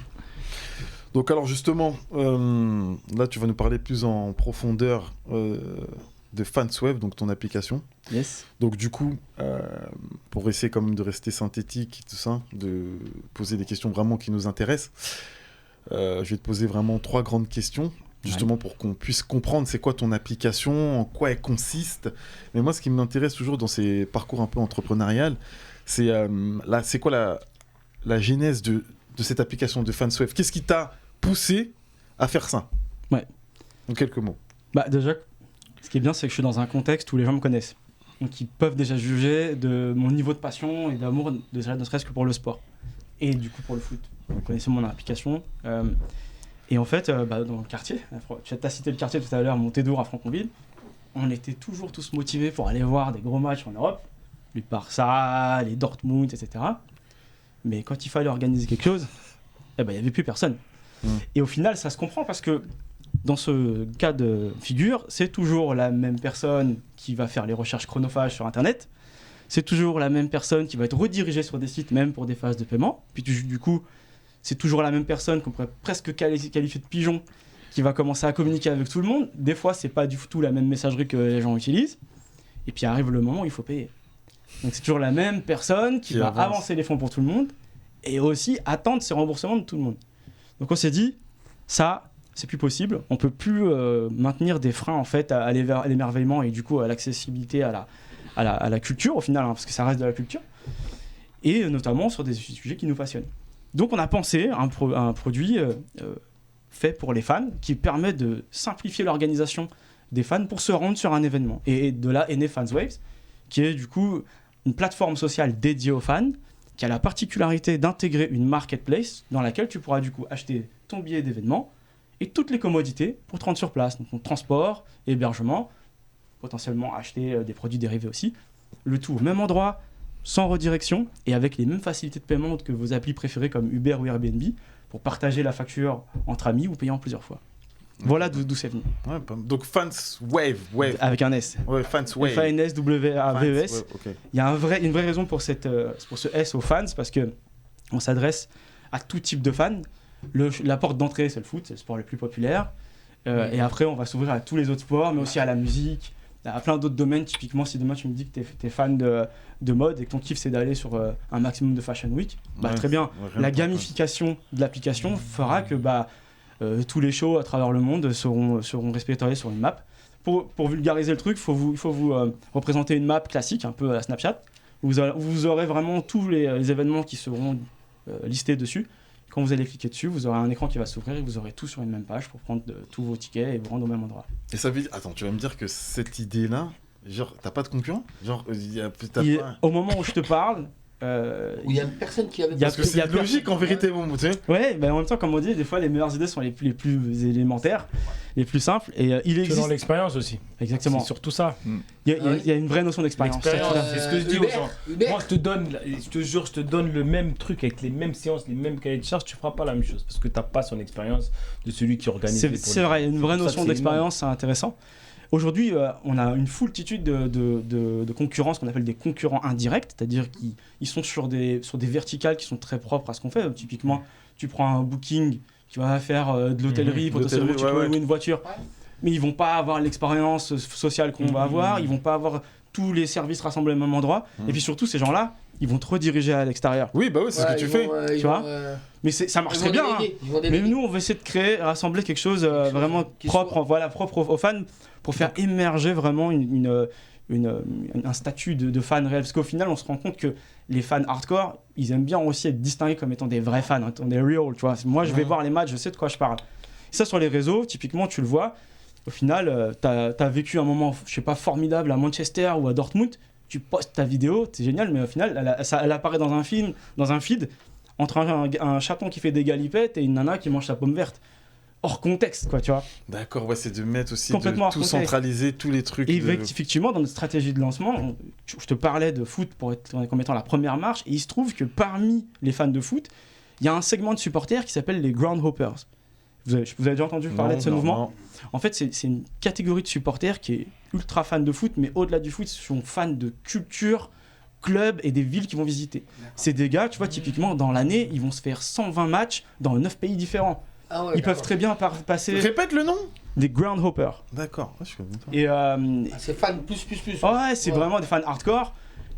Donc alors justement, là tu vas nous parler plus en profondeur de Fanswave, donc ton application. Yes. Donc du coup, pour essayer quand même de rester synthétique, tout ça, de poser des questions vraiment qui nous intéressent, je vais te poser vraiment 3 grandes questions, justement pour qu'on puisse comprendre c'est quoi ton application, en quoi elle consiste. Mais moi ce qui m'intéresse toujours dans ces parcours un peu entrepreneurial, c'est c'est quoi la genèse de cette application de Fanswave. Qu'est-ce qui t'a poussé à faire ça? Ouais. En quelques mots. Bah déjà, ce qui est bien, c'est que je suis dans un contexte où les gens me connaissent. Donc ils peuvent déjà juger de mon niveau de passion et d'amour, déjà ne serait-ce que pour le sport. Et du coup pour le foot. Vous connaissez mon application. Et en fait, dans le quartier, tu as cité le quartier tout à l'heure, Montédour à Franconville, on était toujours tous motivés pour aller voir des gros matchs en Europe. Les Barça, les Dortmund, etc. Mais quand il fallait organiser quelque chose, il n'y avait plus personne. Et au final, ça se comprend parce que dans ce cas de figure, c'est toujours la même personne qui va faire les recherches chronophages sur Internet. C'est toujours la même personne qui va être redirigée sur des sites, même pour des phases de paiement. Puis du coup, c'est toujours la même personne qu'on pourrait presque qualifier de pigeon qui va commencer à communiquer avec tout le monde. Des fois, c'est pas du tout la même messagerie que les gens utilisent. Et puis arrive le moment où il faut payer. Donc c'est toujours la même personne qui va avancer les fonds pour tout le monde et aussi attendre ces remboursements de tout le monde. Donc on s'est dit, ça, c'est plus possible. On peut plus maintenir des freins en fait à l'émerveillement et du coup à l'accessibilité à la culture au final, parce que ça reste de la culture, et notamment sur des sujets qui nous passionnent. Donc on a pensé à un produit fait pour les fans qui permet de simplifier l'organisation des fans pour se rendre sur un événement. Et de là est né Fanswave, qui est du coup une plateforme sociale dédiée aux fans, qui a la particularité d'intégrer une marketplace dans laquelle tu pourras du coup acheter ton billet d'événement et toutes les commodités pour te rendre sur place. Donc ton transport, hébergement, potentiellement acheter des produits dérivés aussi. Le tout au même endroit, sans redirection et avec les mêmes facilités de paiement que vos applis préférées comme Uber ou Airbnb pour partager la facture entre amis ou payer en plusieurs fois. Voilà d'où c'est venu. Ouais, donc Fanswave, avec un S. Ouais, Fanswave. F-A-N-S-W-A-V-E-S. Okay. Il y a une vraie raison pour ce S aux fans, parce que on s'adresse à tout type de fans. La porte d'entrée, c'est le foot, c'est le sport le plus populaire. Et après, on va s'ouvrir à tous les autres sports, mais aussi à la musique, à plein d'autres domaines. Typiquement, si demain tu me dis que tu es fan de mode et que ton kiff c'est d'aller sur un maximum de Fashion Week, très bien. La gamification de l'application fera que tous les shows à travers le monde seront répertoriés sur une map. Pour vulgariser le truc, il faut vous représenter une map classique, un peu à la Snapchat. Vous aurez vraiment tous les événements qui seront listés dessus. Quand vous allez cliquer dessus, vous aurez un écran qui va s'ouvrir et vous aurez tout sur une même page pour prendre tous vos tickets et vous rendre au même endroit. Et ça veut dire... Attends, tu vas me dire que cette idée-là, genre, t'as pas de concurrent? Genre, au moment où je te parle... il y a une personne qui avait... Parce que c'est logique en vérité, tu sais. Ouais, en même temps, comme on dit, des fois les meilleures idées sont les plus élémentaires, les plus simples. Et il existe... Selon l'expérience aussi. Exactement. C'est surtout ça. Il y a une vraie notion d'expérience. C'est ce que je dis aux gens. Moi, je te jure, je te donne le même truc avec les mêmes séances, les mêmes cahiers de charges, tu feras pas la même chose parce que t'as pas son expérience de celui qui organise. C'est vrai, une vraie notion d'expérience, c'est intéressant. Aujourd'hui, on a une foultitude de concurrents, ce qu'on appelle des concurrents indirects, c'est-à-dire qu'ils sont sur des verticales qui sont très propres à ce qu'on fait. Typiquement, tu prends un Booking qui va faire de l'hôtellerie, potentiellement tu peux louer une voiture. mais ils vont pas avoir l'expérience sociale qu'on va avoir, ils vont pas avoir tous les services rassemblés au même endroit, et puis surtout, ces gens-là, ils vont te rediriger à l'extérieur. Oui, c'est ce que tu fais. Tu vois mais ça marche très bien. Mais nous, on va essayer de créer, rassembler quelque chose vraiment propre aux fans pour faire émerger vraiment un statut de fan réel. Parce qu'au final, on se rend compte que les fans hardcore, ils aiment bien aussi être distingués comme étant des vrais fans, étant des real. Tu vois. Moi, je vais voir les matchs, je sais de quoi je parle. Et ça, sur les réseaux, typiquement, tu le vois. Au final, t'as vécu un moment, je sais pas, formidable à Manchester ou à Dortmund. Tu postes ta vidéo, c'est génial, mais au final, elle apparaît dans un film, dans un feed, entre un chaton qui fait des galipettes et une nana qui mange sa pomme verte. Hors contexte, quoi, tu vois. D'accord, c'est de mettre aussi, complètement de tout centraliser, tous les trucs. Et effectivement, dans notre stratégie de lancement, je te parlais de foot comme étant la première marche, et il se trouve que parmi les fans de foot, il y a un segment de supporters qui s'appelle les Groundhoppers. Vous avez déjà entendu parler de ce mouvement ? Non. En fait, c'est une catégorie de supporters qui est ultra fan de foot, mais au-delà du foot, ils sont fans de culture, clubs et des villes qu'ils vont visiter. C'est des gars, tu vois, typiquement, dans l'année, ils vont se faire 120 matchs dans 9 pays différents. Ils peuvent très bien passer... Répète le nom ? Des Groundhoppers. D'accord, je connais pas. Et c'est fans plus. Ouais, c'est vraiment des fans hardcore.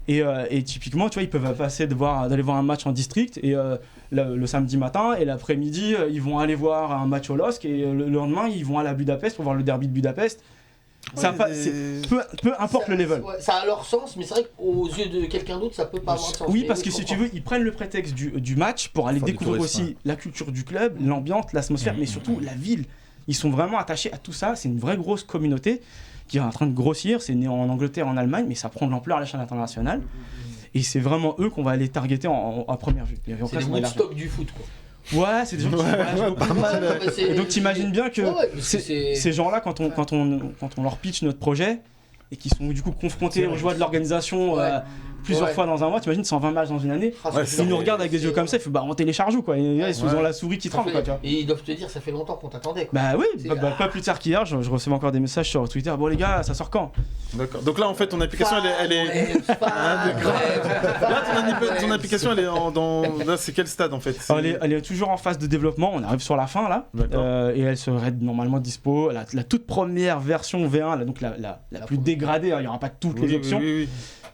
Et typiquement, tu vois, ils peuvent passer d'aller voir un match en district et le samedi matin, et l'après-midi, ils vont aller voir un match au LOSC, et le lendemain, ils vont à la Budapest pour voir le derby de Budapest. Peu importe le level. Ça a leur sens, mais c'est vrai qu'aux yeux de quelqu'un d'autre, ça peut pas avoir de sens. Oui, parce que si tu veux, ils prennent le prétexte du match pour aller découvrir aussi la culture du club, l'ambiance, l'atmosphère, mais surtout la ville. Ils sont vraiment attachés à tout ça. C'est une vraie grosse communauté qui est en train de grossir. C'est né en Angleterre, en Allemagne, mais ça prend de l'ampleur à l'échelle internationale. Et c'est vraiment eux qu'on va aller targeter à première vue. C'est les Woodstock du foot, quoi. Ouais, c'est des gens qui pas mal. Et donc t'imagines bien que ces gens-là, quand on leur pitch notre projet, et qui sont du coup confrontés aux joies de l'organisation plusieurs fois dans un mois, t'imagines 120 matchs dans une année, ils nous regardent avec des yeux comme ça, ils font on télécharge ou quoi, et ils ont la souris qui tremble, quoi, tu vois. Et ils doivent te dire ça fait longtemps qu'on t'attendait, quoi. Bah oui, pas plus tard qu'hier, je recevais encore des messages sur Twitter, bon les gars, ça sort quand? D'accord. Donc là en fait ton application elle est là ton application elle est là c'est quel stade en fait? Elle est toujours en phase de développement, on arrive sur la fin là, et elle serait normalement dispo, la toute première version V1, là, donc la plus dégradée, il n'y aura pas toutes les options.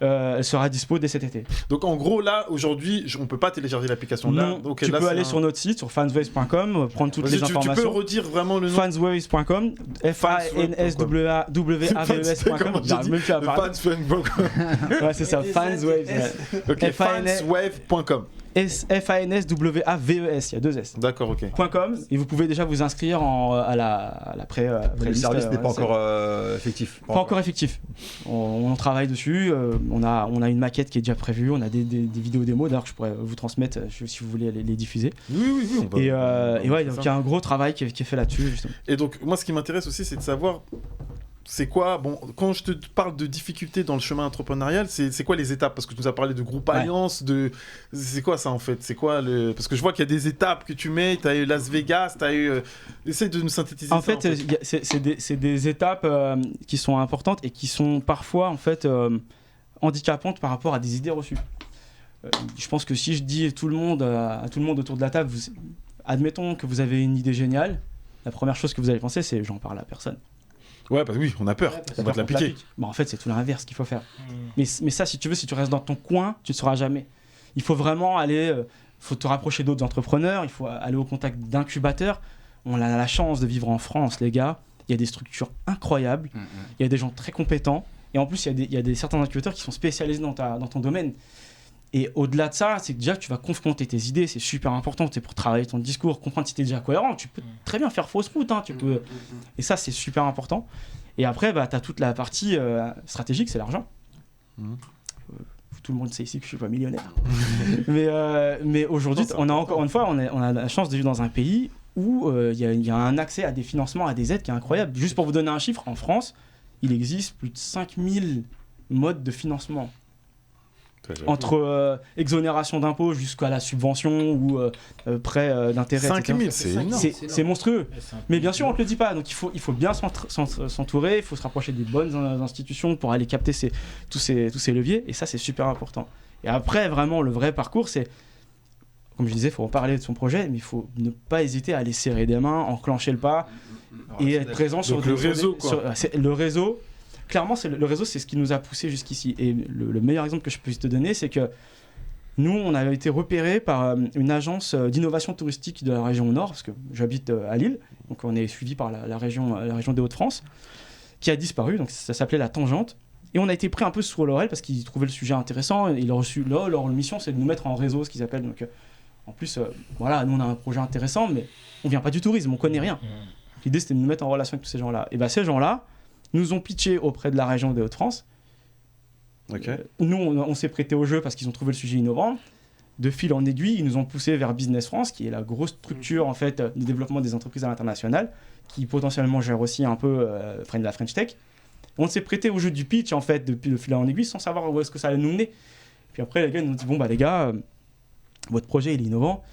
Elle sera dispo dès cet été. Donc en gros là aujourd'hui on peut pas télécharger l'application là. Donc, tu peux aller sur notre site, sur fanswaves.com, prendre toutes les informations. Tu peux redire vraiment le nom? Fanswaves.com, fanswaves.com. J'arrive même plus à parler. Ouais, c'est ça, fanswaves. Ok, fanswaves.com. FANSWAVES, il y a 2 S. D'accord, ok. .com, et vous pouvez déjà vous inscrire à la pré-liste. Le service n'est pas encore effectif. Pas encore effectif. On travaille dessus. On a une maquette qui est déjà prévue. On a des vidéos démos d'ailleurs que je pourrais vous transmettre si vous voulez les diffuser. Oui. Et ouais, donc il y a un gros travail qui est fait là-dessus. Justement. Et donc moi, ce qui m'intéresse aussi, c'est de savoir. C'est quoi, bon, quand je te parle de difficultés dans le chemin entrepreneurial, c'est quoi les étapes? Parce que tu nous as parlé de groupe alliance, c'est quoi ça en fait? C'est quoi parce que je vois qu'il y a des étapes que tu mets, tu as eu Las Vegas, tu as eu... Essaye de nous synthétiser en fait, c'est des étapes qui sont importantes et qui sont parfois en fait handicapantes par rapport à des idées reçues. Je pense que si je dis à tout le monde autour de la table, admettons que vous avez une idée géniale, la première chose que vous allez penser, c'est j'en parle à personne. Ouais, parce que oui, on a peur, on va te l'appliquer. Bon, en fait, c'est tout l'inverse qu'il faut faire. Mais ça, si tu veux, si tu restes dans ton coin, tu ne sauras jamais. Il faut vraiment aller, faut te rapprocher d'autres entrepreneurs, il faut aller au contact d'incubateurs. On a la chance de vivre en France, les gars. Il y a des structures incroyables, il y a des gens très compétents, et en plus, il y a certains incubateurs qui sont spécialisés dans ton domaine. Et au-delà de ça, c'est que déjà tu vas confronter tes idées, c'est super important, c'est pour travailler ton discours, comprendre si tu es déjà cohérent. Tu peux très bien faire fausse route, hein, et ça c'est super important. Et après, tu as toute la partie stratégique, c'est l'argent. Tout le monde sait ici que je suis pas millionnaire. mais aujourd'hui, on a encore une fois, on a la chance de vivre dans un pays où il y a un accès à des financements, à des aides qui est incroyable. Juste pour vous donner un chiffre, en France, il existe plus de 5000 modes de financement. Entre exonération d'impôts jusqu'à la subvention ou prêt d'intérêt. 5000, c'est énorme. C'est monstrueux. Mais bien sûr, on ne te le dit pas. Donc il faut bien s'entourer, il faut se rapprocher des bonnes institutions pour aller capter tous ces leviers. Et ça, c'est super important. Et après, vraiment, le vrai parcours, c'est comme je disais, il faut en parler de son projet, mais il faut ne pas hésiter à aller serrer des mains, enclencher le pas et être présent sur le réseau. Le réseau, clairement, le réseau, c'est ce qui nous a poussé jusqu'ici. Et le meilleur exemple que je peux te donner, c'est que nous, on a été repérés par une agence d'innovation touristique de la région Nord, parce que j'habite à Lille, donc on est suivi par la région des Hauts-de-France, qui a disparu, donc ça s'appelait La Tangente. Et on a été pris un peu sous l'oreille parce qu'ils trouvaient le sujet intéressant. Et leur mission, c'est de nous mettre en réseau, ce qu'ils appellent. Donc, en plus, voilà, nous, on a un projet intéressant, mais on vient pas du tourisme, on connaît rien. L'idée, c'était de nous mettre en relation avec tous ces gens-là. Et bien, ces gens-là nous ont pitché auprès de la région des Hauts-de-France. Nous, on s'est prêté au jeu parce qu'ils ont trouvé le sujet innovant. De fil en aiguille, ils nous ont poussé vers Business France, qui est la grosse structure en fait, de développement des entreprises à l'international, qui potentiellement gère aussi un peu la French Tech. On s'est prêté au jeu du pitch en fait, depuis le fil en aiguille, sans savoir où est-ce que ça allait nous mener. Puis après, les gars nous ont dit bon, les gars, votre projet il est innovant.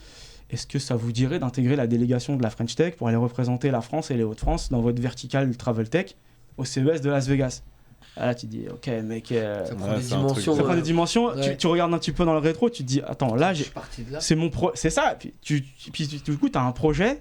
Est-ce que ça vous dirait d'intégrer la délégation de la French Tech pour aller représenter la France et les Hauts-de-France dans votre verticale Travel Tech au CES de Las Vegas? Là, tu dis, ok, mec, ça prend des dimensions. Ça prend des dimensions. Ouais. Tu regardes un petit peu dans le rétro, tu te dis, attends, là, c'est mon c'est ça. Puis du coup, tu as un projet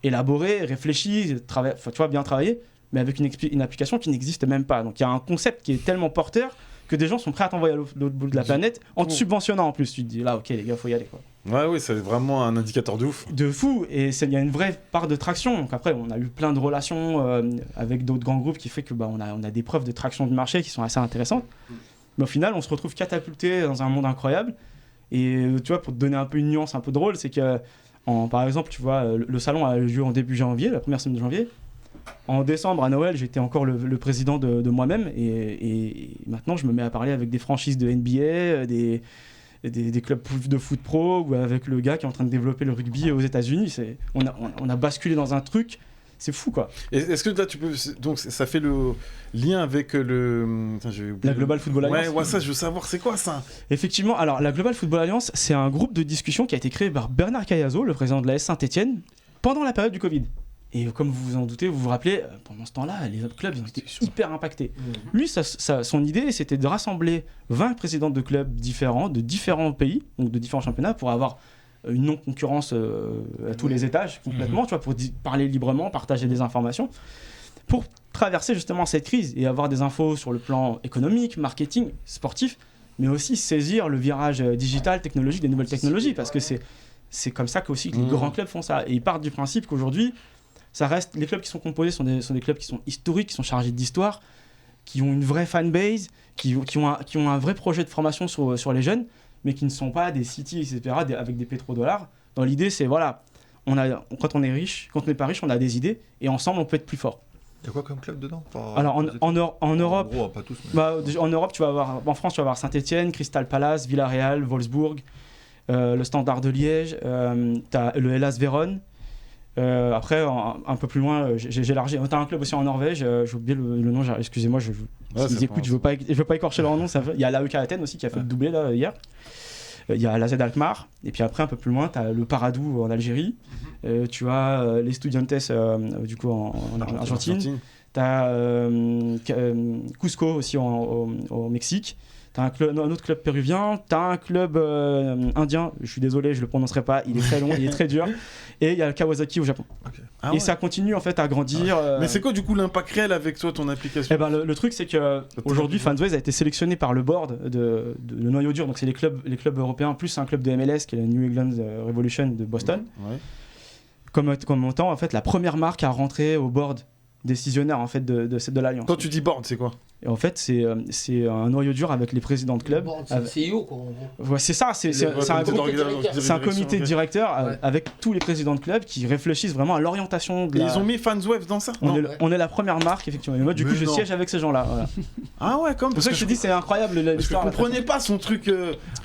élaboré, réfléchi, tu vois, bien travaillé, mais avec une application qui n'existe même pas. Donc, il y a un concept qui est tellement porteur que des gens sont prêts à t'envoyer à l'autre bout de la planète en te subventionnant en plus. Tu te dis, là, ok, les gars, faut y aller, quoi. Ouais, c'est vraiment un indicateur de ouf. De fou, et il y a une vraie part de traction. Donc après, on a eu plein de relations avec d'autres grands groupes qui fait que on a des preuves de traction du marché qui sont assez intéressantes. Mais au final, on se retrouve catapulté dans un monde incroyable. Et tu vois, pour te donner un peu une nuance un peu drôle, c'est que, par exemple, tu vois, le salon a eu lieu en début janvier, la première semaine de janvier. En décembre, à Noël, j'étais encore le président de moi-même. Et maintenant, je me mets à parler avec des franchises de NBA, des clubs de foot pro, ou avec le gars qui est en train de développer le rugby aux États-Unis. On a basculé dans un truc, c'est fou quoi. Est-ce que là tu peux, donc ça fait le lien avec la Global Football Alliance? Ouais, ça je veux savoir, c'est quoi ça? Effectivement, alors la Global Football Alliance, c'est un groupe de discussion qui a été créé par Bernard Cayazo, le président de l'AS Saint-Etienne, pendant la période du Covid. Et comme vous vous en doutez, vous vous rappelez, pendant ce temps-là, les autres clubs ils ont été hyper impactés. Lui, son idée, c'était de rassembler 20 présidents de clubs différents, de différents pays, donc de différents championnats, pour avoir une non-concurrence à tous les étages, complètement, tu vois, pour parler librement, partager des informations, pour traverser justement cette crise et avoir des infos sur le plan économique, marketing, sportif, mais aussi saisir le virage digital, technologique, des nouvelles technologies, parce que c'est comme ça que aussi les grands clubs font ça. Et ils partent du principe qu'aujourd'hui, ça reste, les clubs qui sont composés sont des clubs qui sont historiques, qui sont chargés d'histoire, qui ont une vraie fanbase, qui ont un vrai projet de formation sur les jeunes, mais qui ne sont pas des cities, etc., avec des pétrodollars. Dans l'idée, c'est voilà, quand on est riche, quand on n'est pas riche, on a des idées, et ensemble, on peut être plus fort. Il y a quoi comme club dedans? Alors en Europe, gros, pas tous, mais... en Europe, en France, tu vas avoir Saint-Etienne, Crystal Palace, Villarreal, Wolfsburg, le Standard de Liège, t'as le Hellas Vérone. Après, un peu plus loin, j'ai élargi. T'as un club aussi en Norvège, j'ai oublié le nom, excusez-moi, écoute, je veux pas écorcher leur nom. Il y a l'AEK Athènes aussi qui a fait le doublé là, hier. Il y a l'AZ Alkmaar, et puis après, un peu plus loin, t'as le Paradou en Algérie, tu as les Estudiantes du coup en Argentine, t'as Cusco aussi au Mexique. T'as un autre club péruvien, t'as un club indien, je suis désolé, je le prononcerai pas, il est très long, il est très dur, et il y a le Kawasaki au Japon. Okay. Et ça continue en fait à grandir. Mais c'est quoi du coup l'impact réel avec toi, ton application? Le truc c'est que aujourd'hui Fansways a été sélectionné par le board de le noyau dur, donc c'est les clubs européens plus un club de MLS qui est la New England Revolution de Boston. Ouais. Comme on entend en fait la première marque à rentrer au board décisionnaire en fait de l'Alliance. Quand tu dis board, c'est quoi? Et en fait, c'est un noyau dur avec les présidents de clubs. C'est le CEO, quoi, en gros. Ouais, c'est ça, c'est un comité de directeur avec tous les présidents de clubs qui réfléchissent vraiment à l'orientation de Ils ont mis Fanswave dans ça? On est la première marque, effectivement. Et moi, du coup, je siège avec ces gens-là. Voilà. Ah ouais, comme parce que je te dis, c'est incroyable l'histoire. Je comprenais pas son truc.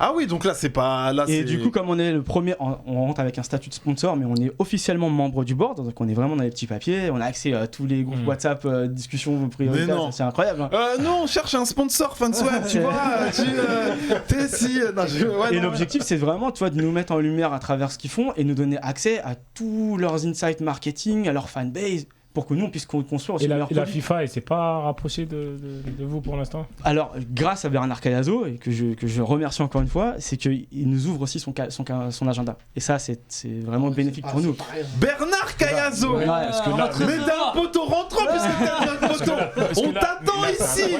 Ah oui, donc là, c'est pas. Là, et du coup, comme on est le premier, on rentre avec un statut de sponsor, mais on est officiellement membre du board, donc on est vraiment dans les petits papiers. On a accès à tous les groupes WhatsApp, discussions prioritaires. C'est incroyable. Non, on cherche un sponsor Fanswave, tu vois. Et l'objectif, c'est vraiment, tu vois, de nous mettre en lumière à travers ce qu'ils font et nous donner accès à tous leurs insights marketing, à leur fanbase. pour que nous on puisse construire aussi. Et la FIFA, elle s'est pas rapprochée de vous pour l'instant? Alors, grâce à Bernard Cayazo, et que je remercie encore une fois, c'est qu'il nous ouvre aussi son agenda. Et ça, c'est vraiment bénéfique pour nous. Bernard Cayazo, mais d'un poteau rentrant, puisque t'es un poteau. On t'attend ici.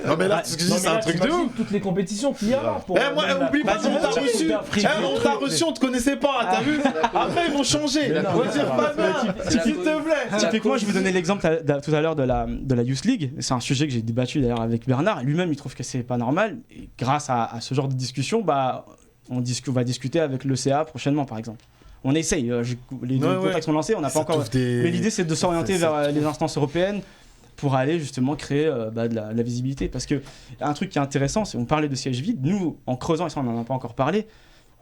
Non, mais là, ce que je dis, c'est un truc de ouf. Toutes les compétitions qu'il y a. Moi, oublie pas, on t'a reçu. On t'a reçu, on te connaissait pas, t'as vu? Après, ils vont changer. On va dire pas bien, s'il te plaît. Typiquement, je vous donnais l'exemple tout à l'heure de la Youth League. C'est un sujet que j'ai débattu d'ailleurs avec Bernard. Lui-même, il trouve que c'est pas normal. Et grâce à ce genre de discussion, on va discuter avec l'ECA prochainement, par exemple. On essaye. Les deux contacts sont lancés, on n'a pas encore. Mais l'idée, c'est de s'orienter vers les instances européennes pour aller justement créer de la visibilité. Parce que un truc qui est intéressant, c'est on parlait de sièges vides. Nous, en creusant, et ça, on n'en a pas encore parlé.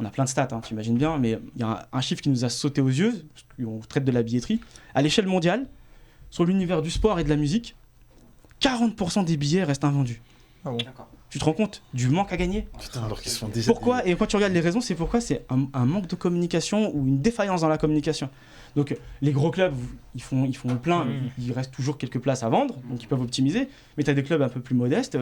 On a plein de stats, tu imagines bien, mais il y a un chiffre qui nous a sauté aux yeux, parce qu'on traite de la billetterie. À l'échelle mondiale, sur l'univers du sport et de la musique, 40% des billets restent invendus. Ah bon. Tu te rends compte du manque à gagner? Putain, alors qu'ils se font déjà. Pourquoi? Et quand tu regardes les raisons, c'est pourquoi c'est un manque de communication ou une défaillance dans la communication. Donc les gros clubs, ils font le plein, il reste toujours quelques places à vendre, donc ils peuvent optimiser. Mais tu as des clubs un peu plus modestes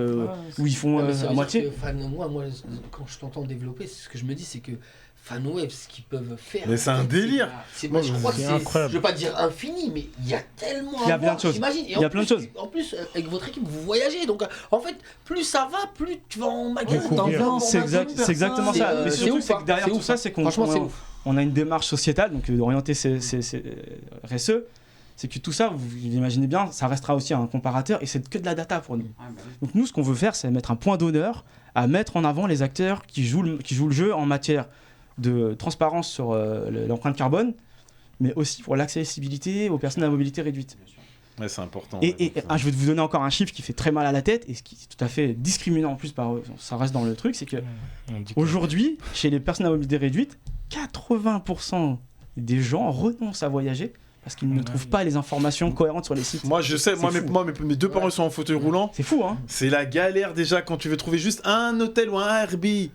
où ils font à moitié. Moi, quand je t'entends développer, ce que je me dis, c'est que Fanweb, ce qu'ils peuvent faire. Mais c'est un délire. Je crois que c'est incroyable. Je veux pas dire infini, mais il y a tellement. Il y a plein de choses. Il y a plein de choses. En plus, avec votre équipe, vous voyagez. Donc, en fait, plus ça va, plus tu vas en magasin. C'est exactement ça. Mais surtout, c'est que derrière tout ça, c'est qu'on a une démarche sociétale, donc d'orienter ces RSE. C'est que tout ça, vous imaginez bien, ça restera aussi un comparateur et c'est que de la data pour nous. Donc nous, ce qu'on veut faire, c'est mettre un point d'honneur à mettre en avant les acteurs qui jouent le jeu en matière de transparence sur l'empreinte carbone, mais aussi pour l'accessibilité aux personnes à mobilité réduite. Ouais, c'est important. Et je vais vous donner encore un chiffre qui fait très mal à la tête et ce qui est tout à fait discriminant en plus, ça reste dans le truc, c'est que aujourd'hui, chez les personnes à mobilité réduite, 80% des gens renoncent à voyager parce qu'ils ne trouvent pas les informations cohérentes sur les sites. Moi, je sais, mes deux parents sont en fauteuil roulant. C'est fou, hein. C'est la galère déjà quand tu veux trouver juste un hôtel ou un Airbnb,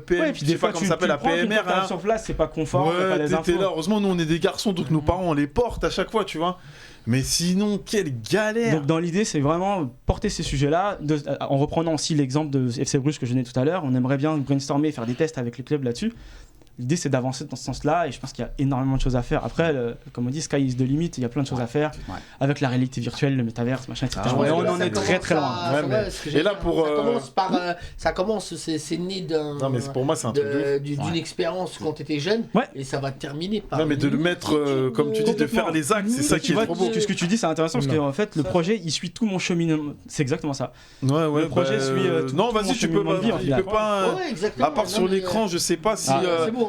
PM, et puis des fois, comment ça s'appelle, la PMR. Sur place, c'est pas confort, pas les infos. Là. Heureusement, nous, on est des garçons, donc nos parents, on les porte à chaque fois, tu vois. Mais sinon, quelle galère! Donc, dans l'idée, c'est vraiment porter ces sujets-là, en reprenant aussi l'exemple de FC Bruges que je donnais tout à l'heure. On aimerait bien brainstormer et faire des tests avec les clubs là-dessus. L'idée, c'est d'avancer dans ce sens-là et je pense qu'il y a énormément de choses à faire. Après, comme on dit, sky is the limit, il y a plein de choses à faire avec la réalité virtuelle, le métaverse, machin, etc. On en est très très loin. Et là, pour. Ça commence, c'est né d'un. Non, mais pour moi, c'est un truc d'une expérience quand tu étais jeune et ça va terminer par. Non, mais de le mettre, comme tu dis, de faire les actes, c'est ça qui est trop beau. Ce que tu dis, c'est intéressant parce qu'en fait, le projet, il suit tout mon cheminement. C'est exactement ça. Ouais, le projet suit. Non, vas-y, tu peux pas. À part sur l'écran, je sais pas si.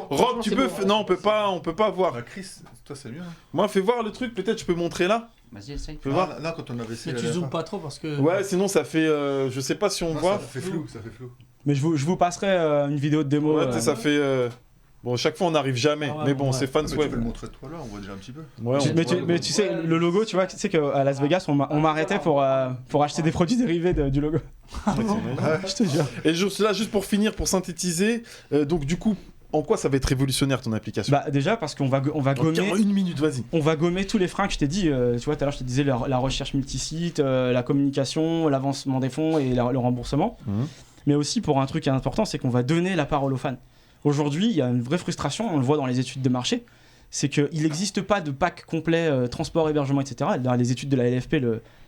Rob, tu peux. Non, on peut pas voir. Chris, toi c'est mieux. Moi, fais voir le truc, peut-être je peux montrer là. Vas-y, essaye. Fais voir. Là, quand on avait essayé. Mais tu zoomes pas trop parce que. Ouais, sinon ça fait. Je sais pas si on voit. Ça fait flou. Mais je vous passerai une vidéo de démo. Ouais, ça fait. Bon, chaque fois on n'arrive jamais, mais bon, c'est Fansweb. Tu peux le montrer toi là, on voit déjà un petit peu. Mais tu sais, le logo, tu vois, tu sais qu'à Las Vegas, on m'arrêtait pour acheter des produits dérivés du logo. Je te jure. Et là, juste pour finir, pour synthétiser, donc du coup, en quoi ça va être révolutionnaire ton application? Déjà parce qu'on va gommer. Une minute, vas-y. On va gommer tous les freins que je t'ai dit. Tu vois, tout à l'heure je te disais la recherche multisite, la communication, l'avancement des fonds et le remboursement. Mais aussi pour un truc important, c'est qu'on va donner la parole aux fans. Aujourd'hui, il y a une vraie frustration, on le voit dans les études de marché, c'est qu'il n'existe pas de pack complet transport, hébergement, etc. Dans les études de la LFP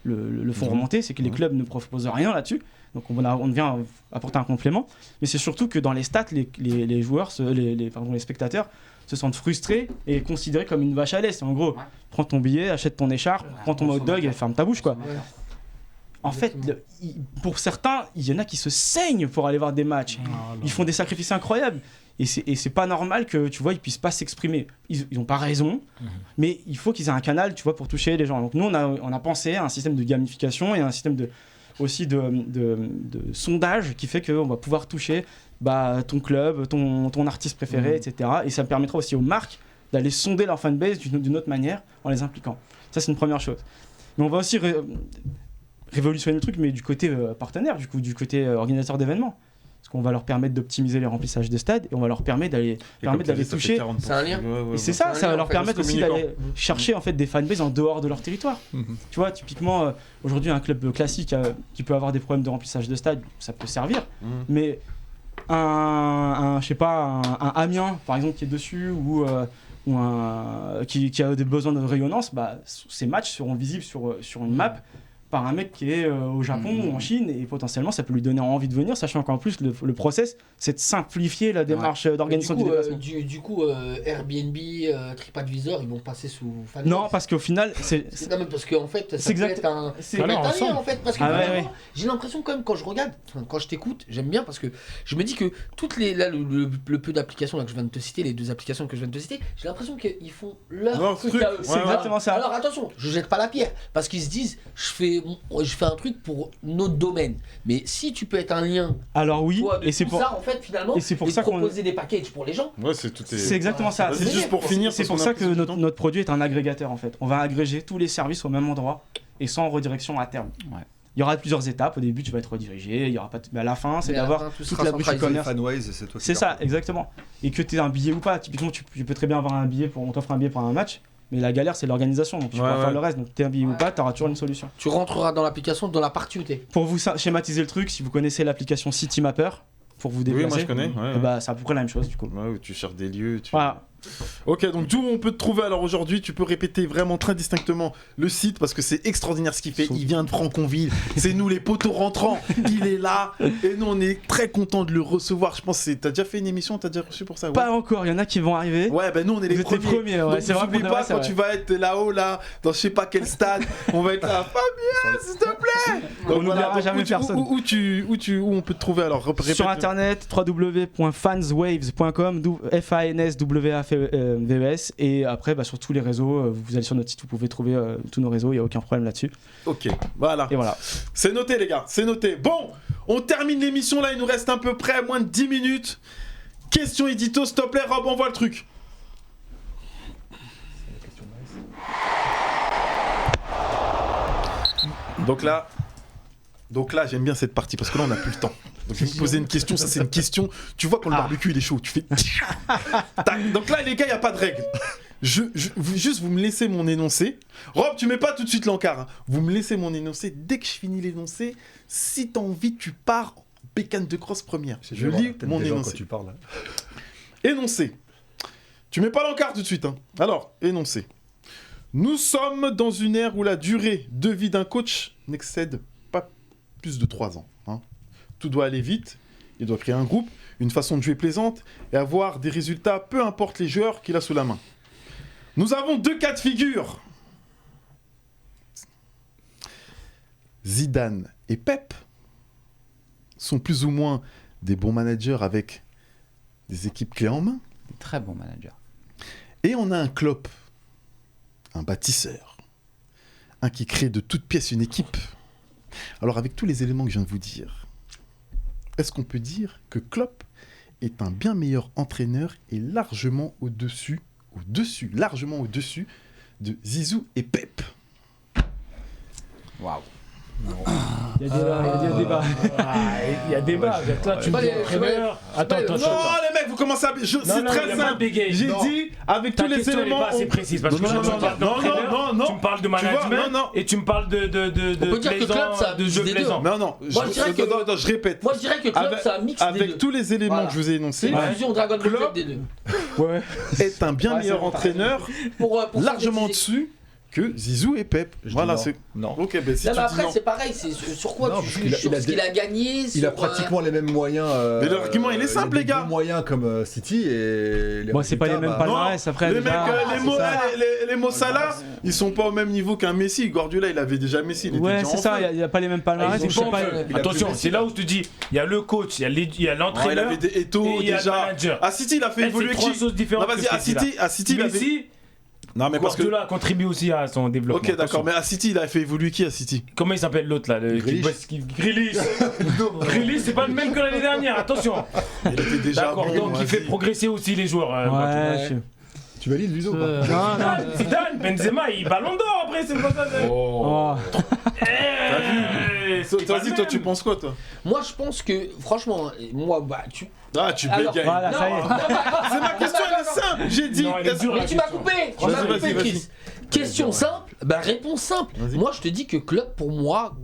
le font remonter, c'est que les clubs ne proposent rien là-dessus. Donc on vient apporter un complément. Mais c'est surtout que dans les stats, les joueurs, les spectateurs se sentent frustrés et considérés comme une vache à lait. C'est en gros, prends ton billet, achète ton écharpe, prends ton hot dog et ferme ta bouche, quoi. En fait, pour certains, il y en a qui se saignent pour aller voir des matchs. Ils font des sacrifices incroyables. Et c'est pas normal que, tu vois, ils puissent pas s'exprimer. Ils ont pas raison, mais il faut qu'ils aient un canal, tu vois, pour toucher les gens. Donc nous, on a pensé à un système de gamification et un système aussi de sondage qui fait qu'on va pouvoir toucher ton club, ton artiste préféré, etc. Et ça permettra aussi aux marques d'aller sonder leur fanbase d'une autre manière en les impliquant. Ça, c'est une première chose. Mais on va aussi révolutionner le truc, mais du côté partenaire, du côté organisateur d'événements. Parce qu'on va leur permettre d'optimiser les remplissages de stades et on va leur permettre d'aller toucher. C'est un lien. Et c'est ça, ça va leur permettre aussi d'aller chercher en fait des fanbases en dehors de leur territoire. Tu vois, typiquement, aujourd'hui, un club classique qui peut avoir des problèmes de remplissage de stade, ça peut servir. Mais je sais pas, un Amiens, par exemple, qui est dessus ou qui a des besoins de rayonnance, bah, ces matchs seront visibles sur une map par un mec qui est au Japon ou en Chine et potentiellement ça peut lui donner envie de venir, sachant qu'en plus le process c'est de simplifier la démarche d'organisation du déplacement. Du coup, Airbnb, TripAdvisor, ils vont passer sous Fanbase. Non, parce qu'au final non, mais parce qu'en fait ça peut être un lien en fait, parce que j'ai l'impression quand même quand je regarde, quand je t'écoute, j'aime bien parce que je me dis que toutes les là le peu d'applications là que je viens de te citer, les 2 applications que je viens de te citer, j'ai l'impression qu'ils font leur truc à eux. C'est exactement ça. Alors attention, je jette pas la pierre parce qu'ils se disent je fais un truc pour notre domaine, mais si tu peux être un lien, alors oui, et c'est pour ça en fait finalement, et c'est pour ça proposer des packages pour les gens. Ouais, c'est exactement ça. C'est juste pour finir. C'est pour ça que notre produit est un agrégateur en fait. On va agréger tous les services au même endroit et sans redirection à terme. Ouais. Il y aura plusieurs étapes. Au début, tu vas être redirigé. Il y aura pas. Mais à la fin, c'est d'avoir toute la brique e-commerce. C'est ça, exactement. Et que tu aies un billet ou pas. Typiquement, tu peux très bien avoir un billet on t'offre un billet pour un match. Mais la galère, c'est l'organisation, donc tu vas faire le reste. Donc, t'es un billet ou pas, t'auras toujours une solution. Tu rentreras dans l'application dans la partie où t'es. Pour vous schématiser le truc, si vous connaissez l'application Citymapper, pour vous déplacer, moi je connais. Bah, c'est à peu près la même chose du coup. Ouais, où tu cherches des lieux. Voilà. Ok, donc d'où on peut te trouver alors aujourd'hui? Tu peux répéter vraiment très distinctement le site parce que c'est extraordinaire ce qu'il fait. Il vient de Franconville, c'est nous les poteaux rentrants. Il est là et nous on est très contents de le recevoir. Je pense que t'as déjà fait une émission, t'as déjà reçu pour ça? Pas encore, il y en a qui vont arriver. Ouais, ben nous on est les premiers. Ouais, c'est n'oublie pas quand tu vas être là-haut là, dans je sais pas quel stade, on va être là. Fabien, s'il te plaît. Donc, on n'oubliera jamais personne. Où on peut te trouver alors? Sur internet, www.fanswaves.com, FANSWAVES. Et après, sur tous les réseaux, vous allez sur notre site, vous pouvez trouver tous nos réseaux, il n'y a aucun problème là-dessus. Ok, voilà. Et voilà. C'est noté, les gars, c'est noté. Bon, on termine l'émission là, il nous reste à peu près moins de 10 minutes. Question édito, s'il te plaît, Rob, envoie le truc. Donc là, j'aime bien cette partie parce que là, on n'a plus le temps. Donc je vais me poser une question, ça c'est une question. Tu vois quand le barbecue il est chaud, tu fais. Donc là, les gars, il n'y a pas de règle. Juste, vous me laissez mon énoncé. Rob, tu mets pas tout de suite l'encart. Hein. Vous me laissez mon énoncé. Dès que je finis l'énoncé, si t'as envie, tu pars en bécane de crosse première. Je lis mon énoncé. Quand tu parles. Énoncé. Tu mets pas l'encart tout de suite. Hein. Alors, énoncé. Nous sommes dans une ère où la durée de vie d'un coach n'excède pas plus de 3 ans. Hein. Tout doit aller vite, il doit créer un groupe, une façon de jouer plaisante et avoir des résultats, peu importe les joueurs qu'il a sous la main. Nous avons 2 cas de figure. Zidane et Pep sont plus ou moins des bons managers avec des équipes clés en main. Des très bons managers. Et on a un Klopp, un bâtisseur, un qui crée de toutes pièces une équipe. Alors avec tous les éléments que je viens de vous dire, est-ce qu'on peut dire que Klopp est un bien meilleur entraîneur et largement largement au-dessus de Zizou et Pep? Waouh. Il y a débat. Il y a débat. Toi, tu me dis entraîneur. Attends. Non, les mecs, vous commencez à. C'est très simple. J'ai dit, avec tous les éléments. Ta question n'est pas assez précise. Parce que non. Tu me parles de management et tu me parles de jeu plaisant. Non. Je répète. Moi, je dirais que Klopp, c'est un mix des deux. Avec tous les éléments que je vous ai énoncés, Klopp est un bien meilleur entraîneur, largement au-dessus que Zizou et Pep. Voilà, c'est. Non. Ok, ben si non, tu mais après, dis non. c'est pareil, c'est sur quoi tu juges, sur ce qu'il a gagné. Il a pratiquement les mêmes moyens. Mais l'argument, il est simple, les gars. Les moyens comme City et. Bon, c'est pas les mêmes palmarès après. Les mecs, les Mo Salah, ils sont pas au même niveau qu'un Messi. Guardiola, il avait déjà Messi. Ouais, c'est ça, il y a pas les mêmes palmarès. Attention, c'est là où je te dis, il y a le coach, il y a l'entraîneur. Il avait des Eto'o déjà. À City, il a fait évoluer qui? À City, il avait. Non, mais parce que là contribue aussi à son développement. Ok, d'accord, mais à City, il a fait évoluer qui à City? Comment il s'appelle l'autre là? Grealish. Grealish, c'est pas le même que l'année dernière, attention. Il était déjà d'accord, bon, donc il fait progresser aussi les joueurs. Ouais. Tu valides Ludo? Non. Zidane, Benzema, il ballon d'or après, c'est pas ça. T'as vu? Vas-y, toi, tu penses quoi, toi? Moi, je pense que, franchement, tu bégayes. Voilà, ça y est. C'est ma question, elle est simple. J'ai dit. Mais tu m'as coupé. Chris. Question simple, réponse simple. Moi, je te dis que Klopp, pour moi,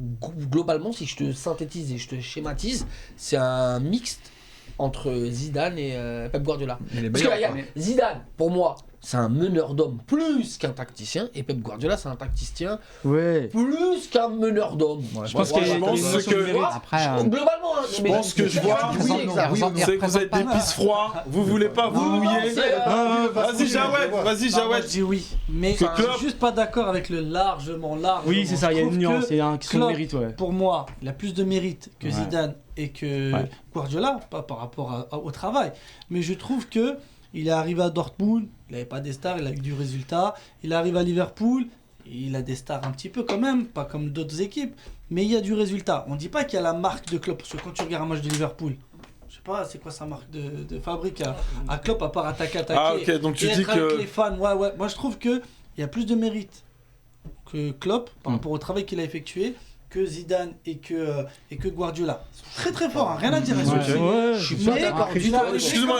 globalement, si je te synthétise et je te schématise, c'est un mixte entre Zidane et Pep Guardiola. Parce que regarde, Zidane, pour moi, c'est un meneur d'hommes plus qu'un tacticien, et Pep Guardiola, c'est un tacticien plus qu'un meneur d'hommes. Je pense que globalement, je pense que je vois, c'est que vous êtes des pisse froids, vous voulez pas vous mouiller. Vas-y, Jawed. Je dis oui, mais je suis juste pas d'accord avec le largement. Oui, c'est ça, il y a une nuance, il y a un question de mérite. Pour moi, il a plus de mérite que Zidane et que Guardiola, pas par rapport au travail, mais je trouve que il est arrivé à Dortmund, il n'avait pas des stars, il a eu du résultat. Il arrive à Liverpool, il a des stars un petit peu quand même, pas comme d'autres équipes, mais il y a du résultat. On ne dit pas qu'il y a la marque de Klopp, parce que quand tu regardes un match de Liverpool, je sais pas, c'est quoi sa marque de fabrique à Klopp, à part attaquer. Ah ok, donc tu dis que... avec les fans, moi je trouve qu'il y a plus de mérite que Klopp par rapport au travail qu'il a effectué, que Zidane et que Guardiola. Très très fort, rien à dire. Je suis pas d'accord. Excuse-moi,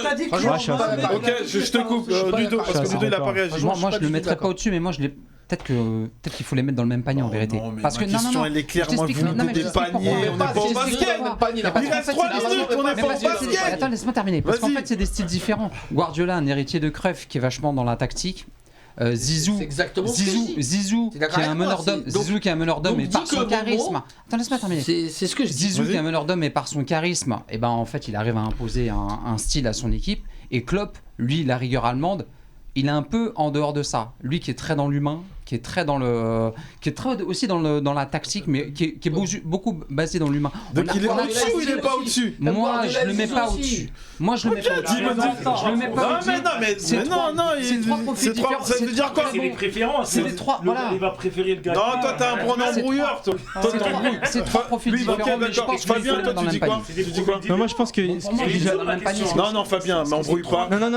ok, je te coupe, Ludo, parce que Ludo il a pas réagi. Moi je le mettrais pas au-dessus, mais moi je l'ai. Peut-être qu'il faut les mettre dans le même panier en vérité. Parce que non, elle est claire, moi vous mettez des paniers, on n'est pas au basket. Il reste 3 minutes, on n'est pas au basket. Attends, laisse-moi terminer. Parce qu'en fait, c'est des styles différents. Guardiola, un héritier de Cruyff qui est vachement dans la tactique. Zizou qui est un meneur d'homme. Zizou qui est un meneur d'homme et par son charisme. Attends, laisse-moi terminer. C'est ce que je dis. Zizou qui est un meneur d'homme et par son charisme, et ben en fait, il arrive à imposer un style à son équipe. Et Klopp, lui, la rigueur allemande, il est un peu en dehors de ça. Lui qui est très dans l'humain, qui est très aussi dans la tactique, mais qui est beaucoup basé dans l'humain. Donc il est au-dessus ou il est pas au-dessus? Moi, je le mets pas au-dessus. Moi, je le mets pas au-dessus. Je le mets pas au-dessus. Non, c'est trois profils différents. Ça veut dire quoi? C'est les préférences. C'est les trois. Voilà. Il va préférer le gars. Non, toi t'as un pronom embrouilleur. C'est trois profils différents. Fabien, toi tu dis quoi? Moi je pense que. Non, Fabien, m'embrouille pas. Non,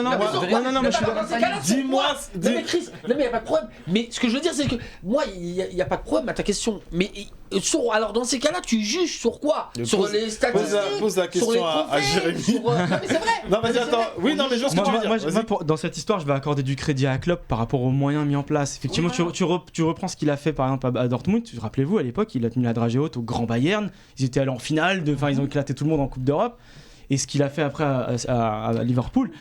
mais je suis d'accord. Dis-moi. Non mais Chris, non mais y a pas de problème. Mais ce que je veux dire c'est que moi il y a pas de problème à ta question. Mais alors dans ces cas-là tu juges sur quoi? Sur les statistiques. Pose la question à Jérémy. Non mais c'est vrai. Non vas-y attends. Oui non mais je vois ce que tu veux dire. Moi dans cette histoire je vais accorder du crédit à Klopp par rapport aux moyens mis en place. Effectivement tu reprends ce qu'il a fait par exemple à Dortmund. Rappelez-vous à l'époque il a tenu la dragée haute au Grand Bayern. Ils étaient allés en finale. Ils ont éclaté tout le monde en Coupe d'Europe. Et ce qu'il a fait après à Liverpool,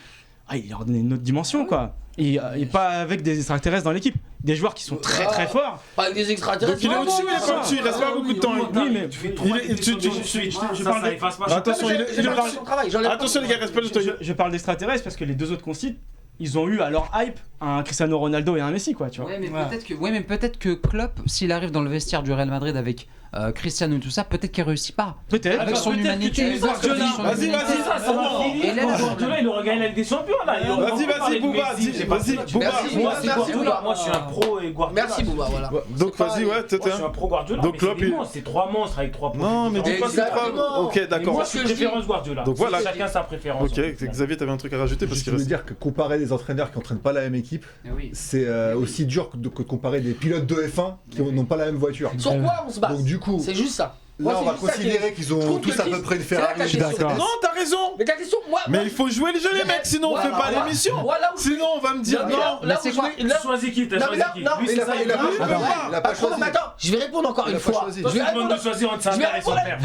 il leur a donné une autre dimension quoi. Et pas avec des extraterrestres dans l'équipe, des joueurs qui sont très très forts. Pas avec des extraterrestres. Donc il est au-dessus ou il est pas au-dessus? Il reste pas beaucoup de temps. Oui mais je parle de... Attention, attention les gars, reste pas le temps. Je parle d'extraterrestres parce que les deux autres concilies, ils ont eu à leur hype un Cristiano Ronaldo et un Messi quoi, tu vois. Mais peut-être que Klopp, s'il arrive dans le vestiaire du Real Madrid avec Cristiano et tout ça, peut-être qu'il réussit pas. Peut-être. Avec son humanité. Vas-y. Guardiola, il aura gagné la Ligue des Champions là. Vas-y, Bouba. Moi, je suis un pro et Guardiola. Merci Bouba, voilà. Donc vas-y, ouais, je suis un pro Guardiola. Donc Klopp, c'est 3 monstres avec 3 points. Non, mais dis pas c'est 3. Ok, d'accord. Moi, je suis préférence Guardiola. Donc voilà. Chacun sa préférence. Ok, Xavier, t'avais un truc à rajouter parce que je veux dire que comparer des entraîneurs qui n'entraînent pas la même équipe, c'est aussi dur que de comparer des pilotes de F1 qui n'ont pas la même voiture. Sur quoi on se base? Donc du coup, c'est juste ça. Là, on va considérer qu'ils ont tous à peu près une Ferrari. Je suis d'accord. Non, t'as raison. Mais ta question, moi. Mais il faut jouer le jeu, les mecs, sinon on fait pas l'émission. Sinon, on va me dire non. Là, c'est quoi? Choisis qui? T'as choisi qui? Lui, c'est ça, il a pas choisi. Attends, je vais répondre encore une fois. Je vais répondre de choisir entre sa mère et son père.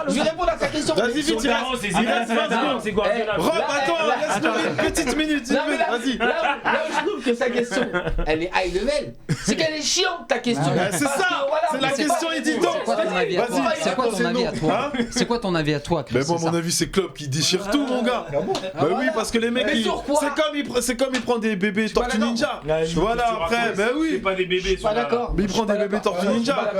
Je vais répondre à sa question. Vas-y, vite, il reste 20 secondes. C'est Guardiola. Rob, attends, laisse-moi une petite minute. Vas-y. Là où je trouve que sa question, elle est high level, c'est qu'elle est chiante, ta question. C'est ça. C'est la question édito. C'est quoi ton avis à toi? C'est quoi ton avis à toi, Chris? Mais moi, mon avis, c'est Klopp qui déchire tout, mon gars. Bah oui, parce que les mecs, c'est comme il prend des bébés Tortue Ninja. Voilà, après, bah oui. C'est pas des bébés. Je suis pas d'accord. Mais il prend des bébés Tortue Ninja.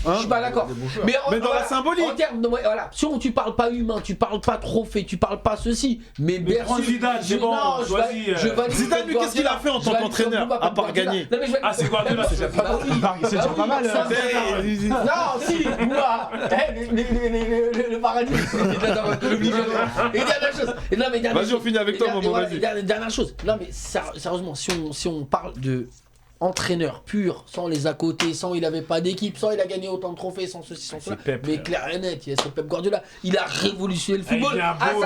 Je suis pas d'accord. Mais dans la symbolique. En termes de, voilà, si tu parles pas humain, tu parles pas trophée, tu parles pas ceci, mais prends Zidane, c'est bon, choisis. Zidane, lui, qu'est-ce qu'il a fait en tant qu'entraîneur à part gagner? Ah, c'est Guardiola, c'est déjà pas mal. Non, si, moi, le paradis, et dernière chose. Vas-y, on finit avec toi, maman, vas-y. Dernière chose. Non, mais sérieusement, si on parle de entraîneur pur, sans les à côté, sans il avait pas d'équipe, sans il a gagné autant de trophées, sans ceci, sans cela. Mais clair et net, c'est Pep Guardiola. Il a révolutionné le football.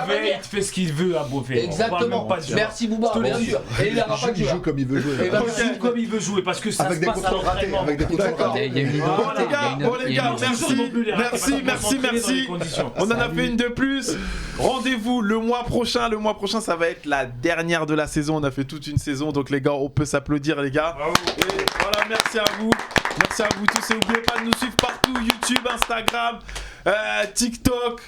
Il fait ce qu'il veut à Beauvais. Exactement. Merci Bouba, bien sûr. Et il n'aura pas de joueur. Il joue comme il veut jouer. Il joue comme il veut jouer parce que ça se passe à l'entraînement. Bon les gars, merci. On en a fait une de plus. Rendez-vous le mois prochain. Le mois prochain, ça va être la dernière de la saison. On a fait toute une saison, donc les gars, on peut s'applaudir, les gars. Et voilà, merci à vous. Merci à vous tous. Et n'oubliez pas de nous suivre partout, YouTube, Instagram, TikTok,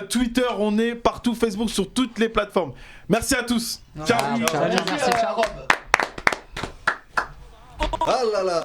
Twitter. On est partout, Facebook, sur toutes les plateformes. Merci à tous. Ciao. Merci, ciao. Ah là là.